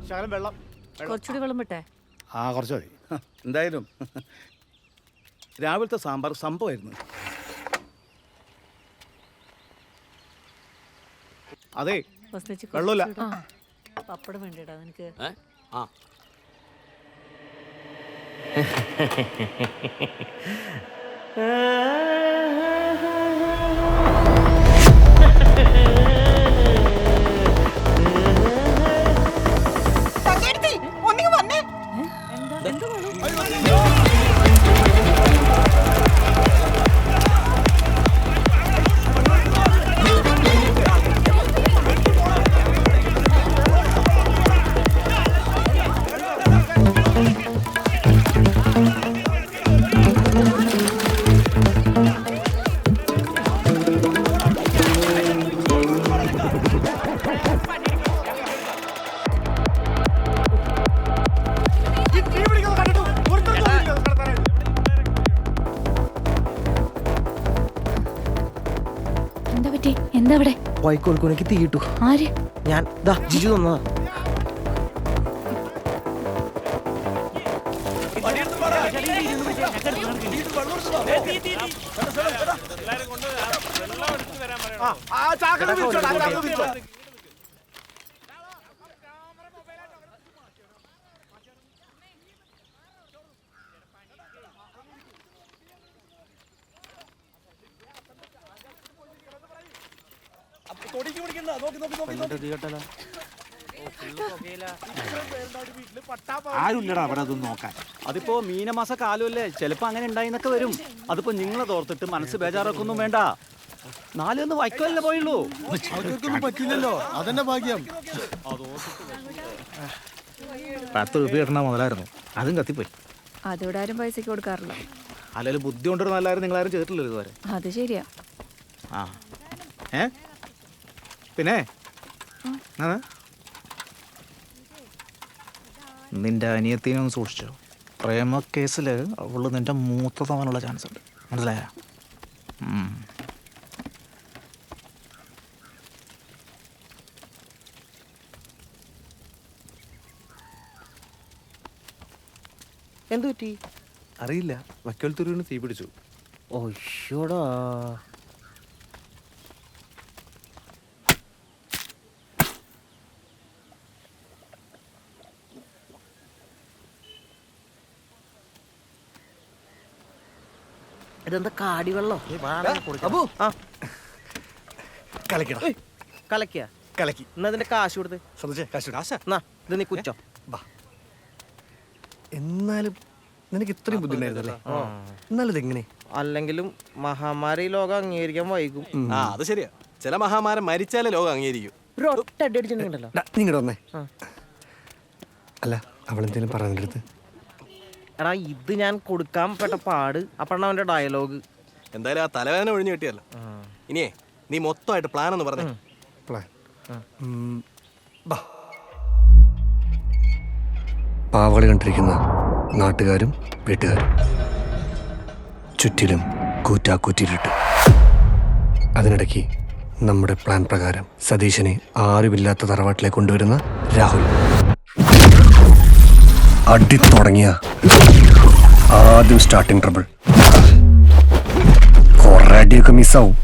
ശകലം വെള്ളം. കുറച്ചുകൂടി വെള്ളം വിട്ടേ. ആ കുറച്ച് മതി. എന്തായാലും രാവിലത്തെ സാമ്പാർ സംഭവമായിരുന്നു. അതെ വെള്ളമില്ല. പപ്പടം വേണ്ടിട്ടാ നിനക്ക്? എന്താ അവിടെ? വൈക്കോൽക്കുനക്ക് തീ കിട്ടു. ആര്? ഞാൻ ജിജു തന്നതാ. ആരുമില്ലടാ അവിടെ അതൊന്നും നോക്കാൻ. അതിപ്പോ മീനമാസ കാലമല്ലേ, ചിലപ്പോ അങ്ങനെ ഉണ്ടായിന്നൊക്കെ വരും. അതിപ്പോ നിങ്ങളെ തോർത്തിട്ട് മനസ്സ് ബേജാറാക്കൊന്നും വേണ്ട. 4 വൈക്കോലല്ലേ പോയുള്ളൂ. അവർക്കൊന്നും പറ്റില്ലല്ലോ, അതെന്നെ ഭാഗ്യം. 10 രൂപ കിട്ടണ മുതലായിരുന്നു, അതും കത്തിപ്പോയി. അതിവിടെ ആരും പൈസക്ക് കൊടുക്കാറില്ല. അല്ലെങ്കിൽ ബുദ്ധി കൊണ്ടിരുന്ന എല്ലാവരും നിങ്ങളാരും ചെയ്തിട്ടില്ലല്ലോ ഇതുവരെ. അത് ശരിയാ. ആ പിന്നെ നിന്റെ അനിയത്തിനെ ഒന്ന് സൂക്ഷിച്ചോ. പ്രേമ കേസിൽ അവള് നിന്റെ മൂത്ത തവനുള്ള ചാൻസ് ഉണ്ട്, മനസ്സിലായ? എന്തു പറ്റി അറിയില്ല. വക്കൽ തുരുവിന് തീ പിടിച്ചു. ഓശോടാ. ഇതെന്താ കാടി വെള്ളം? കലക്കിയ കലക്കി. എന്നാ ഇതിന്റെ കാശ് കൊടുത്ത്. ഇത് നീ കുച്ചോ. എന്നാലും നിനക്ക് ഇത്രയും ബുദ്ധിമുട്ടായിരുന്നല്ലേ? എന്നാലും ഇതെങ്ങനെ? അല്ലെങ്കിലും മഹാമാരി ലോകം അംഗീകരിക്കാൻ വൈകും. അത് ശരിയാ. ചില മഹാമാരൻ മരിച്ചാലേ ലോകം അംഗീകരിക്കും. ഒരു ഒറ്റ അടി അടിച്ചിട്ടുണ്ടല്ലോ. നിങ്ങടെ വന്നേ. അല്ല അവളെന്തേലും പറഞ്ഞെടുത്ത് എടാ ഇത് ഞാൻ കൊടുക്കാൻ പെട്ട പാട് അപ്പഴാണ് അവന്റെ ഡയലോഗ്. എന്തായാലും ആ തലവേദന ഒഴിഞ്ഞു കിട്ടിയല്ലോ. ഇനിയേ നീ മൊത്തമായിട്ട് പ്ലാൻ ഒന്ന് പറഞ്ഞേ. പ്ലാൻ പാവകളി കണ്ടിരിക്കുന്ന നാട്ടുകാരും വീട്ടുകാരും ചുറ്റിലും കൂറ്റാക്കൂറ്റിലിട്ട്. അതിനിടയ്ക്ക് നമ്മുടെ പ്ലാൻ പ്രകാരം സതീശനെ ആരുമില്ലാത്ത തറവാട്ടിലേക്ക് കൊണ്ടുവരുന്ന രാഹുൽ. അടി തുടങ്ങിയ ആദ്യം സ്റ്റാർട്ടിങ് ട്രബിൾ. കുറെ അടിയൊക്കെ മിസ്സാവും.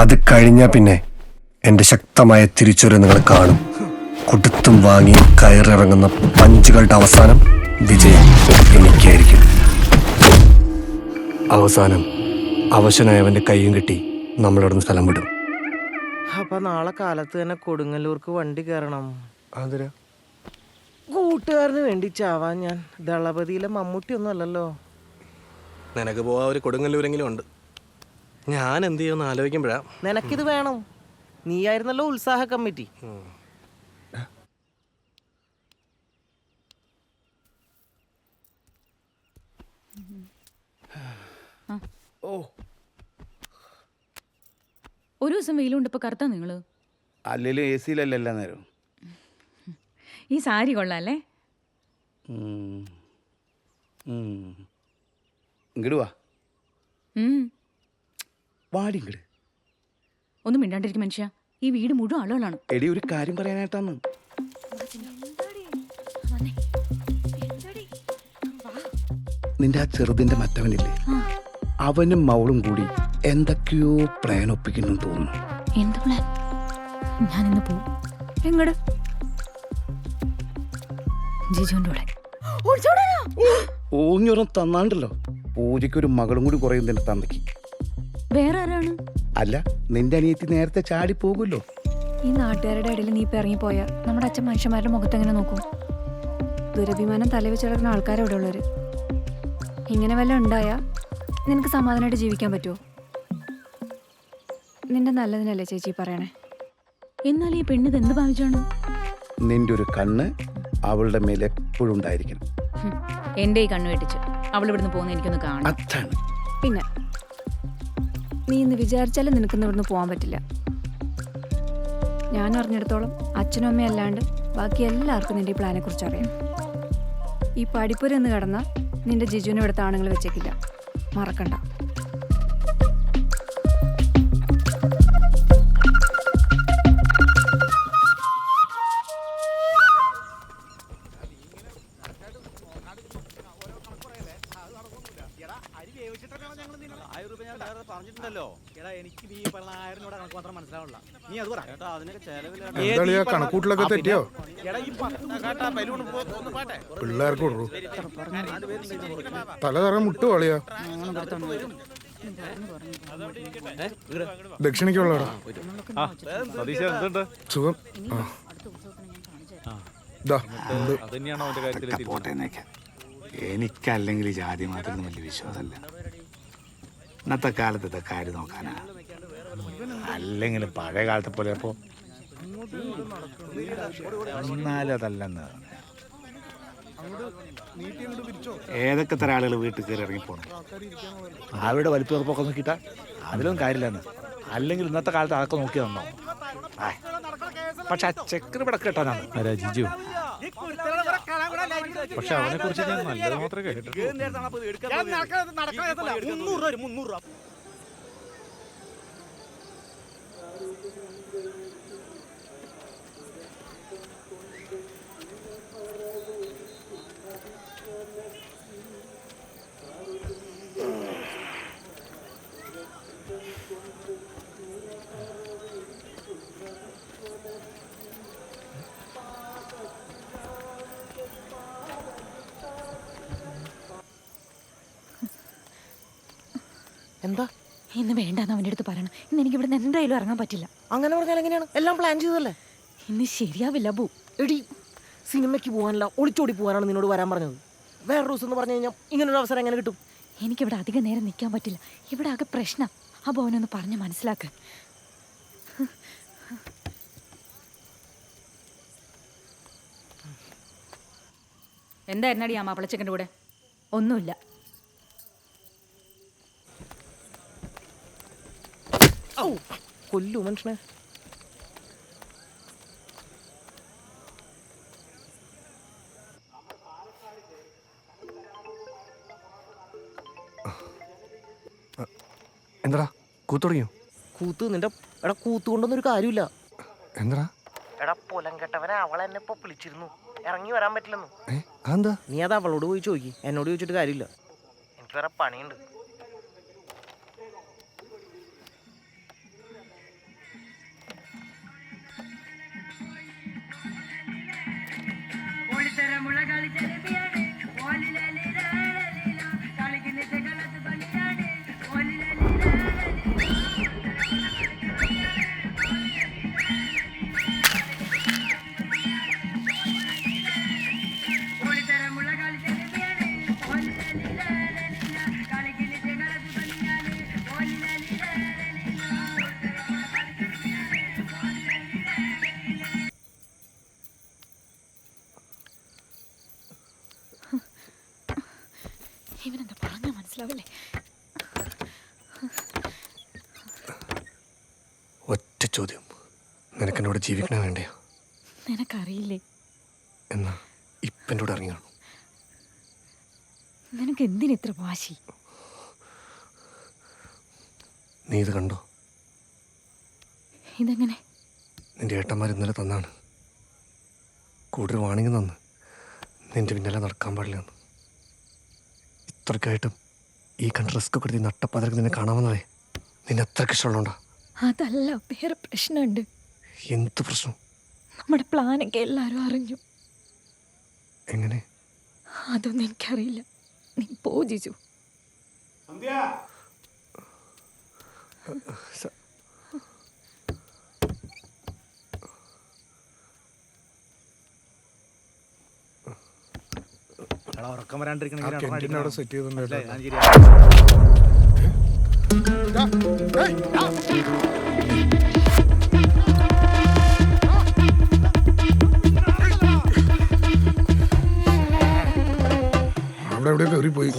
അത് കഴിഞ്ഞാൽ പിന്നെ എന്റെ ശക്തമായ തിരിച്ചുവരവ് നിങ്ങൾ കാണും. കൊടുത്തും വാങ്ങിയും കയറിറങ്ങുന്ന പഞ്ചുകളുടെ അവസാനം വിജയം എനിക്കായിരിക്കും. അവസാനം അവശനായവന്റെ കൈയും കെട്ടി നമ്മളിവിടുന്ന് സ്ഥലം വിടും. അപ്പൊ നാളെ കാലത്ത് തന്നെ കൊടുങ്ങല്ലൂർക്ക് വണ്ടി കയറണം. അതിരാ കൂട്ടുകാരന് വേണ്ടി ചാവാൻ ഞാൻ ദളപതിയിലെ മമ്മൂട്ടി ഒന്നും അല്ലല്ലോ. നിനക്ക് പോവാ ഒരു കൊടുങ്ങല്ലൂരെങ്കിലും ഉണ്ട്. ഞാൻ എന്ത് ചെയ്യുമെന്ന് ആലോചിക്കുമ്പോഴാ. നിനക്കിത് വേണം. നീയായിരുന്നല്ലോ ഉത്സാഹ കമ്മിറ്റി. ഒരു ദിവസം വെയിലുണ്ട് ഇപ്പൊ കറുത്താ നിങ്ങള്. അല്ലെങ്കിലും എ സിയിലല്ല എല്ലാ നേരം. ഈ സാരി കൊള്ളാല്ലേ? ഇങ്ങട് വാ, വാടി ഇങ്ങട്. ഒന്നും മിണ്ടാണ്ടിരിക്കും മനുഷ്യ. ഈ വീട് മുഴുവൻ ആളുകളാണ്. എടി ഒരു കാര്യം പറയാനായിട്ടാണ്. നിന്റെ ആ ചെറുതിന്റെ മറ്റവനില്ലേ, അവനും മവളും കൂടി എന്തൊക്കെയോ പ്ലാൻ ഒപ്പിക്കുന്നു തോന്നുന്നു. എന്ത് പ്ലാൻ? ഞാൻ ഇന്ന് പോവും. എങ്ങട്? ജിജുവിന്റെ കൂടെ. ഓഞ്ഞൊരം തന്നാണ്ടല്ലോ. പൂജയ്ക്കൊരു മകളും കൂടി കുറയും നിന്റെ തന്തയ്ക്ക്. വേറെ ആരാണ്? അല്ല, നിന്റെ അനിയത്തി നേരത്തെ ചാടി പോകുമല്ലോ. ഈ നാട്ടുകാരുടെ ഇടയിൽ നീ ഇപ്പൊ ഇറങ്ങിപ്പോയാ നമ്മുടെ അച്ഛൻ മനുഷ്യന്മാരുടെ മുഖത്ത് എങ്ങനെ നോക്കും? ദുരഭിമാനം തലവെച്ച് കിടക്കുന്ന ആൾക്കാരെ ഇവിടെ ഉള്ളവര്. ഇങ്ങനെ വല്ല ഉണ്ടായാ നിനക്ക് സമാധാനമായിട്ട് ജീവിക്കാൻ പറ്റുമോ? നിന്റെ നല്ലതിനല്ലേ ചേച്ചി പറയണേ. എന്നാൽ ഈ പെണ്ണിത് എന്ത് ഭാവിച്ചാണ്? നിന്റെ ഒരു കണ്ണ് അവളുടെ മേലെ എപ്പോഴും ഉണ്ടായിരിക്കണം. എന്റെ ഈ കണ്ണ് വെട്ടിച്ച് അവൾ ഇവിടുന്ന് പോകുന്ന എനിക്കൊന്ന് കാണാം. അതാണ്. പിന്നെ നീ ഇന്ന് വിചാരിച്ചാലും നിനക്കിന്ന് ഇവിടുന്ന് പോകാൻ പറ്റില്ല. ഞാൻ അറിഞ്ഞിടത്തോളം അച്ഛനും അമ്മയും അല്ലാണ്ട് ബാക്കി എല്ലാവർക്കും നിന്റെ ഈ പ്ലാനെ കുറിച്ച് അറിയാം. ഈ പഠിപ്പുര എന്ന് കിടന്ന നിന്റെ ജിജുവിനെ ഇവിടുത്തെ ആണുങ്ങൾ വെച്ചേക്കില്ല, മറക്കണ്ട. പറഞ്ഞിട്ടുണ്ടല്ലോ. എടാ എനിക്ക് നീ 1000 രൂപ കണക്ക് മാത്രം മനസ്സിലാവില്ല. നീ അത് പറ. ചേട്ടാ അതിനൊക്കെ എന്താ കണക്കൂട്ടിലൊക്കെ തെറ്റിയോ? പിള്ളേർക്ക് കൊടുക്കൂ. തല തറ മുട്ടു കളിയാ. ദക്ഷിണിക്കുള്ളടാ സുഖം. എനിക്കല്ലെങ്കിൽ ഈ ജാതി മാത്രം വലിയ വിശ്വാസമല്ല. ഇന്നത്തെ കാലത്ത് ഇതൊക്കെ ആര് നോക്കാനാ? അല്ലെങ്കിലും പഴയ കാലത്തെ പോലെ അപ്പോ എന്നാലും അതല്ലെന്ന്. ഏതൊക്കെ തരം ആളുകൾ വീട്ടിൽ കയറി ഇറങ്ങിപ്പോണം. അവിടെ വലിപ്പം ഉറപ്പൊക്കെ നോക്കിയിട്ടാ അതിലൊന്നും കാര്യമില്ലെന്ന്. അല്ലെങ്കിൽ ഇന്നത്തെ കാലത്ത് അതൊക്കെ നോക്കി തന്നോ. പക്ഷെ ആ ചെക്കന് ഇവിടെ കേട്ടാനാണ് ജിജു. പക്ഷെ അവനെ കുറിച്ച് ഞാൻ നല്ലത് മാത്രമേ കേട്ടിട്ടുള്ളൂ. എന്താ ഇന്ന് വേണ്ടെന്ന് അവൻ്റെ അടുത്ത് പറയണം. ഇന്ന് എനിക്ക് ഇവിടെ എന്തായാലും ഇറങ്ങാൻ പറ്റില്ല. അങ്ങനെ പറഞ്ഞാൽ എങ്ങനെയാണ്? എല്ലാം പ്ലാൻ ചെയ്തല്ലേ. ഇന്ന് ശരിയാവില്ല ബു. എടി സിനിമയ്ക്ക് പോകാനല്ല ഒളിച്ചോടി പോകാനാണ് നിന്നോട് വരാൻ പറഞ്ഞത്. വേറെ ദിവസം എന്ന് പറഞ്ഞു കഴിഞ്ഞാൽ ഇങ്ങനൊരു അവസരം എങ്ങനെ കിട്ടും? എനിക്കിവിടെ അധികം നേരം നിൽക്കാൻ പറ്റില്ല. ഇവിടെ ആകെ പ്രശ്നം. അപ്പോൾ അവനൊന്ന് പറഞ്ഞ് മനസ്സിലാക്ക്. എന്തായിരുന്നാടി ആ മാപ്പിളച്ചക്കൻ്റെ കൂടെ? ഒന്നുമില്ല. കൊല്ലു മനുഷ്യനെ. എന്താടാ കൂത്ത് തുടങ്ങിയോ? കൂത്ത് നിന്റെ എടാ കൂത്ത് കൊണ്ടൊന്നും ഒരു കാര്യമില്ല. എന്താടാ? എടാ പൊലം കെട്ടവനെ അവളെന്നെ ഇപ്പൊ വിളിച്ചിരുന്നു, ഇറങ്ങി വരാൻ പറ്റില്ലെന്നു. അതെന്താ? നീ അത് അവളോട് പോയി ചോദിക്കി, എന്നോട് ചോദിച്ചിട്ട് കാര്യമില്ല. എനിക്ക് വേറെ പണിയുണ്ട്. ഇവനെന്താ പറഞ്ഞാ മനസ്സിലാവില്ലേ? ഒറ്റ ചോദ്യം, നിനക്കെന്നോട് ജീവിക്കണ വേണ്ടയോ? നിനക്കറിയില്ലേ? എന്നാ ഇപ്പം എൻ്റെ കൂടെ ഇറങ്ങി കാണും. നിനക്ക് എന്തിനിത്ര വാശി? നീ ഇത് കണ്ടോ? ഇതെങ്ങനെ? നിന്റെ ഏട്ടന്മാർ ഇന്നലെ തന്നാണ്. കൂടുതൽ വാണിംഗ് തന്ന് നിന്റെ പിന്നാലെ നടക്കാൻ പാടില്ലെന്ന്. ഇത്രയ്ക്കായിട്ടും ഈ കണ്ട റിസ്ക് കൊടുത്തി നട്ടപ്പാതിരക്ക് നിന്നെ കാണാമെന്നതേ നിന്നെ അത്രയ്ക്ക് ഇഷ്ടമുള്ളതുകൊണ്ടാ. അതല്ല, വേറെ പ്രശ്നമുണ്ട്. എന്ത് പ്രശ്നം? നമ്മുടെ പ്ലാനൊക്കെ എല്ലാവരും അറിഞ്ഞു. എങ്ങനെ? അതൊന്നും എനിക്കറിയില്ല. നീ പോ ജിജു. ഉറക്കം വരാണ്ടിരിക്കണമെങ്കിൽ അവിടെ സെറ്റ് ചെയ്തിട്ടുണ്ട്. അവിടെ എവിടെ കയറി പോയി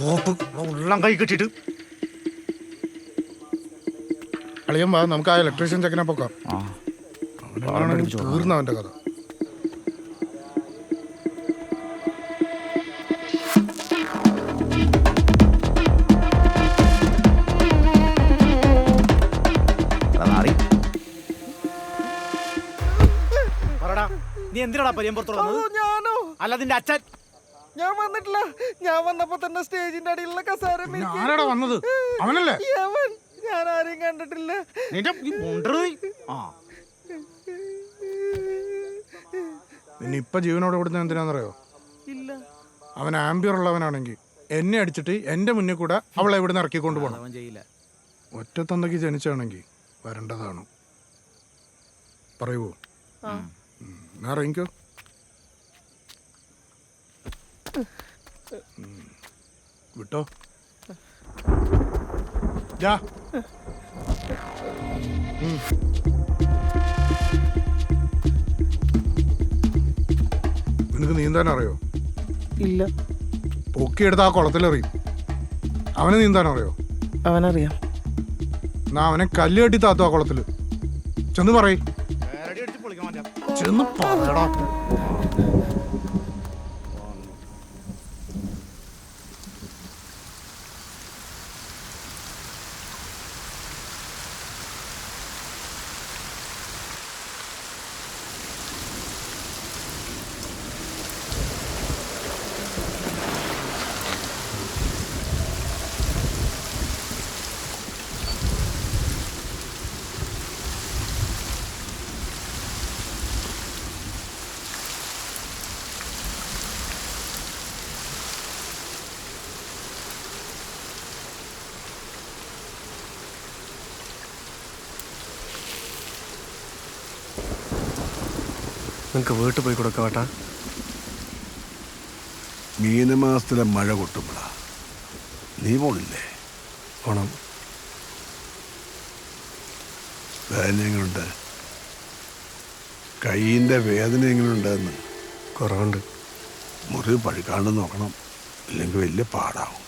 ഉള്ളം കൈ കെട്ടിട്ട് അളിയൻ വാ, നമുക്ക് ആ ഇലക്ട്രീഷ്യൻ ചെക്കനെ പൊക്കാം. അവനാണെങ്കിൽ തീർന്ന അവന്റെ കഥ. നീ എന്തിനാടാ പരിയമ്പുറത്തോട് വന്നത്? ഞാനോ? അല്ല നിന്റെ അച്ഛൻ. ഞാൻ വന്നിട്ടില്ല. ഞാൻ വന്നപ്പോ തന്നെ സ്റ്റേജിന്റെ അടിയിലുള്ള കസേര ആരാടാ വന്നത്? അവനല്ലേ? ഞാൻ ആരെയും കണ്ടിട്ടില്ല. നിന്നെ ഇപ്പൊ ജീവനോടെ കൊടുത്ത എന്തിനാന്നറിയോ? ഇല്ല. അവൻ ആംബിയർ ഉള്ളവനാണെങ്കിൽ എന്നെ അടിച്ചിട്ട് എന്റെ മുന്നിൽ കൂടെ അവളെ ഇവിടെ നിന്ന് ഇറക്കിക്കൊണ്ട് പോകണം. ഒറ്റത്തന്തയ്ക്ക് ജനിച്ചാണെങ്കിൽ വരേണ്ടതാണ്. പറയുവോ? ഇറങ്ങിക്കോ. വിട്ടോ. നിനക്ക് നീന്താൻ അറിയോ? ഇല്ല. പൊക്കിയെടുത്ത് ആ കുളത്തിലെറിയും. അവന് നീന്താൻ അറിയോ? അവനറിയാം. എന്നാ അവനെ കല്ല് കെട്ടി താത്തു ആ കുളത്തില്. ചെന്ന് പറയ്. ചെന്ന് പറയടാ. നിനക്ക് വീട്ടിൽ പോയി കൊടുക്കാവട്ടാ? മീനമാസത്തിലെ മഴ കൊട്ടുമ്പോഴാ. നീ പോണില്ലേ? പോണം. വേദന എങ്ങനെയുണ്ട്? കൈയിൻ്റെ വേദന എങ്ങനെയുണ്ടെന്ന്? കുറവുണ്ട്. മുറിവ് പഴുക്കാണ്ട് നോക്കണം, ഇല്ലെങ്കിൽ വലിയ പാടാവും.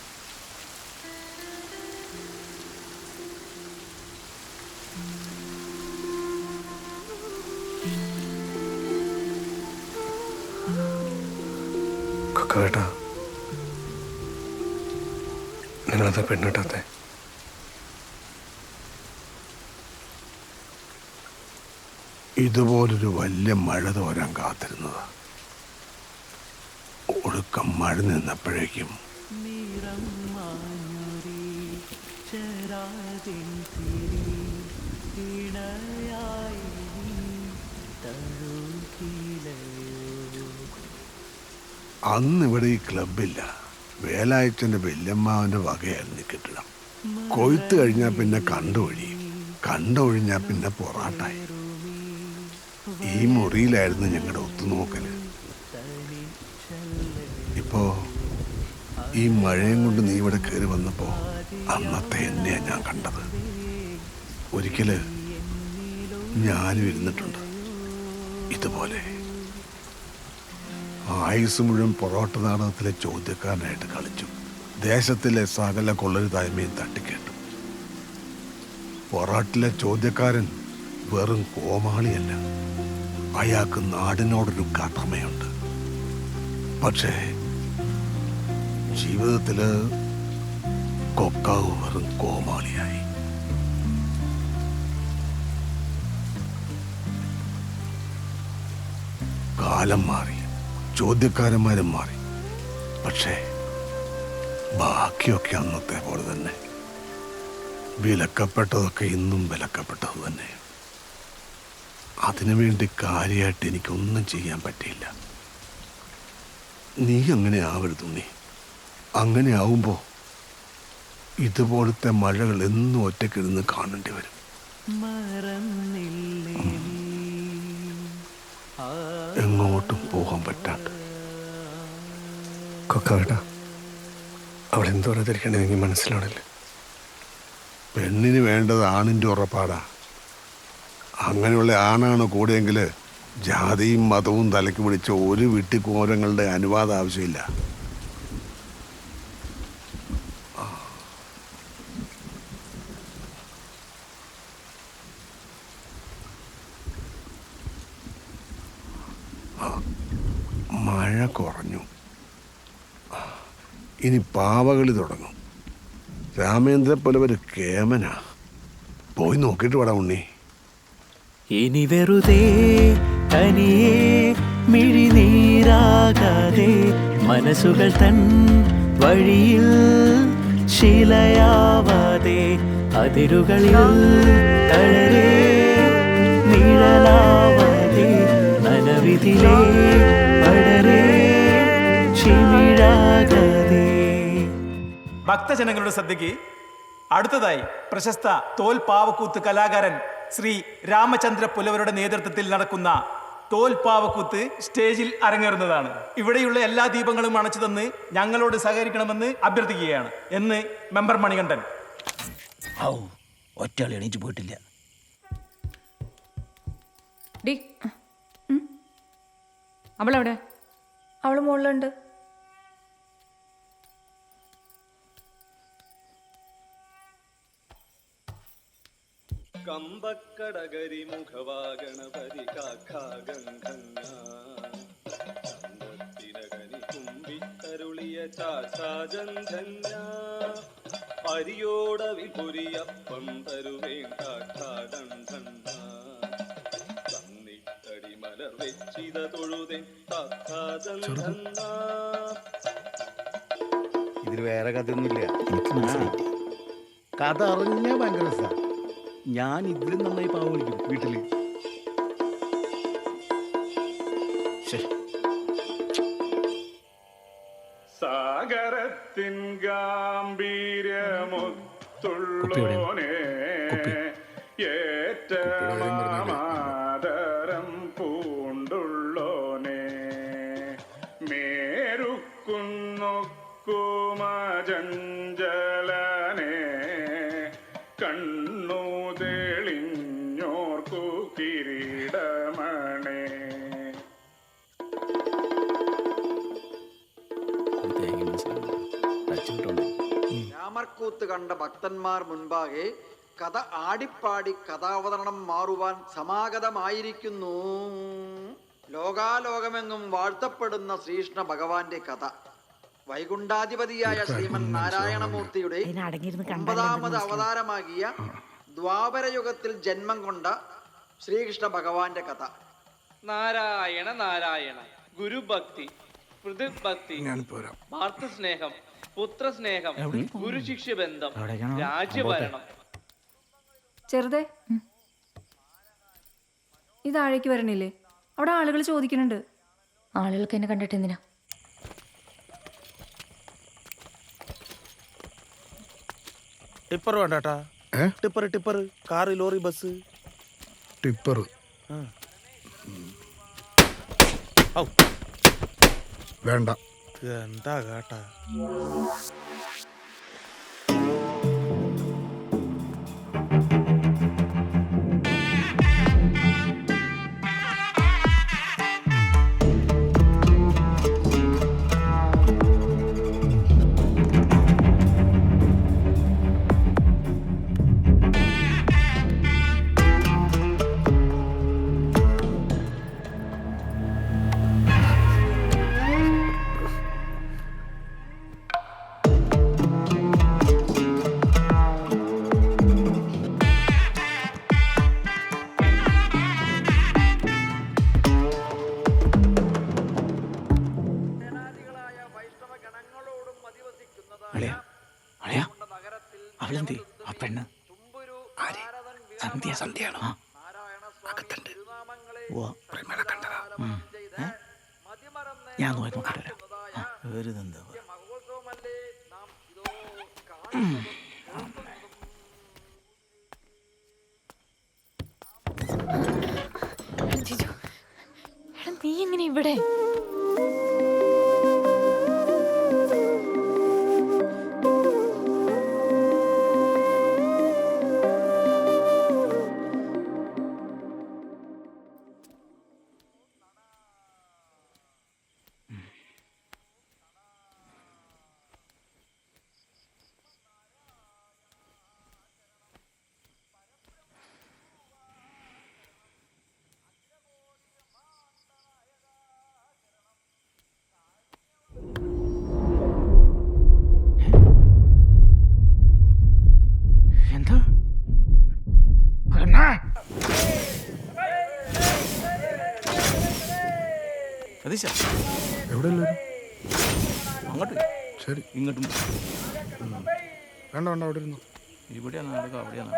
കൊക്കാവേട്ടാ, നിങ്ങളത് പെണ്ണിട്ടാത്തെ? ഇതുപോലൊരു വലിയ മഴ തോരാൻ കാത്തിരുന്നതാ. ഒടുക്കം മഴ നിന്നപ്പോഴേക്കും അന്നിവിടെ ഈ ക്ലബില്ല. വേലായച്ചൻ്റെ വല്യമ്മാവൻ്റെ വകയായിരുന്നു കെട്ടിടം. കൊയ്ത്ത് കഴിഞ്ഞാൽ പിന്നെ കണ്ടൊഴിയും, കണ്ടൊഴിഞ്ഞാൽ പിന്നെ പൊറാട്ടായി. ഈ മുറിയിലായിരുന്നു ഞങ്ങളുടെ ഒത്തുനോക്കല്. ഇപ്പോ ഈ മഴയും കൊണ്ട് നീ ഇവിടെ കയറി വന്നപ്പോ അന്നത്തെ എന്നെയാ ഞാൻ കണ്ടത്. ഒരിക്കല് ഞാനും ഇരുന്നിട്ടുണ്ട് ഇതുപോലെ. ആയുസ് മുഴുവൻ പൊറോട്ട നാടകത്തിലെ ചോദ്യക്കാരനായിട്ട് കളിച്ചു. ദേശത്തിലെ സകല കൊള്ളരുതായ്മയും തട്ടിക്കേട്ടു. പൊറോട്ടിലെ ചോദ്യക്കാരൻ വെറും കോമാളിയല്ല, അയാൾക്ക് നാടിനോടൊരു കടമയുണ്ട്. പക്ഷേ ജീവിതത്തില് കൊക്കാവ് വെറും കോമാളിയായി. കാലം മാറി, ചോദ്യക്കാരന്മാരും മാറി, പക്ഷേ ബാക്കിയൊക്കെ അന്നത്തെ പോലെ തന്നെ. വിലക്കപ്പെട്ടതൊക്കെ ഇന്നും വിലക്കപ്പെട്ടത് തന്നെ. അതിനുവേണ്ടി കാര്യമായിട്ട് എനിക്കൊന്നും ചെയ്യാൻ പറ്റിയില്ല. നീ അങ്ങനെ ആവരുത് ഉണ്ണി. അങ്ങനെ ആവുമ്പോ ഇതുപോലത്തെ മഴകൾ എന്നും ഒറ്റക്കിരുന്ന് കാണേണ്ടി വരും. എങ്ങോട്ടും പോകാൻ പറ്റാണ്ട്. കൊക്കാവേട്ടാ, അവൾ എന്തോ തിരിക്കണമെങ്കിൽ മനസ്സിലാണില്ല. പെണ്ണിന് വേണ്ടത് ആണിൻ്റെ ഉറപ്പാടാ. അങ്ങനെയുള്ള ആണാണ് കൂടെയെങ്കിൽ ജാതിയും മതവും തലയ്ക്ക് പിടിച്ച ഒരു വിട്ടിക്കോരങ്ങളുടെ അനുവാദം ആവശ്യമില്ല. മഴ കുറഞ്ഞു, ഇനി പാവകളി തുടങ്ങും. രാമേന്ദ്ര പുലവര് കേമനാ. പോയി നോക്കിയിട്ട് വേടാ ഉണ്ണി. ഇനി വെറുതെ തനിയെ മിഴിനീരാകാതെ മനസ്സുകൾ തൻ വഴിയിൽ ശിലയാവാതെ അതിരുകളിൽ തളരെ നിഴലാവാതെ നനവിധിലേ പടരെ ചിമിഴാകാതെ. ഭക്തജനങ്ങളുടെ ശ്രദ്ധയ്ക്ക് അടുത്തതായി പ്രശസ്ത തോൽപ്പാവക്കൂത്ത് കലാകാരൻ ശ്രീ രാമചന്ദ്ര പുലവരുടെ നേതൃത്വത്തിൽ നടക്കുന്ന തോൽപ്പാവക്കൂത്ത് സ്റ്റേജിൽ അരങ്ങേറുന്നതാണ്. ഇവിടെയുള്ള എല്ലാ ദീപങ്ങളും അണച്ചു തന്ന് ഞങ്ങളോട് സഹകരിക്കണമെന്ന് അഭ്യർത്ഥിക്കുകയാണ് എന്ന് മെമ്പർ മണികണ്ഠൻ. ഒറ്റയാൾ എണീറ്റ് പോയിട്ടില്ല. അവളെവിടെ? അവള് മുകളിലുണ്ട്. കമ്പക്കടകരി മുഖവാഗണപതി കാഖാഗന്ധന്യത്തിനകനി കുമ്പിത്തരുളിയ ചാചാജന്ധന്യ അരിയോട വിപുരിയപ്പം തരുവേൻ കാഖാഗന്ധന്യ തന്നിട്ടടി മലർ വെച്ചിത തൊഴുതേ കാഖാഗന്ധന്യ. ഇതിൽ വേറെ കഥയൊന്നുമില്ല. എനിക്ക് മനസ്സിലായി. കഥ അറിഞ്ഞാൽ ഭയങ്കര രസമാണ്. ഞാൻ ഇതിലും നന്നായി പാവ വിളിക്കും വീട്ടില്. സാഗരത്തിൻ ഗാംഭീര്യമൊത്തുള്ളോനെ ഏറ്റമാദരം പൂണ്ടുള്ളോനെ മേരുക്കുന്നൊക്കുമജഞ്ചലനെ കണ്ണു തെളിഞ്ഞോർക്കു കിരീടമണേ. രാമർക്കൂത്ത് കണ്ട ഭക്തന്മാർ മുൻപാകെ കഥ ആടിപ്പാടി കഥാവതരണം മാറുവാൻ സമാഗതമായിരിക്കുന്നു. ലോകാലോകമെങ്ങും വാഴ്ത്തപ്പെടുന്ന ശ്രീകൃഷ്ണ ഭഗവാന്റെ കഥ. വൈകുണ്ഠാധിപതിയായ ശ്രീമൻ നാരായണമൂർത്തിയുടെ 9ാമത് അവതാരമാകിയ ദ്വാപരയുഗത്തിൽ ജന്മം കൊണ്ട ശ്രീകൃഷ്ണ ഭഗവാന്റെ കഥ. നാരായണ നാരായണ. ഗുരുഭക്തി, പൃഥുഭക്തി, ഭാതൃസ്നേഹം, പുത്രസ്നേഹം, ഗുരുശിഷ്യ ബന്ധം, രാജ്യഭരണം. ചെറുതേ, ഇത് താഴേക്ക് വരണില്ലേ? അവിടെ ആളുകൾ ചോദിക്കുന്നുണ്ട്. ആളുകൾക്ക് എന്നെ കണ്ടിട്ട് എന്തിനാ? ടിപ്പർ വേണ്ടാ? Tipper tipper, car, lorry, bus. Tipper വേണ്ട. എന്താ കേട്ടാ? അവളെന്തി ആ പെണ്ണ് സന്ധ്യ സന്ധ്യയാണോ? അകത്തുണ്ട്. ഞാൻ നോക്കിട്ട് വരാം. വെറുതെന്താ നീ എങ്ങനെ ഇവിടെ? എവിടെ അങ്ങോട്ട് ശരി, ഇങ്ങോട്ടും വേണ്ട വേണ്ട, അവിടെ ഇരുന്നു. ഇവിടെയാണ് നടക്കുക, അവിടെയാണ്.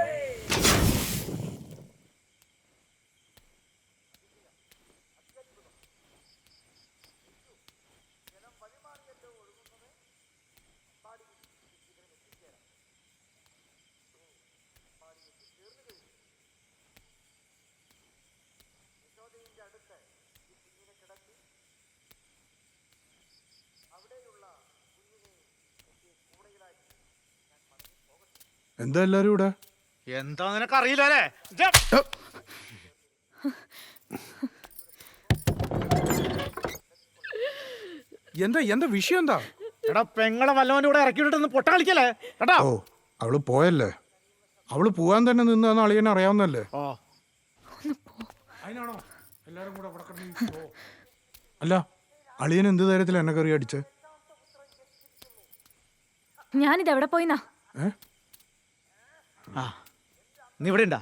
എന്താ എല്ലാരും ഇവിടെ? എന്താ നിനക്ക് അറിയില്ലേ? എന്താ എന്താ വിഷയം എന്താ? എടാ പെങ്ങളെ വല്ലവൻ്റെ കൂടെ ഇറക്കി വിട്ടിട്ടൊന്ന് പൊട്ട കളിക്കല്ലേ കേട്ടാ? ഓ, അവള് പോയല്ലേ? അവള് പോവാൻ തന്നെ നിന്നാന്ന് അളിയനെ അറിയാവുന്നല്ലേ? അല്ല, അളിയൻ എന്ത് ധൈര്യത്തിൽ എന്നെ കറി അടിച്ചേ? ഞാനിത് എവിടെ പോയിന്നാ? ആ, നീ ഇവിടെ ഉണ്ടാ?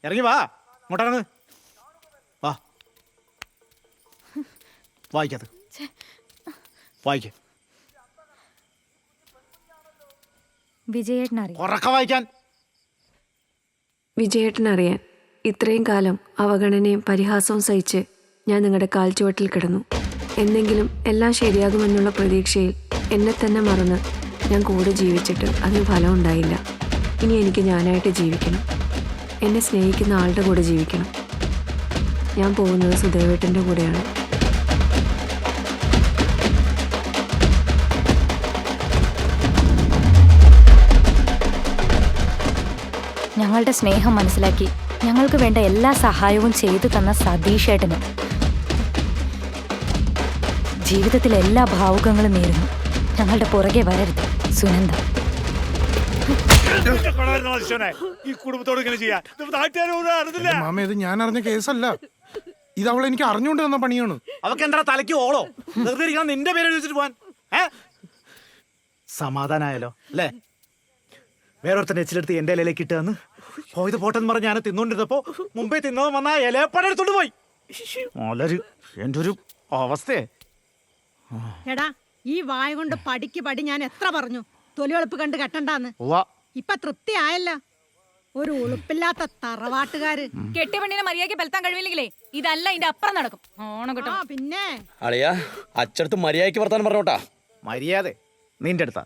ഇറങ്ങി വാ, ഇങ്ങോട്ടിറങ്ങ് വാ. വായിക്കത് വായിക്ക. വിജയേട്ടനറിയാം വായിക്കാൻ. വിജയേട്ടനറിയാൻ ഇത്രയും കാലം അവഗണനയും പരിഹാസവും സഹിച്ച് ഞാൻ നിങ്ങളുടെ കാൽച്ചുവട്ടിൽ കിടന്നു. എന്നെങ്കിലും എല്ലാം ശരിയാകുമെന്നുള്ള പ്രതീക്ഷയിൽ എന്നെ തന്നെ മറന്ന് ഞാൻ കൂടെ ജീവിച്ചിട്ട് അതിന് ഫലം ഉണ്ടായില്ല. ഇനി എനിക്ക് ഞാനായിട്ട് ജീവിക്കണം. എന്നെ സ്നേഹിക്കുന്ന ആളുടെ കൂടെ ജീവിക്കണം. ഞാൻ പോകുന്നത് സുദേവേട്ടൻ്റെ കൂടെയാണ്. ഞങ്ങളുടെ സ്നേഹം മനസ്സിലാക്കി ഞങ്ങൾക്ക് വേണ്ട എല്ലാ സഹായവും ചെയ്തു തന്ന സതീഷേട്ടനും ജീവിതത്തിലെ എല്ലാ ഭാവുകങ്ങളും നേരുന്നു. ഞങ്ങളുടെ പുറകെ വരരുത് സുനന്ദ. ഈ കുടുംബത്തോട് ഇങ്ങനെ ചെയ്യാൻ മാമ, ഇത് ഞാൻ അറിഞ്ഞ കേസല്ല. ഇത് അവൾ എനിക്ക് അറിഞ്ഞുകൊണ്ട് തന്ന പണിയാണ്. അവക്ക് എന്താ തലയ്ക്ക് ഓളോ? വെറുതെ ഇരിക്കണം നിന്റെ പേര് എഴുതിച്ചിട്ട് പോവാൻ. സമാധാനായാലോ അല്ലേ? വേറൊരുത്തന്നെ എച്ചിലെടുത്ത് എന്റെ ഇലയിലേക്ക് ഇട്ടുവന്ന് പോയത് പോട്ടെന്ന് പറഞ്ഞ് ഞാൻ തിന്നോണ്ടിരുന്നപ്പോ മുമ്പേ തിന്നവൻ വന്ന ഇലയപ്പടം എടുത്തോണ്ട് പോയി. എന്റെ ഒരു അവസ്ഥയെ. എടാ ഈ വായ കൊണ്ട് പടിക്ക് പടി ഞാൻ എത്ര പറഞ്ഞു തൊലിവെളുപ്പ് കണ്ട് കെട്ടണ്ടാന്ന്. ഇപ്പൊ തൃപ്തി ആയല്ല. ഒരു ഉളുപ്പില്ലാത്ത തറവാട്ടുകാര്. കെട്ടിയ പെണ്ണിനെ മര്യാദയ്ക്ക് പെലത്താൻ കഴിവില്ലെങ്കിലേ ഇതല്ല ഇതിന്റെ അപ്പുറം നടക്കും. ഓണം കിട്ടും. പിന്നെ അളിയാ അച്ചടത്ത് മര്യാദയ്ക്ക് വർത്താനം പറഞ്ഞോട്ടാ. മര്യാദ നിന്റെ അടുത്താ.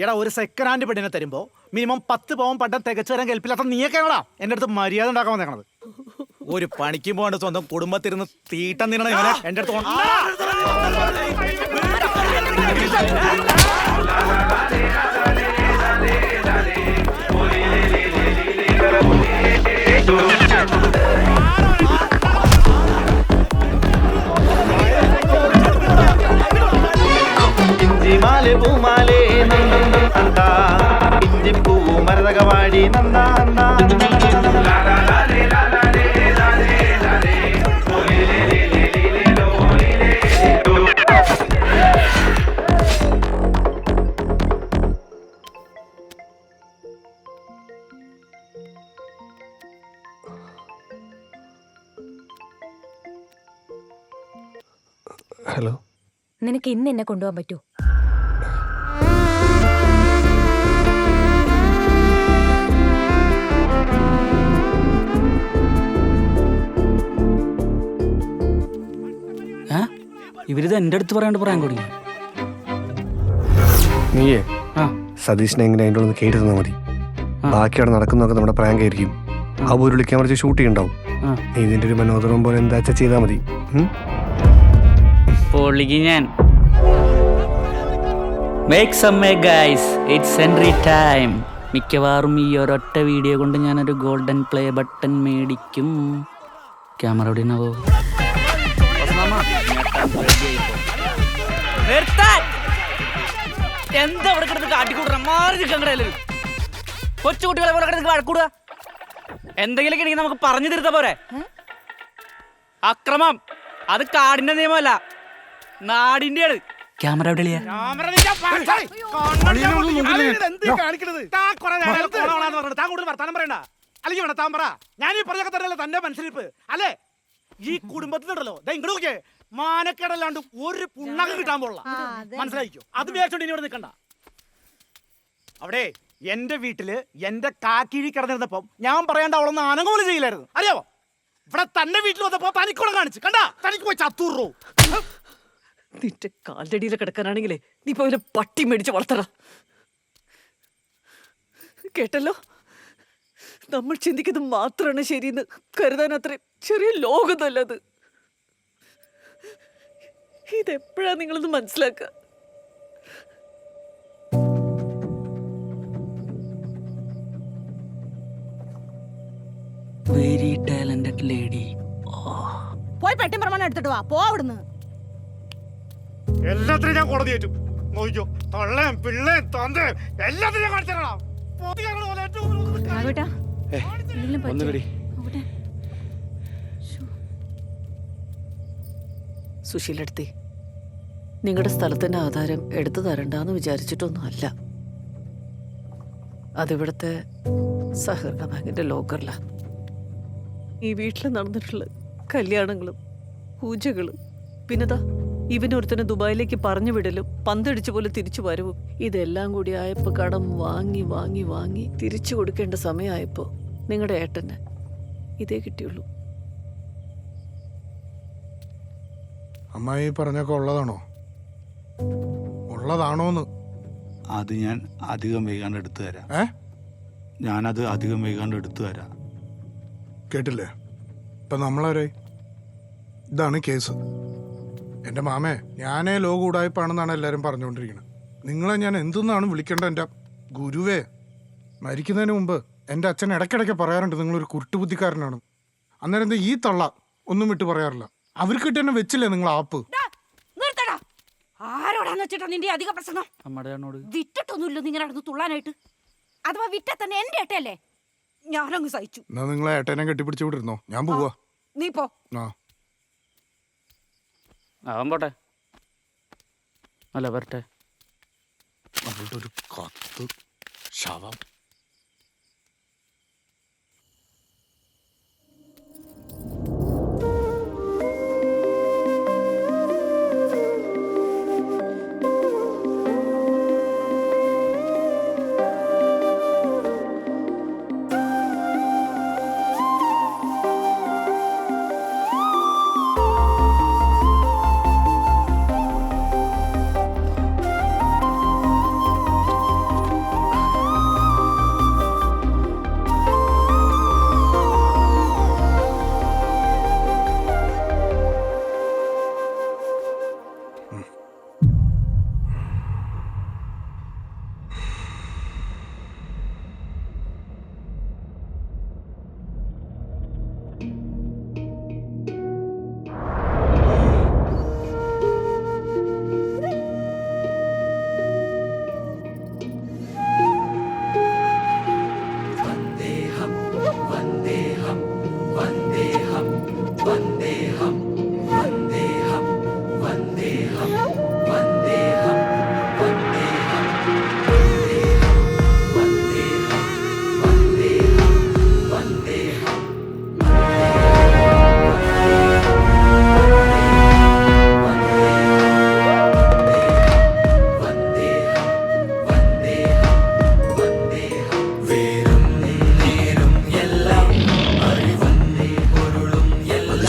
എടാ ഒരു സെക്കൻഡ് ഹാൻഡ് പെണ്ണിനെ തരുമ്പോ മിനിമം 10 പവൻ പട്ടം തികച്ചു തരാൻ കേൾപ്പില്ലാത്ത നീയൊക്കെയാണോടാ എന്റെ അടുത്ത് മര്യാദ ഉണ്ടാക്കാൻ വന്നേക്കണത്? ഒരു പണിക്കും പോകണ്ട സ്വന്തം കുടുംബത്തിരുന്ന് തീട്ടം തിന്നണ ഇവനെ എന്റെ അടുത്ത് മാലെ പൂമാലേ നന്ദം നന്ദ ഇഞ്ചിപ്പൂ മരതകവാടി നന്ദ ഹലോ, നിനക്ക് ഇന്ന് എന്നെ കൊണ്ടുപോകാൻ പറ്റുമോ? ഇവരിത് എന്റെ അടുത്ത് പറയാണ്ട് പറയാൻ തുടങ്ങി. നീയേ സതീഷിനെ എങ്ങനെ അതിൻ്റെ ഒന്ന് കേട്ട് തന്നാൽ മതി. ബാക്കി അവിടെ നടക്കുന്നതൊക്കെ നമ്മുടെ പ്രാങ്ക് ആയിരിക്കും. ആ ഒരു വിളിക്കാൻ കുറച്ച് ഷൂട്ട് ചെയ്യുന്നുണ്ടാവും. നീ ഇതിന്റെ ഒരു മനോദരം പോലെ എന്താ ചെയ്താൽ മതി. പൊളിക്ക് ഞാൻ. Make some guys, it's entry time. മിക്കവാറും ഈ ഒരൊറ്റ വീഡിയോ കൊണ്ട് ഞാനൊരു ഗോൾഡൻ പ്ലേ ബട്ടൺ മേടിക്കും. ക്യാമറ എവിടെ നിന്നാവോ? എന്താ അവിടെ കിടന്ന് കാട്ടിക്കൂടാ? മാറി നിൽക്കണ്ടല്ലേ കൊച്ചുകുട്ടികളെ പോലെ കിടന്ന് വഴക്കൂടുക. എന്തെങ്കിലുമൊക്കെ ഉണ്ടെങ്കിൽ നമുക്ക് പറഞ്ഞു തരുത്ത പോരെ. അക്രമം അത് കാടിന്റെ നിയമമല്ല, നാടിന്റെയാണ്. ക്യാമറ എവിടെയാ? ഞാനീ പറഞ്ഞൊക്കെ തന്നെയല്ലേ തന്റെ മനസ്സിലിപ്പ് അല്ലേ? ഈ കുടുംബത്തിലുണ്ടല്ലോ ഇങ്ങോട്ട് മാനക്കേടല്ലാണ്ട് ഒരു പുണ്ണകം കിട്ടാൻ പോലുള്ള മനസ്സിലായിക്കോ. അത് വിചാരിച്ചോണ്ട് ഇനി ഇവിടെ നിൽക്കണ്ട. അവിടെ എന്റെ വീട്ടില് എന്റെ കാക്കിഴി കിടന്നിരുന്നപ്പം ഞാൻ പറയേണ്ട അവളൊന്നും അനങ്ങോല് ചെയ്യില്ലായിരുന്നു. അറിയാവോ? ഇവിടെ തന്നെ വീട്ടിൽ വന്നപ്പോ തനിക്കുളം കാണിച്ചു കണ്ടാ. തനിക്ക് പോയി ചത്തൂറോ നിന്റെ കാലടിയിൽ കിടക്കാനാണെങ്കിലേ നീ പോയി പട്ടി മേടിച്ച് വളർത്തറ. കേട്ടല്ലോ, നമ്മൾ ചിന്തിക്കുന്നത് മാത്രമാണ് ശരിയെന്ന് കരുതാൻ അത്രയും ചെറിയ ലോകമല്ലത്. ഇതെപ്പോഴാ നിങ്ങളൊന്ന് മനസ്സിലാക്കുക? Very talented lady. പോയി പെട്ടി പ്രമാണം എടുത്തിട്ട് വാ. പോ അവിടുന്ന്. എല്ലാത്തിനും ഞാൻ കോടതി ഏറ്റു. നോക്കിക്കോ, തള്ളേം പിള്ളേം തന്തേം എല്ലാത്തിനും ഞാൻ കാണിച്ചിടാം. സുശീലെടുത്തി, നിങ്ങളുടെ സ്ഥലത്തിന്റെ ആധാരം എടുത്തു തരണ്ടെന്ന് വിചാരിച്ചിട്ടൊന്നും അല്ല. അതിവിടുത്തെ സഹകരണ ബാങ്കിന്റെ ലോക്കറില. ഈ വീട്ടിൽ നടന്നിട്ടുള്ള കല്യാണങ്ങളും പൂജകളും പിന്നെതാ ഇവനൊരുത്തനെ ദുബായിലേക്ക് പറഞ്ഞു വിടലും പന്തടിച്ച പോലെ തിരിച്ചു വരവും ഇതെല്ലാം കൂടി ആയപ്പോ കടം വാങ്ങി വാങ്ങി വാങ്ങി തിരിച്ചു കൊടുക്കേണ്ട സമയമായപ്പോ നിങ്ങളുടെ ഏട്ടന് ഇതേ കിട്ടിയുള്ളൂ. അമ്മായി പറഞ്ഞൊക്കെ ഉള്ളതാണോ? ഉള്ളതാണോന്ന്? അത് ഞാൻ അധികം വൈകാണ്ട് എടുത്തു തരാം. ഞാനത് അധികം വൈകാണ്ട് എടുത്തു തരാം. കേട്ടില്ലേ? ഇപ്പൊ നമ്മളാരെ? ഇതാണ് കേസ്. എൻ്റെ മാമേ, ഞാനേ ലോക ഉടായ്പാണെന്നാണ് എല്ലാവരും പറഞ്ഞുകൊണ്ടിരിക്കുന്നത്. നിങ്ങളെ ഞാൻ എന്തെന്നാണ് വിളിക്കേണ്ട? എൻ്റെ ഗുരുവേ, മരിക്കുന്നതിന് മുമ്പ് എൻ്റെ അച്ഛൻ ഇടയ്ക്കിടയ്ക്ക് പറയാറുണ്ട് നിങ്ങളൊരു കുരുട്ടുബുദ്ധിക്കാരനാണ്. അന്നേരം എന്താ ഈ തള്ള ഒന്നും വിട്ട് പറയാറില്ല. അവർക്ക് തന്നെ വെച്ചില്ലേ നിങ്ങൾ ആപ്പ്? ആരോടാ എന്താന്ന് വെച്ചിട്ടാ നിന്റെ അധിക പ്രസംഗം? വിറ്റിട്ടൊന്നുമില്ലോ നിങ്ങൾ നടന്ന് തുള്ളാനായിട്ട്. അഥവാ വിറ്റാ തന്നെ എന്റെ ഏട്ടയല്ലേ? ഞാനങ്ങ് സഹിച്ചു. എന്നാ നിങ്ങളെ ഏട്ടനെ കെട്ടിപ്പിടിച്ചു വിട്ടിരുന്നോ? ഞാൻ പോവാ. നീ പോ. അവൻ പോട്ടെ. അല്ല വരട്ടെ. അവളുടെ ഒരു കത്ത് ശവം.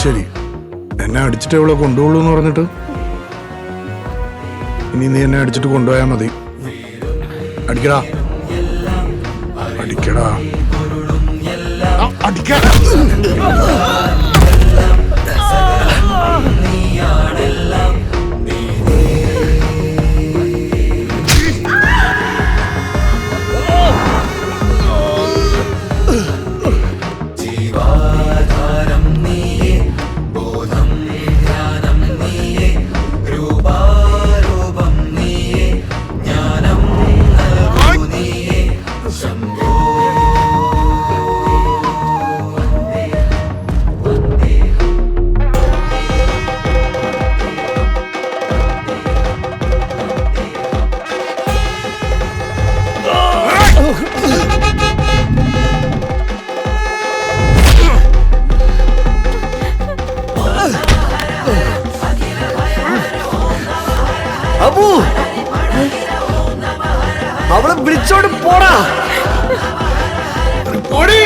ശരി, എന്നെ അടിച്ചിട്ട് അവളെ കൊണ്ടുപോകുള്ളൂ എന്ന് പറഞ്ഞിട്ട് ഇനി നീ എന്നെ അടിച്ചിട്ട് കൊണ്ടുപോയാൽ മതി. അടിക്കടാ അടിക്കടാ അടിക്കടാ. അബു, അവളെ വിളിച്ചോണ്ട് പോടാ. പൊടി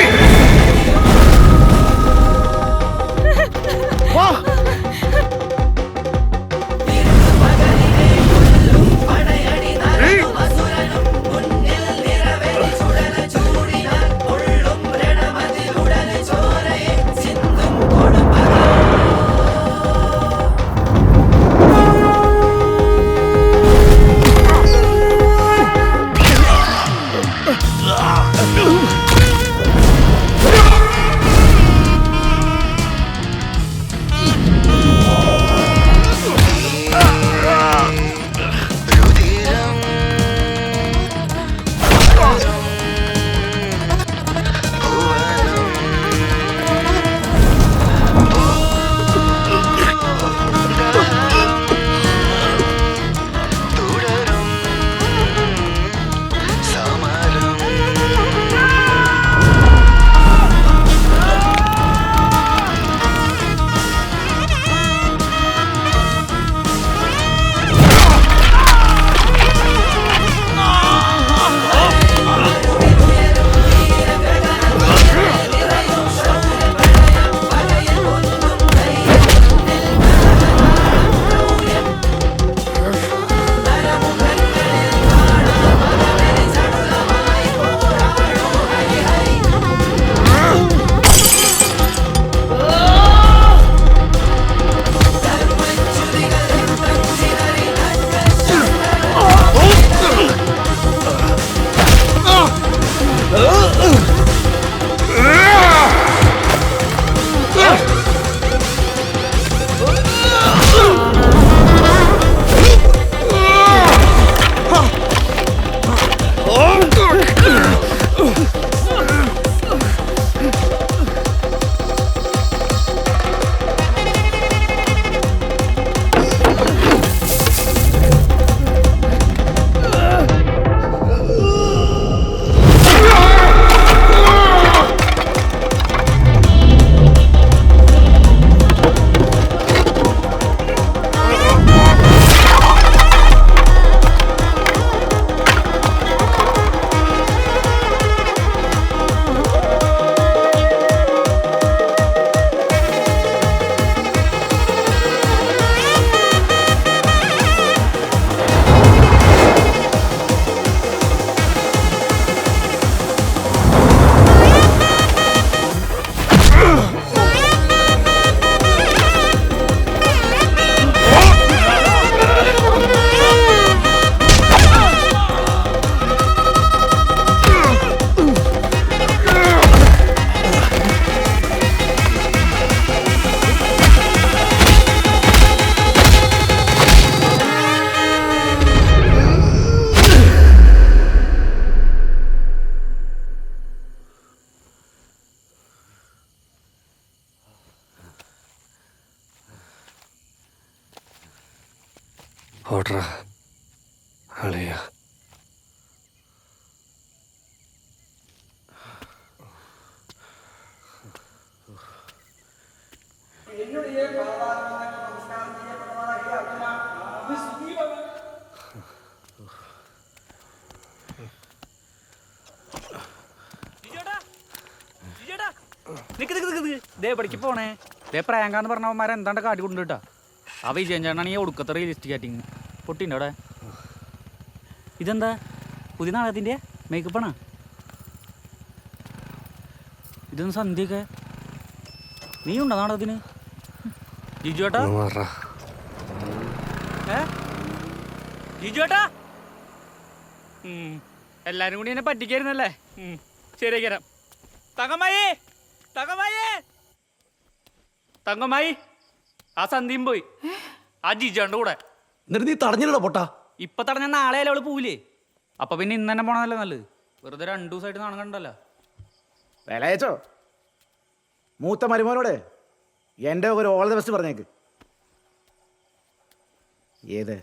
പോട്രാ അളിയ. പടിക്ക് പോണേ ദേ പ്രാങ്കാന്ന് പറഞ്ഞവന്മാരെ എന്താണ്ട് കാട്ടി കൊണ്ടു കേട്ടാ. ആ വിജയൻ ചേട്ടനാണ് ഈ ഒടുക്കത്തെ റിയലിസ്റ്റിക് ആക്ടിങ്. പൊട്ടിൻ്റെ അവിടെ ഇതെന്താ പുതിയ നാടകത്തിൻ്റെ മേക്കപ്പാണാ? ഇതൊന്ന് സന്ധ്യയൊക്കെ നീ ഉണ്ടോ നാടകത്തിന്? ജിജു ഏട്ടാ, ജിജു ഏട്ടാ, എല്ലാരും കൂടി എന്നെ പറ്റിക്കായിരുന്നല്ലേ? ശരിയാക്കാം. തങ്കമ്മായി, തങ്കമ്മായി, തങ്കമ്മായി, ആ സന്ധ്യയും പോയി ആ ജിജുണ്ട് കൂടെ. എന്നിട്ട് നീ തടഞ്ഞില്ലടോ പൊട്ടാ. ഇപ്പൊ തടഞ്ഞ നാളെ അല്ലേ അവള് പോവില്ലേ? അപ്പൊ പിന്നെ ഇന്ന് തന്നെ പോണതല്ലേ നല്ലത്. വെറുതെ 2 ദിവസമായിട്ട് നാണം കണ്ടല്ലോ. വേലയച്ചോ മൂത്ത മരുമോനോട് എൻ്റെ ഒരു ഓൾ ദ ബെസ്റ്റ് പറഞ്ഞേക്ക്. ഏത്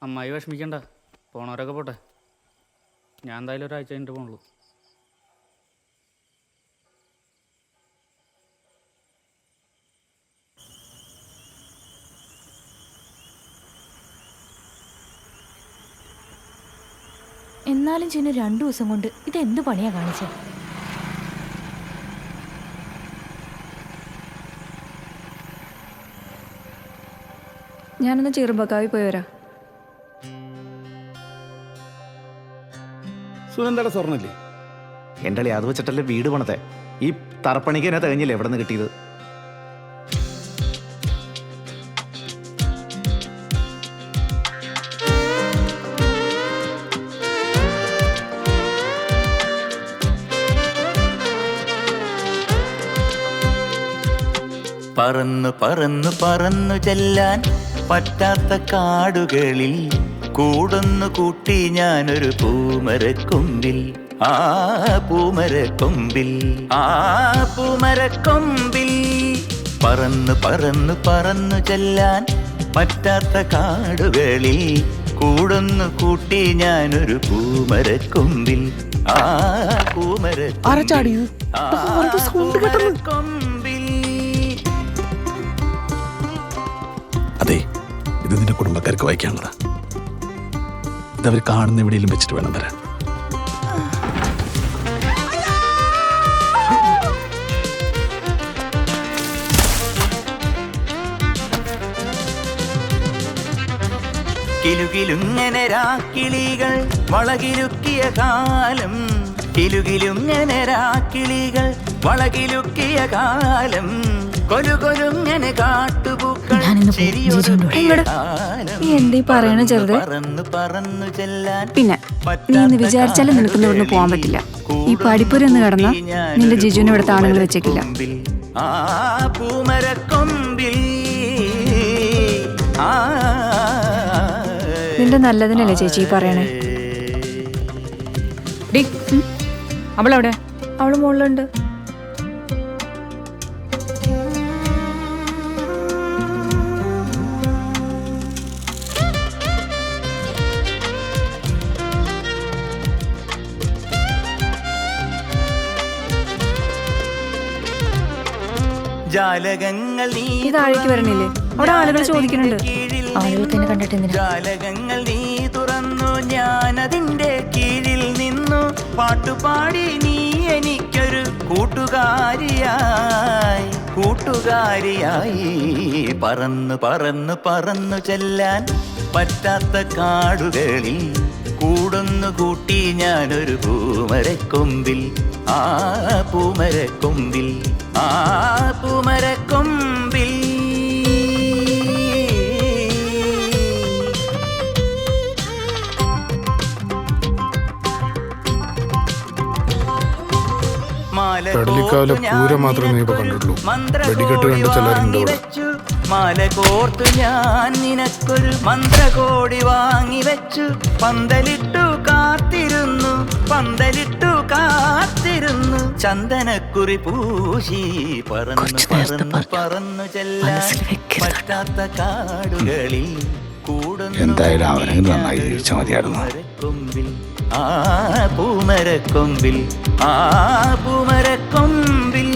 അമ്മായി വിഷമിക്കണ്ട, പോണവരൊക്കെ പോട്ടെ. ഞാൻ എന്തായാലും ഒരാഴ്ച കഴിഞ്ഞിട്ട് പോണുള്ളൂ. എന്നാലും ചിന്നു 2 ദിവസം കൊണ്ട് ഇതെന്ത് പണിയാ കാണിച്ചത്? ഞാനൊന്ന് ചെറുപ്പക്കാവി പോയി വരാം. സുനന്ദയുടെ സ്വർണ്ണല്ലേ എൻ്റെ അളി? അത് വെച്ചിട്ടല്ലേ വീട് പണത്തെ. ഈ തറപ്പണിക്ക് എന്നെ തികഞ്ഞില്ലേ എവിടെ നിന്ന് കിട്ടിയത്? പറന്നു പറന്നു പറന്നു ചെല്ലാൻ പറ്റാത്ത കാടുകളിൽ കൂടുന്നു കൂട്ടി ഞാനൊരു പൂമരക്കൊമ്പിൽ. ആ പൂമരക്കൊമ്പിൽ, ആ പൂമരക്കൊമ്പിൽ പറന്നു പറന്നു പറന്നു ചെല്ലാൻ പറ്റാത്ത കാടുകളിൽ കൂടുന്നു കൂട്ടി ഞാനൊരു പൂമരക്കൊമ്പിൽ. ആ പൂമരക്കൊമ്പിൽ, ആ പൂമരക്കൊമ്പിൽ. അതെ, ഇത് നിന്റെ കുടുംബക്കാർക്ക് വായിക്കാനുള്ളതാ. ഇതവർ കാണുന്ന എവിടെയെങ്കിലും വെച്ചിട്ട് വേണം വരാൻ. കിലുകിലുങ്ങനെ രാക്കിളികൾ വളകിലുക്കിയ കാലം, കിലുകിലുങ്ങനെ രാക്കിളികൾ വളകിലുക്കിയ കാലം, കൊലുകൊലുങ്ങനെ കാട്ടുപൂക്കൾ എന്തീ പറയണ ചെറുത്? പിന്നെ നീ ഇന്ന് വിചാരിച്ചാലും നിനക്കൊന്നും ഇവിടുന്ന് പോകാൻ പറ്റില്ല. ഈ പഠിപ്പുരന്ന് കിടന്ന നിന്റെ ജിജുവിനെ ഇവിടുത്തെ ആണുങ്ങൾ വെച്ചേക്കില്ല. ആ പൂമരക്കൊമ്പിൽ, ആ നിന്റെ നല്ലതിനല്ലേ ചേച്ചി പറയണേ? അവളെവിടെ? അവള് മുകളിലുണ്ട്. ജാലകങ്ങൾ നീ താഴേക്ക് വരണില്ലേ? അവിടെ ആളുകൾ ചോദിക്കുന്നുണ്ട്. ആളുകൾക്ക് എന്നെ കണ്ടിട്ട് എന്തിനാ? ജാലകങ്ങൾ നീ തുറന്നു, ഞാനതിന്റെ കീഴിൽ നിന്നു. പാട്ടുപാടി നീ എനിക്കൊരു കൂട്ടുകാരിയായി, കൂട്ടുകാരിയായി. പറന്നു പറന്നു പറന്നു ചെല്ലാൻ പറ്റാത്ത കാടുകളിൽ കൂടുന്നു കൂട്ടി ഞാനൊരു പൂമരക്കൊമ്പിൽ. ആ പൂമരക്കൊമ്പിൽ, ആ പൂമരക്കൊമ്പിൽ. പെടലിക്കാവിലെ പൂരം മാത്രമേ നീ ഇപ്പൊ കണ്ടിട്ടുള്ളൂ. വെടിക്കെട്ട് കണ്ട് ചിലരുണ്ട് ഇവിടെ. മാല കോർത്തു ഞാൻ നിനക്കൊരു മന്ത്രകോടി വാങ്ങി വെച്ചു പന്തലിട്ടു കാത്തിരുന്നു ചന്ദനക്കുറി പൂശി പറന്നു പറന്നു പറന്നു ചെല്ലാൻ പറ്റാത്ത കാടുകളിൽ എന്തായാലും അവനെ നന്നായി ജീവിച്ചാൽ മതിയായിരുന്നു. പൂമരക്കൊമ്പിൽ പൂമരക്കൊമ്പിൽ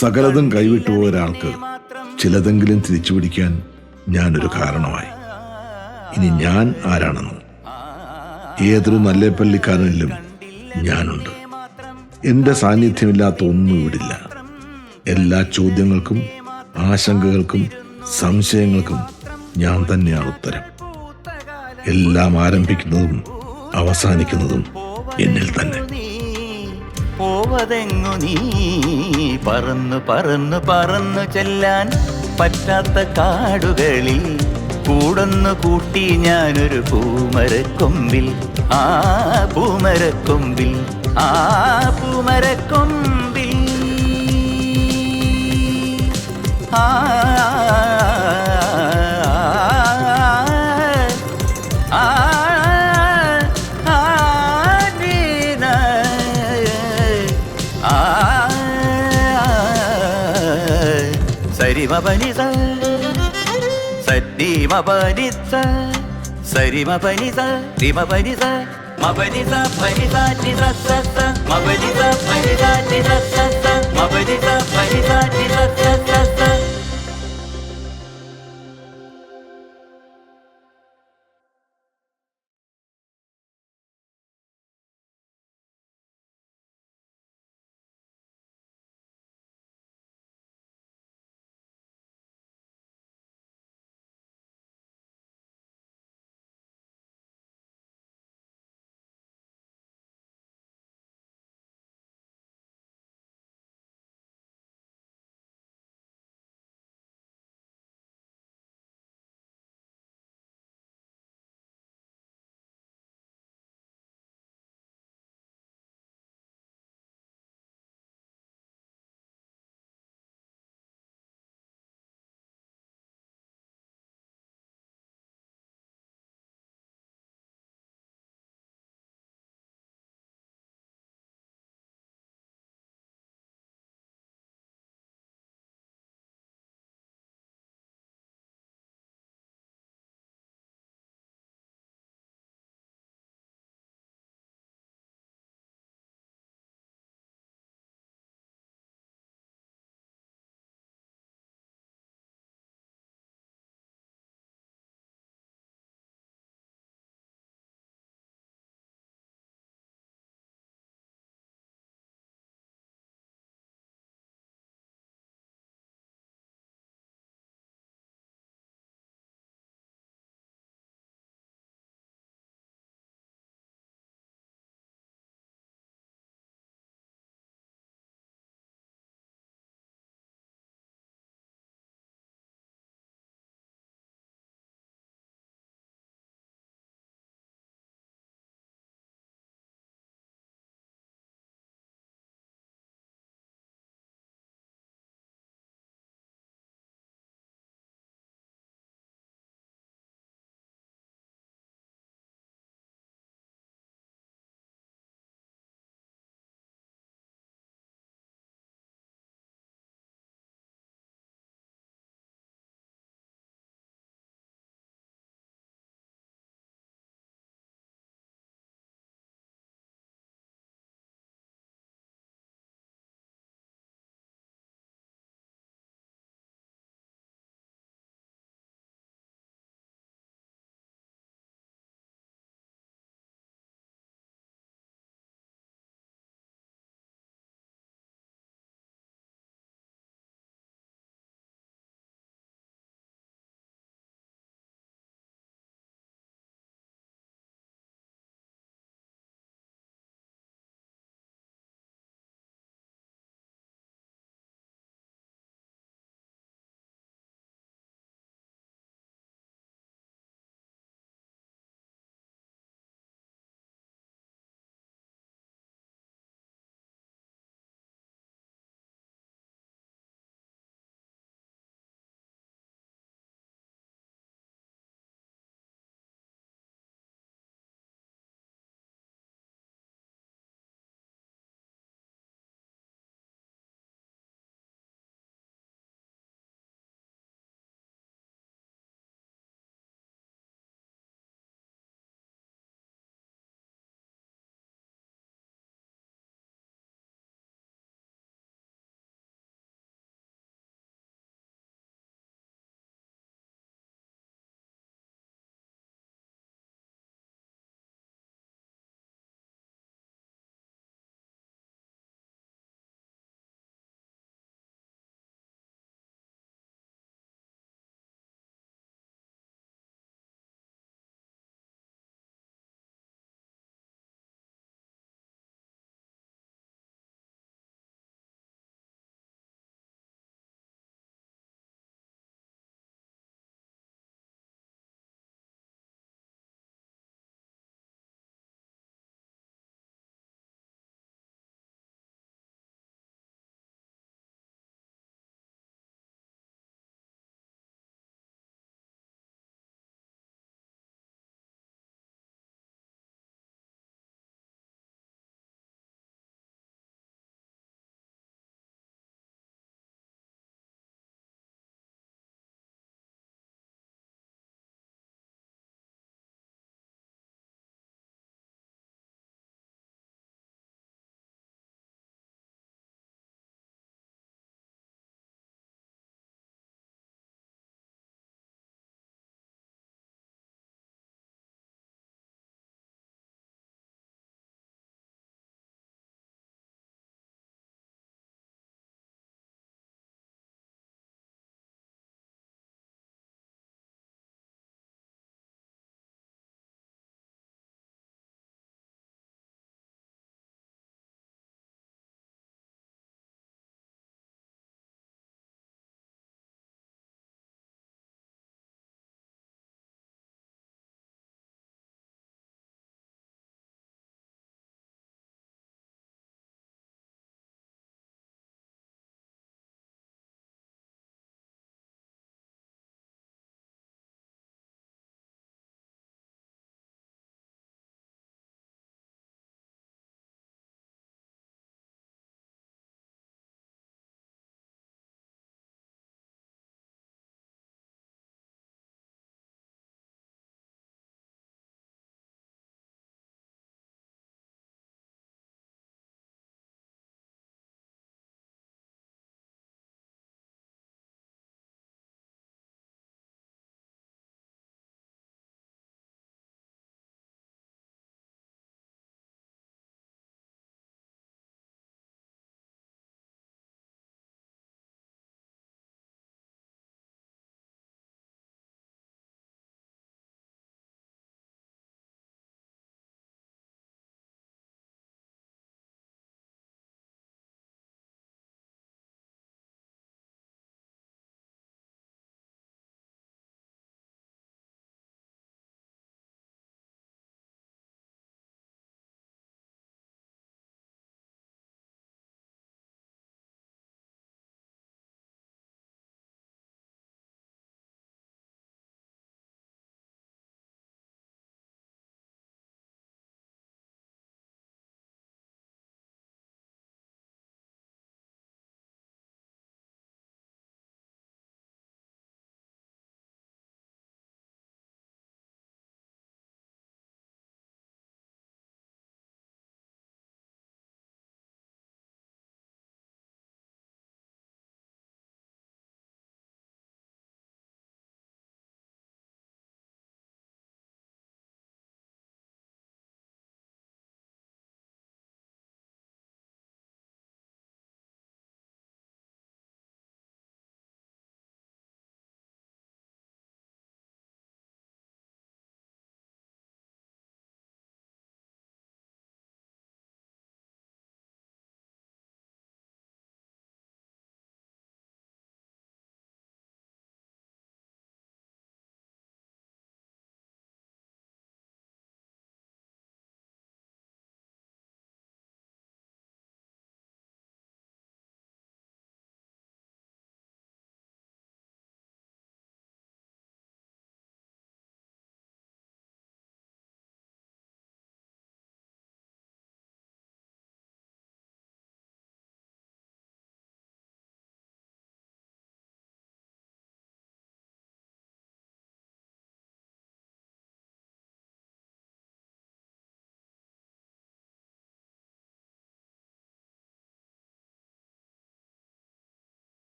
സകലതും കൈവിട്ടുപോയ ഒരാൾക്ക് ചിലതെങ്കിലും തിരിച്ചു പിടിക്കാൻ ഞാനൊരു കാരണമായി. ഇനി ഞാൻ ആരാണെന്നും ഏതൊരു നല്ല പള്ളിക്കാരനിലും ഞാനുണ്ട്. എൻ്റെ സാന്നിധ്യമില്ലാത്ത ഒന്നും ഇവിടില്ല. എല്ലാ ചോദ്യങ്ങൾക്കും ആശങ്കകൾക്കും സംശയങ്ങൾക്കും ഞാൻ തന്നെയാണ് ഉത്തരം. എല്ലാം ആരംഭിക്കുന്നതും അവസാനിക്കുന്നതും എന്നിൽ തന്നെ. പോവതെങ്ങു നീ പറന്നു പറന്നു പറന്നു ചെല്ലാൻ പറ്റാത്ത കാടുകളിൽ കൂടൊന്നു കൂട്ടി ഞാനൊരു പൂമരക്കൊമ്പിൽ പൂമരക്കൊമ്പിൽ പൂമരക്കൊമ്പിൽ സരിമപനിസ സരിമപനിസ സരിമപനിസ റിമപനിസ മപനിസ പനിസ നിസ സ മപനിസ പനിസ നിസ സ